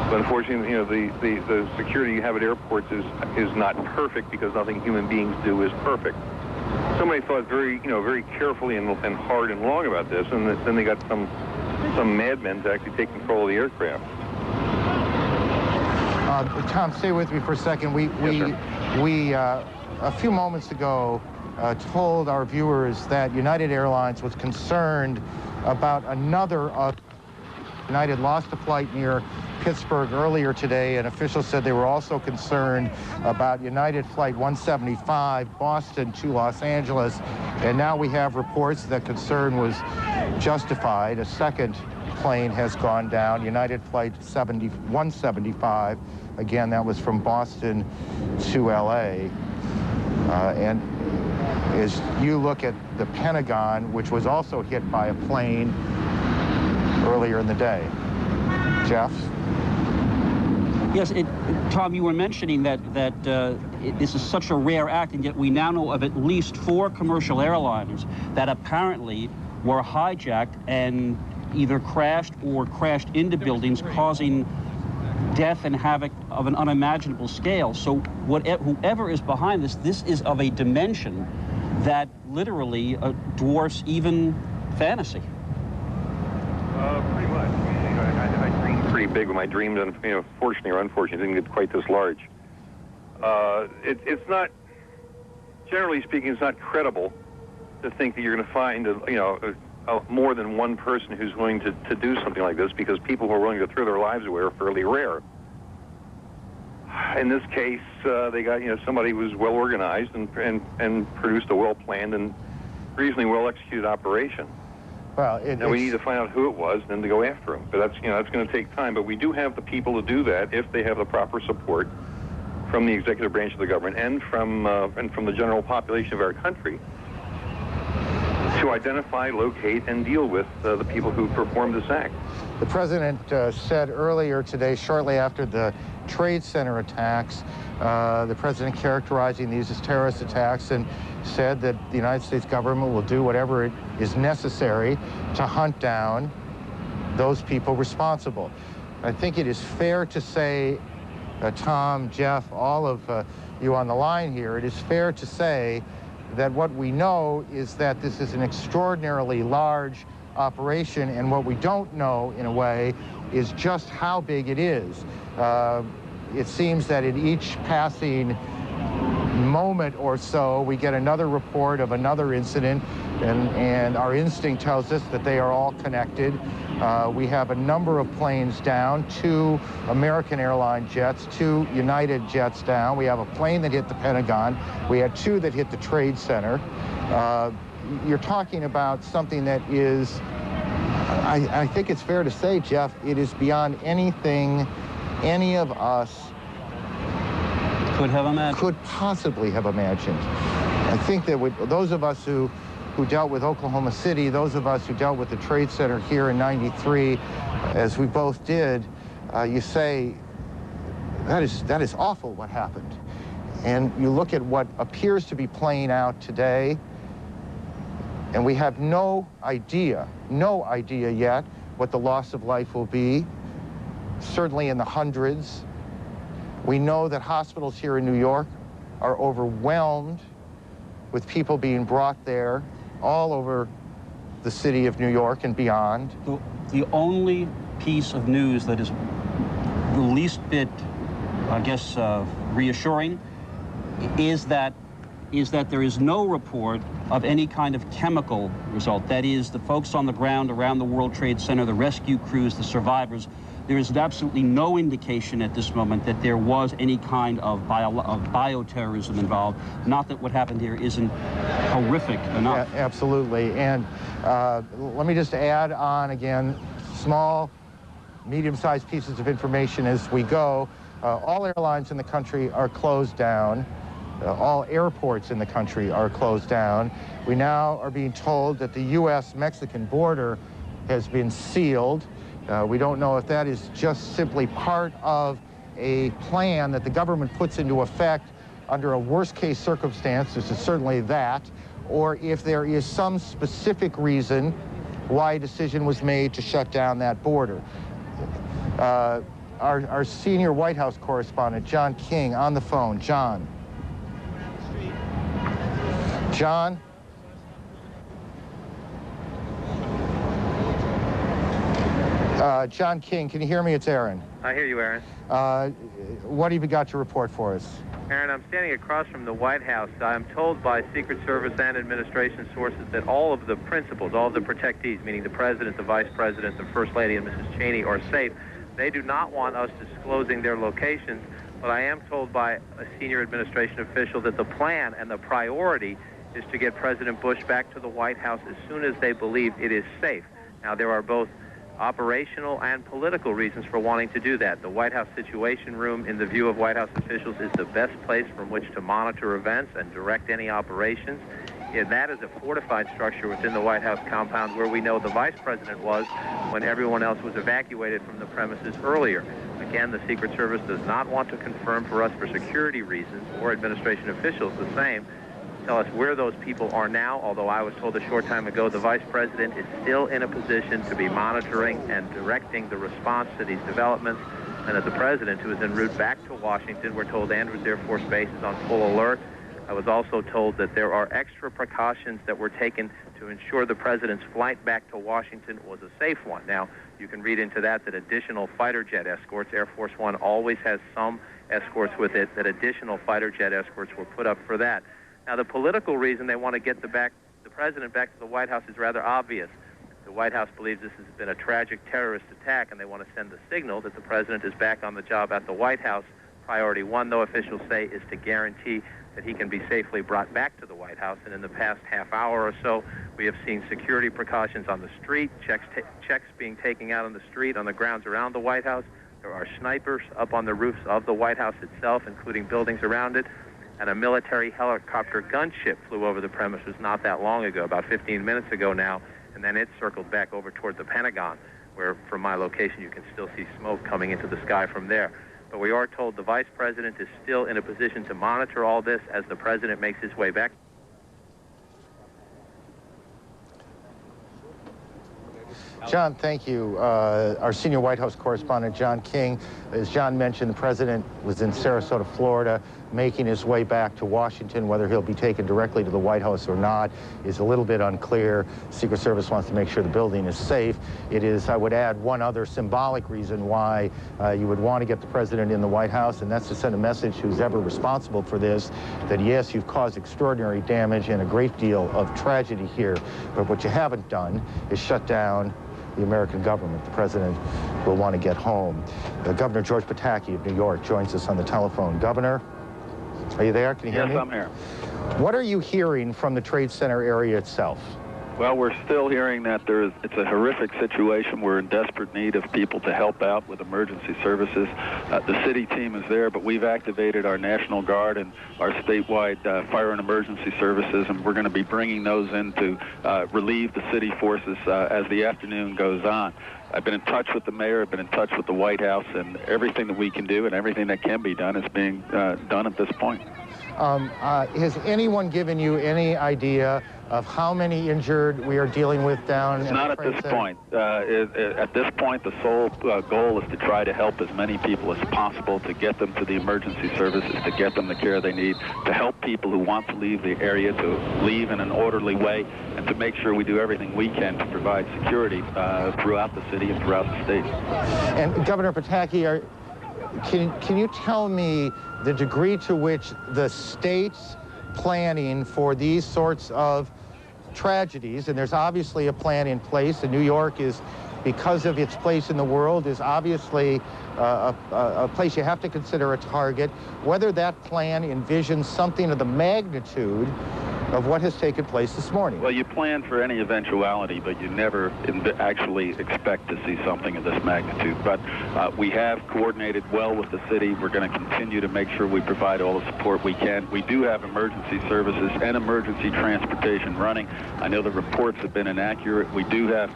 But unfortunately, the security you have at airports is not perfect, because nothing human beings do is perfect. Somebody thought very carefully and hard and long about this, and then they got some madmen to actually take control of the aircraft. Tom, stay with me for a second. We a few moments ago told our viewers that United Airlines was concerned about another. United lost a flight near Pittsburgh earlier today, and officials said they were also concerned about United Flight 175, Boston to Los Angeles, and now we have reports that concern was justified. A second plane has gone down, United Flight 175. Again, that was from Boston to LA. And as you look at the Pentagon, which was also hit by a plane earlier in the day. Jeff? Yes, Tom, you were mentioning that this is such a rare act, and yet we now know of at least 4 commercial airliners that apparently were hijacked and either crashed or crashed into buildings, causing death and havoc of an unimaginable scale. So whoever is behind this is of a dimension that literally dwarfs even fantasy. Pretty much. I dream pretty big when my dreams, fortunately or unfortunately, didn't get quite this large. It's not, generally speaking, it's not credible to think that you're going to find, more than one person who's willing to do something like this, because people who are willing to throw their lives away are fairly rare. In this case, they got somebody who was well organized and produced a well planned and reasonably well executed operation. Well, now we need to find out who it was, and then to go after him. But that's that's going to take time. But we do have the people to do that if they have the proper support from the executive branch of the government and from the general population of our country, to identify, locate, and deal with the people who performed this act. The president said earlier today, shortly after the Trade Center attacks, the president characterizing these as terrorist attacks and said that the United States government will do whatever it is necessary to hunt down those people responsible. I think it is fair to say, Tom, Jeff, all of you on the line here, it is fair to say that what we know is that this is an extraordinarily large operation, and what we don't know, in a way, is just how big it is. It seems that in each passing moment or so, we get another report of another incident, and our instinct tells us that they are all connected. We have a number of planes down, 2 American airline jets, 2 United jets down. We have a plane that hit the Pentagon. We had 2 that hit the Trade Center. You're talking about something that is, I think it's fair to say, Jeff, it is beyond anything any of us could possibly have imagined. I think that those of us who dealt with Oklahoma City, those of us who dealt with the Trade Center here in '93, as we both did, you say, that is awful what happened. And you look at what appears to be playing out today, and we have no idea yet what the loss of life will be, certainly in the hundreds. We know that hospitals here in New York are overwhelmed with people being brought there all over the city of New York and beyond. The only piece of news that is the least bit, I guess, reassuring is that there is no report of any kind of chemical result. That is, the folks on the ground around the World Trade Center, the rescue crews, the survivors, there is absolutely no indication at this moment that there was any kind of bioterrorism involved. Not that what happened here isn't horrific enough. Yeah, absolutely. And let me just add on again, small, medium-sized pieces of information as we go. All airlines in the country are closed down. All airports in the country are closed down. We now are being told that the U.S.-Mexican border has been sealed. We don't know if that is just simply part of a plan that the government puts into effect under a worst-case circumstance. This is certainly that, or if there is some specific reason why a decision was made to shut down that border. Our senior White House correspondent, John King, on the phone. John. John? John King, can you hear me? It's Aaron. I hear you, Aaron. What have you got to report for us? Aaron, I'm standing across from the White House. I'm told by Secret Service and administration sources that all of the principals, all of the protectees, meaning the President, the Vice President, the First Lady, and Mrs. Cheney, are safe. They do not want us disclosing their locations, but I am told by a senior administration official that the plan and the priority is to get President Bush back to the White House as soon as they believe it is safe. Now, there are both operational and political reasons for wanting to do that. The White House Situation Room, in the view of White House officials, is the best place from which to monitor events and direct any operations. And that is a fortified structure within the White House compound where we know the Vice President was when everyone else was evacuated from the premises earlier. Again, the Secret Service does not want to confirm for us for security reasons, or administration officials the same, tell us where those people are now, although I was told a short time ago the Vice President is still in a position to be monitoring and directing the response to these developments, and that the President, who is en route back to Washington, we're told Andrews Air Force Base is on full alert. I was also told that there are extra precautions that were taken to ensure the president's flight back to Washington was a safe one. Now, you can read into that additional fighter jet escorts, Air Force One always has some escorts with it, that additional fighter jet escorts were put up for that. Now, the political reason they want to get the president back to the White House is rather obvious. The White House believes this has been a tragic terrorist attack, and they want to send the signal that the president is back on the job at the White House. Priority one, though, officials say, is to guarantee that he can be safely brought back to the White House. And in the past half hour or so, we have seen security precautions on the street, checks being taken out on the street, on the grounds around the White House. There are snipers up on the roofs of the White House itself, including buildings around it. And a military helicopter gunship flew over the premises not that long ago, about 15 minutes ago now, and then it circled back over toward the Pentagon, where from my location you can still see smoke coming into the sky from there. But we are told the vice president is still in a position to monitor all this as the president makes his way back. John, thank you. Our senior White House correspondent, John King. As John mentioned, the president was in Sarasota, Florida, making his way back to Washington. Whether he'll be taken directly to the White House or not is a little bit unclear. Secret Service wants to make sure the building is safe. It is, I would add, one other symbolic reason why you would want to get the president in the White House, and that's to send a message to who's ever responsible for this, that yes, you've caused extraordinary damage and a great deal of tragedy here, but what you haven't done is shut down the American government. The president will want to get home. Governor George Pataki of New York joins us on the telephone. Governor, are you there? Can you hear me? Yes, I'm here. What are you hearing from the Trade Center area itself? Well, we're still hearing that it's a horrific situation. We're in desperate need of people to help out with emergency services. The city team is there, but we've activated our National Guard and our statewide fire and emergency services, and we're going to be bringing those in to relieve the city forces as the afternoon goes on. I've been in touch with the mayor, I've been in touch with the White House, and everything that we can do and everything that can be done is being done at this point. Has anyone given you any idea of how many injured we are dealing with down in Not at this point. At this point, the sole goal is to try to help as many people as possible, to get them to the emergency services, to get them the care they need, to help people who want to leave the area to leave in an orderly way, and to make sure we do everything we can to provide security throughout the city and throughout the state. And Governor Pataki, can you tell me the degree to which the state's planning for these sorts of tragedies, and there's obviously a plan in place, and New York is, because of its place in the world, is obviously a place you have to consider a target, whether that plan envisions something of the magnitude of what has taken place this morning? Well, you plan for any eventuality, but you never actually expect to see something of this magnitude. But we have coordinated well with the city. We're going to continue to make sure we provide all the support we can. We do have emergency services and emergency transportation running. I know the reports have been inaccurate. We do have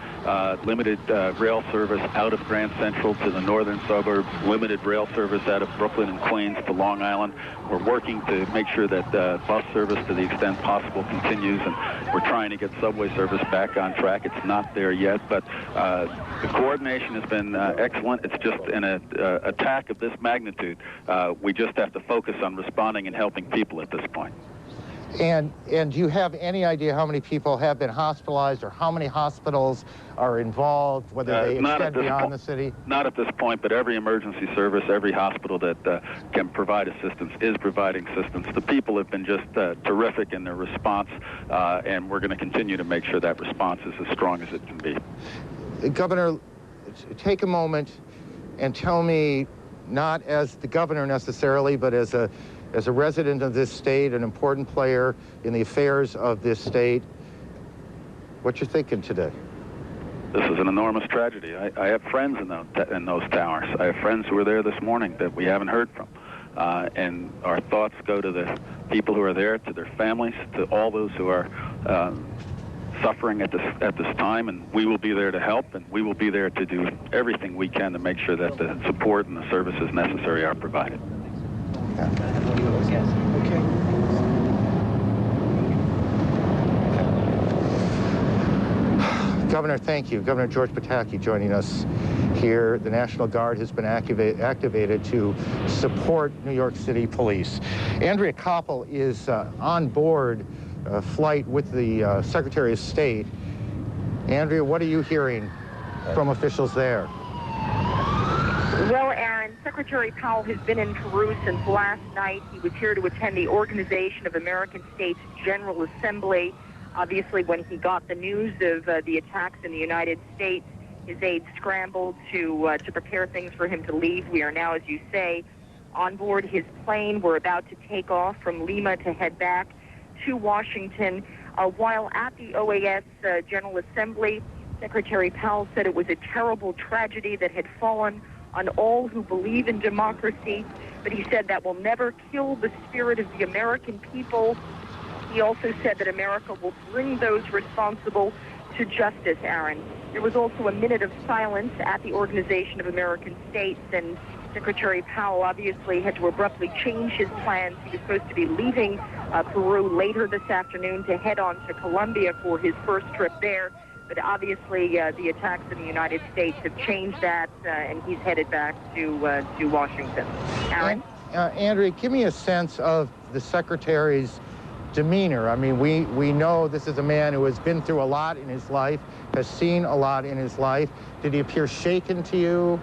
limited rail service out of Grand Central to the northern suburbs, limited rail service out of Brooklyn and Queens to Long Island. We're working to make sure that bus service, to the extent possible, continues, and we're trying to get subway service back on track. It's not there yet, but the coordination has been excellent. It's just an attack of this magnitude. We just have to focus on responding and helping people at this point. And do you have any idea how many people have been hospitalized or how many hospitals are involved, whether they extend beyond the city? Not at this point, but every emergency service, every hospital that can provide assistance is providing assistance. The people have been just terrific in their response, and we're going to continue to make sure that response is as strong as it can be. Governor, take a moment and tell me, not as the governor necessarily, but as a resident of this state, an important player in the affairs of this state, what you're thinking today? This is an enormous tragedy. I have friends in those towers. I have friends who were there this morning that we haven't heard from. And our thoughts go to the people who are there, to their families, to all those who are suffering at this time, and we will be there to help, and we will be there to do everything we can to make sure that the support and the services necessary are provided. Okay. Governor, thank you. Governor George Pataki joining us here. The National Guard has been activated to support New York City Police. Andrea Koppel is on board a flight with the Secretary of State. Andrea, what are you hearing from officials there? Well, Aaron, Secretary Powell has been in Peru since last night. He was here to attend the Organization of American States General Assembly. Obviously, when he got the news of the attacks in the United States, his aides scrambled to prepare things for him to leave. We are now, as you say, on board his plane. We're about to take off from Lima to head back to Washington. While at the OAS General Assembly, Secretary Powell said it was a terrible tragedy that had fallen on all who believe in democracy, but he said that will never kill the spirit of the American people. He also said that America will bring those responsible to justice, Aaron. There was also a minute of silence at the Organization of American States, and Secretary Powell obviously had to abruptly change his plans. He was supposed to be leaving Peru later this afternoon to head on to Colombia for his first trip there. But obviously, the attacks in the United States have changed that, and he's headed back to Washington. Aaron? Andrea, give me a sense of the Secretary's demeanor. I mean, we know this is a man who has been through a lot in his life, has seen a lot in his life. Did he appear shaken to you?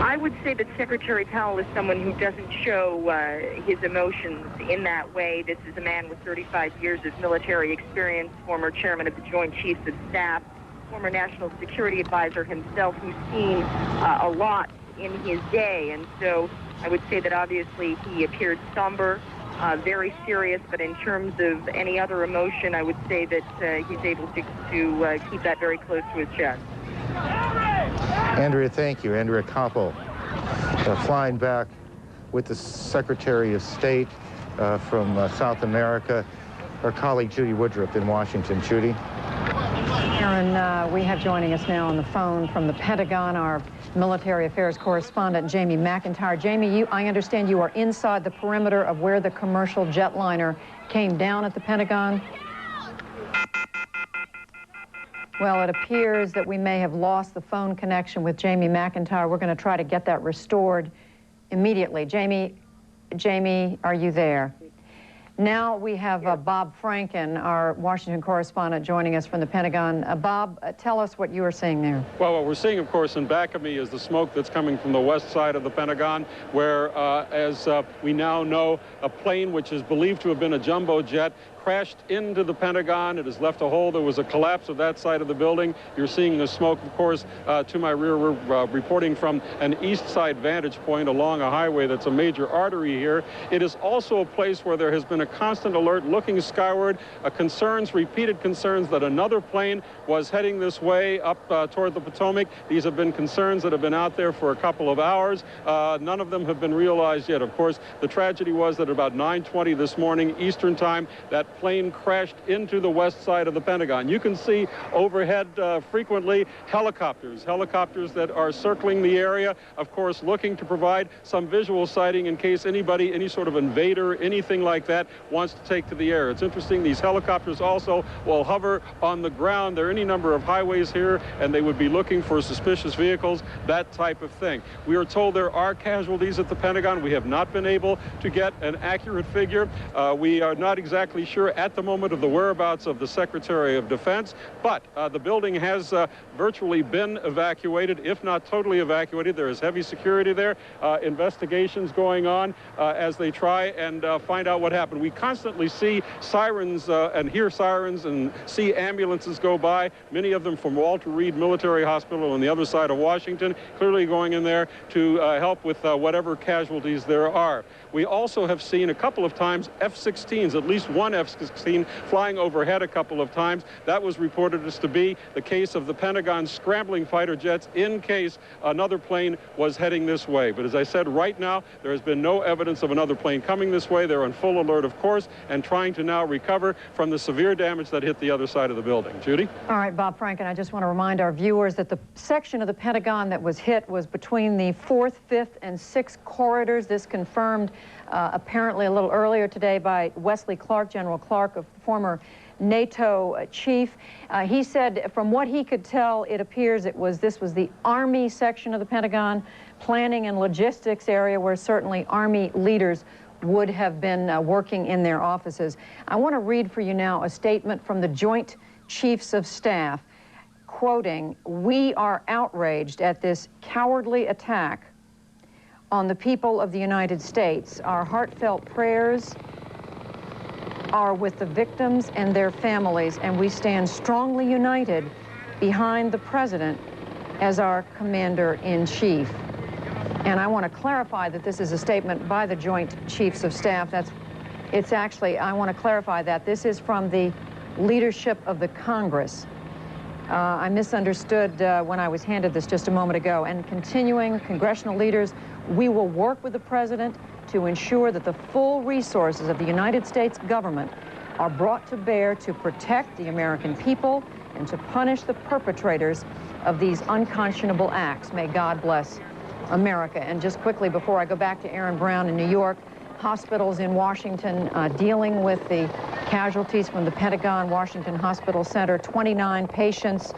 I would say that Secretary Powell is someone who doesn't show his emotions in that way. This is a man with 35 years of military experience, former chairman of the Joint Chiefs of Staff, former National Security Advisor himself, who's seen a lot in his day. And so I would say that obviously he appeared somber, very serious, but in terms of any other emotion, I would say that he's able to keep that very close to his chest. Andrea, thank you. Andrea Koppel, flying back with the Secretary of State from South America. Our colleague Judy Woodruff in Washington. Judy? Aaron, we have joining us now on the phone from the Pentagon our military affairs correspondent, Jamie McIntyre. Jamie, I understand you are inside the perimeter of where the commercial jetliner came down at the Pentagon. Well, it appears that we may have lost the phone connection with Jamie McIntyre. We're going to try to get that restored immediately. Jamie, are you there? Now we have Bob Franken, our Washington correspondent, joining us from the Pentagon. Bob, tell us what you are seeing there. Well, what we're seeing, of course, in back of me is the smoke that's coming from the west side of the Pentagon, where, as we now know, a plane which is believed to have been a jumbo jet crashed into the Pentagon. It has left a hole. There was a collapse of that side of the building. You're seeing the smoke, of course, to my rear. We're reporting from an east side vantage point along a highway that's a major artery here. It is also a place where there has been a constant alert looking skyward, repeated concerns that another plane was heading this way up toward the Potomac. These have been concerns that have been out there for a couple of hours. None of them have been realized yet. Of course, the tragedy was that about 9:20 this morning Eastern time, that plane crashed into the west side of the Pentagon. You can see overhead frequently helicopters that are circling the area, of course, looking to provide some visual sighting in case anybody, any sort of invader, anything like that, wants to take to the air. It's interesting, these helicopters also will hover on the ground. There are any number of highways here, and they would be looking for suspicious vehicles, that type of thing. We are told there are casualties at the Pentagon. We have not been able to get an accurate figure. We are not exactly sure at the moment of the whereabouts of the Secretary of Defense, but the building has virtually been evacuated, if not totally evacuated. There is heavy security there, investigations going on as they try and find out what happened. We constantly see sirens and hear sirens and see ambulances go by, many of them from Walter Reed Military Hospital on the other side of Washington, clearly going in there to help with whatever casualties there are. We also have seen a couple of times F-16s, at least one F-16 flying overhead a couple of times. That was reported as to be the case of the Pentagon scrambling fighter jets in case another plane was heading this way. But as I said, right now, there has been no evidence of another plane coming this way. They're on full alert, of course, and trying to now recover from the severe damage that hit the other side of the building. Judy? All right, Bob Franken, I just want to remind our viewers that the section of the Pentagon that was hit was between the 4th, 5th, and 6th corridors. This confirmed apparently a little earlier today by Wesley Clark, General Clark, a former NATO chief. He said from what he could tell, it appears this was the Army section of the Pentagon, planning and logistics area where certainly Army leaders would have been working in their offices. I want to read for you now a statement from the Joint Chiefs of Staff, quoting, "We are outraged at this cowardly attack on the people of the United States. Our heartfelt prayers are with the victims and their families, and we stand strongly united behind the President as our Commander-in-Chief." And I want to clarify that this is a statement by the Joint Chiefs of Staff. I want to clarify that this is from the leadership of the Congress. I misunderstood when I was handed this just a moment ago. And continuing, congressional leaders, we will work with the President to ensure that the full resources of the United States government are brought to bear to protect the American people and to punish the perpetrators of these unconscionable acts. May God bless America. And just quickly, before I go back to Aaron Brown in New York, hospitals in Washington dealing with the casualties from the Pentagon Washington Hospital Center, 29 patients,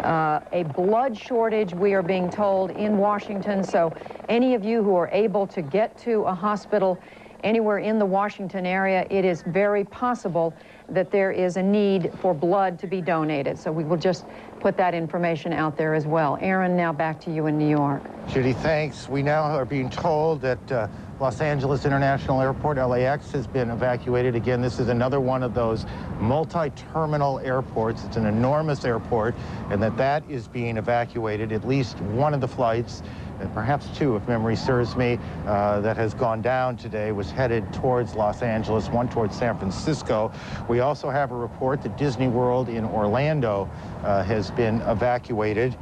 a blood shortage, we are being told, in Washington. So any of you who are able to get to a hospital anywhere in the Washington area, it is very possible that there is a need for blood to be donated. So we will just put that information out there as well. Aaron, now back to you in New York. Judy, thanks. We now are being told that Los Angeles International Airport, LAX, has been evacuated. Again, this is another one of those multi-terminal airports. It's an enormous airport, and that is being evacuated. At least one of the flights, and perhaps two, if memory serves me, that has gone down today was headed towards Los Angeles, one towards San Francisco. We also have a report that Disney World in Orlando has been evacuated.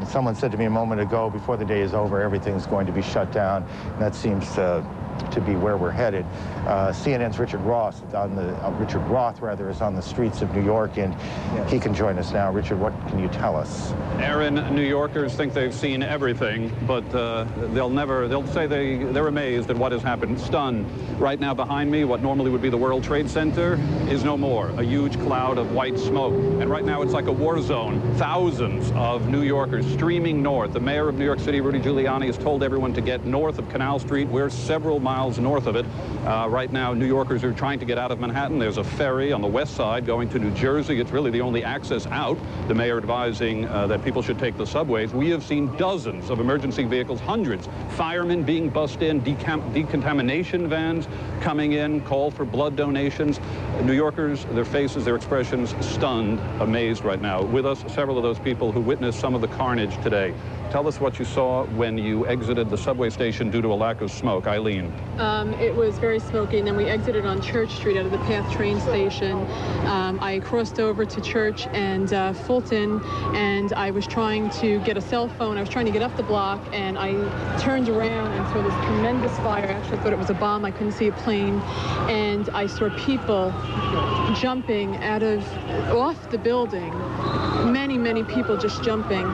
Someone said to me a moment ago, before the day is over, everything's going to be shut down. And that seems to be where we're headed. CNN's Richard Roth is on the streets of New York, and he can join us now. Richard, what can you tell us? Aaron, New Yorkers think they've seen everything, but they'll say they're amazed at what has happened, stunned. Right now behind me, what normally would be the World Trade Center is no more, a huge cloud of white smoke. And right now it's like a war zone. Thousands of New Yorkers streaming north. The mayor of New York City, Rudy Giuliani, has told everyone to get north of Canal Street. We're several miles north of it. Right now, New Yorkers are trying to get out of Manhattan. There's a ferry on the west side going to New Jersey. It's really the only access out. The mayor advising that people should take the subways. We have seen dozens of emergency vehicles, hundreds. Firemen being bussed in, decontamination vans coming in, call for blood donations. New Yorkers, their faces, their expressions, stunned, amazed right now. With us, several of those people who witnessed some of the carnage today. Tell us what you saw when you exited the subway station due to a lack of smoke. Eileen. It was very smoky, and then we exited on Church Street out of the PATH train station. I crossed over to Church and Fulton, and I was trying to get a cell phone. I was trying to get up the block, and I turned around and saw this tremendous fire. I actually thought it was a bomb. I couldn't see a plane, and I saw people jumping off the building. Many people just jumping.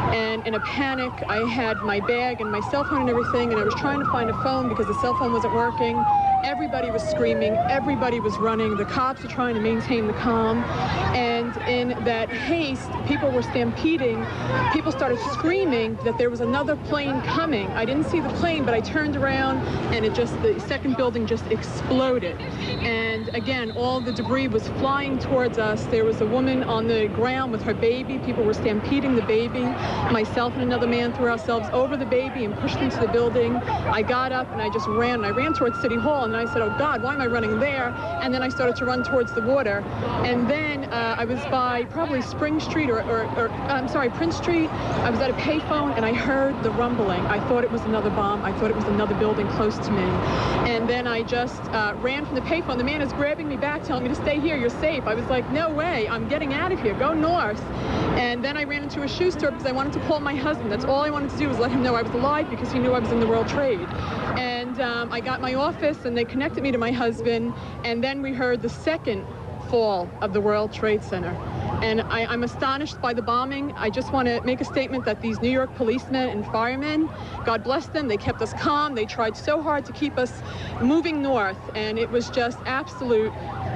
And in a panic, I had my bag and my cell phone and everything, and I was trying to find a phone because the cell phone wasn't working. Everybody was screaming, everybody was running, the cops were trying to maintain the calm, and in that haste, people were stampeding. People started screaming that there was another plane coming. I didn't see the plane, but I turned around, and the second building just exploded. And again, all the debris was flying towards us. There was a woman on the ground with her baby. People were stampeding the baby. Myself and another man threw ourselves over the baby and pushed into the building. I got up and I just ran. I ran towards City Hall, and I said, oh God, why am I running there? And then I started to run towards the water. And then I was by probably Spring Street Prince Street. I was at a payphone, and I heard the rumbling. I thought it was another bomb. I thought it was another building close to me. And then I just ran from the payphone. The man is grabbing me back, telling me to stay here, you're safe. I was like, no way, I'm getting out of here, go north. And then I ran into a shoe store because I wanted to call my husband. That's all I wanted to do, was let him know I was alive, because he knew I was in the World Trade. And I got my office, and they connected me to my husband, and then we heard the second fall of the World Trade Center. And I'm astonished by the bombing. I just want to make a statement that these New York policemen and firemen, God bless them, they kept us calm. They tried so hard to keep us moving north, and it was just absolute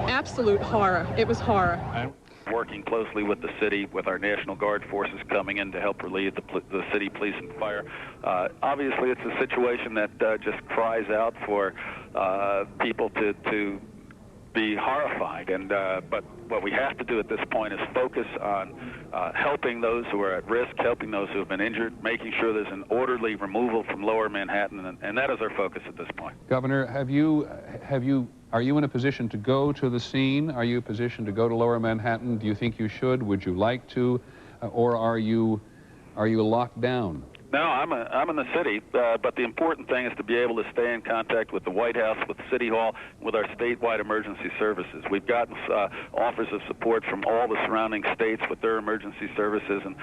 absolute horror. It was horror. Working closely with the city, with our National Guard forces coming in to help relieve the city police and fire. Obviously, it's a situation that just cries out for people to be horrified. But what we have to do at this point is focus on helping those who are at risk, helping those who have been injured, making sure there's an orderly removal from Lower Manhattan, and that is our focus at this point. Governor, are you in a position to go to the scene? Are you in a position to go to Lower Manhattan? Do you think you should? Would you like to? Or are you locked down? No, I'm in the city, but the important thing is to be able to stay in contact with the White House, with City Hall, with our statewide emergency services. We've gotten offers of support from all the surrounding states with their emergency services, and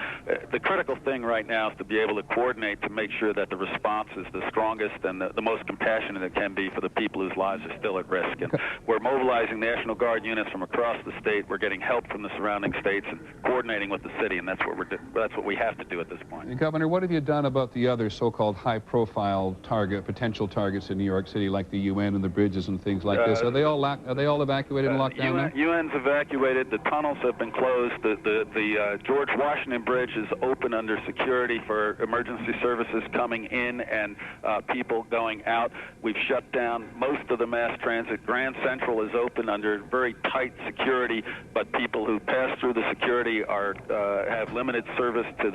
the critical thing right now is to be able to coordinate to make sure that the response is the strongest and the most compassionate it can be for the people whose lives are still at risk. And we're mobilizing National Guard units from across the state. We're getting help from the surrounding states and coordinating with the city, and that's what we have to do at this point. And Governor, what have you done about the other so-called high-profile potential targets in New York City, like the UN and the bridges and things like this? Are they all evacuated and locked down now? UN's evacuated. The tunnels have been closed. The George Washington Bridge is open under security for emergency services coming in and people going out. We've shut down most of the mass transit. Grand Central is open under very tight security, but people who pass through the security have limited service to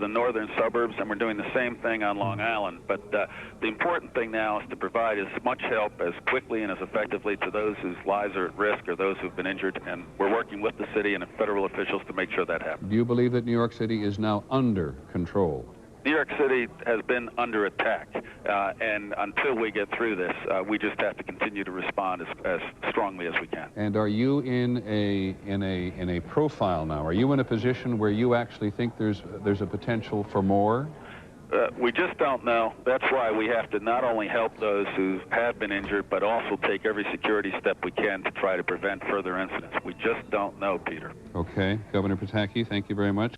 the northern suburbs, and we're doing the same thing on Long Island. But the important thing now is to provide as much help as quickly and as effectively to those whose lives are at risk or those who've been injured, and we're working with the city and federal officials to make sure that happens. Do you believe that New York City is now under control? New York City has been under attack, and until we get through this, we just have to continue to respond as strongly as we can. And are you in a profile now? Are you in a position where you actually think there's a potential for more? We just don't know. That's why we have to not only help those who have been injured, but also take every security step we can to try to prevent further incidents. We just don't know, Peter. Okay. Governor Pataki, thank you very much.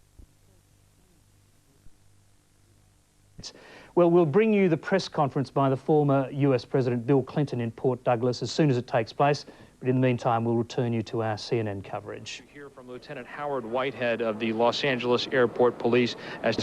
Well, we'll bring you the press conference by the former US President Bill Clinton in Port Douglas as soon as it takes place. But in the meantime, we'll return you to our CNN coverage. Hear from Lieutenant Howard Whitehead of the Los Angeles Airport Police as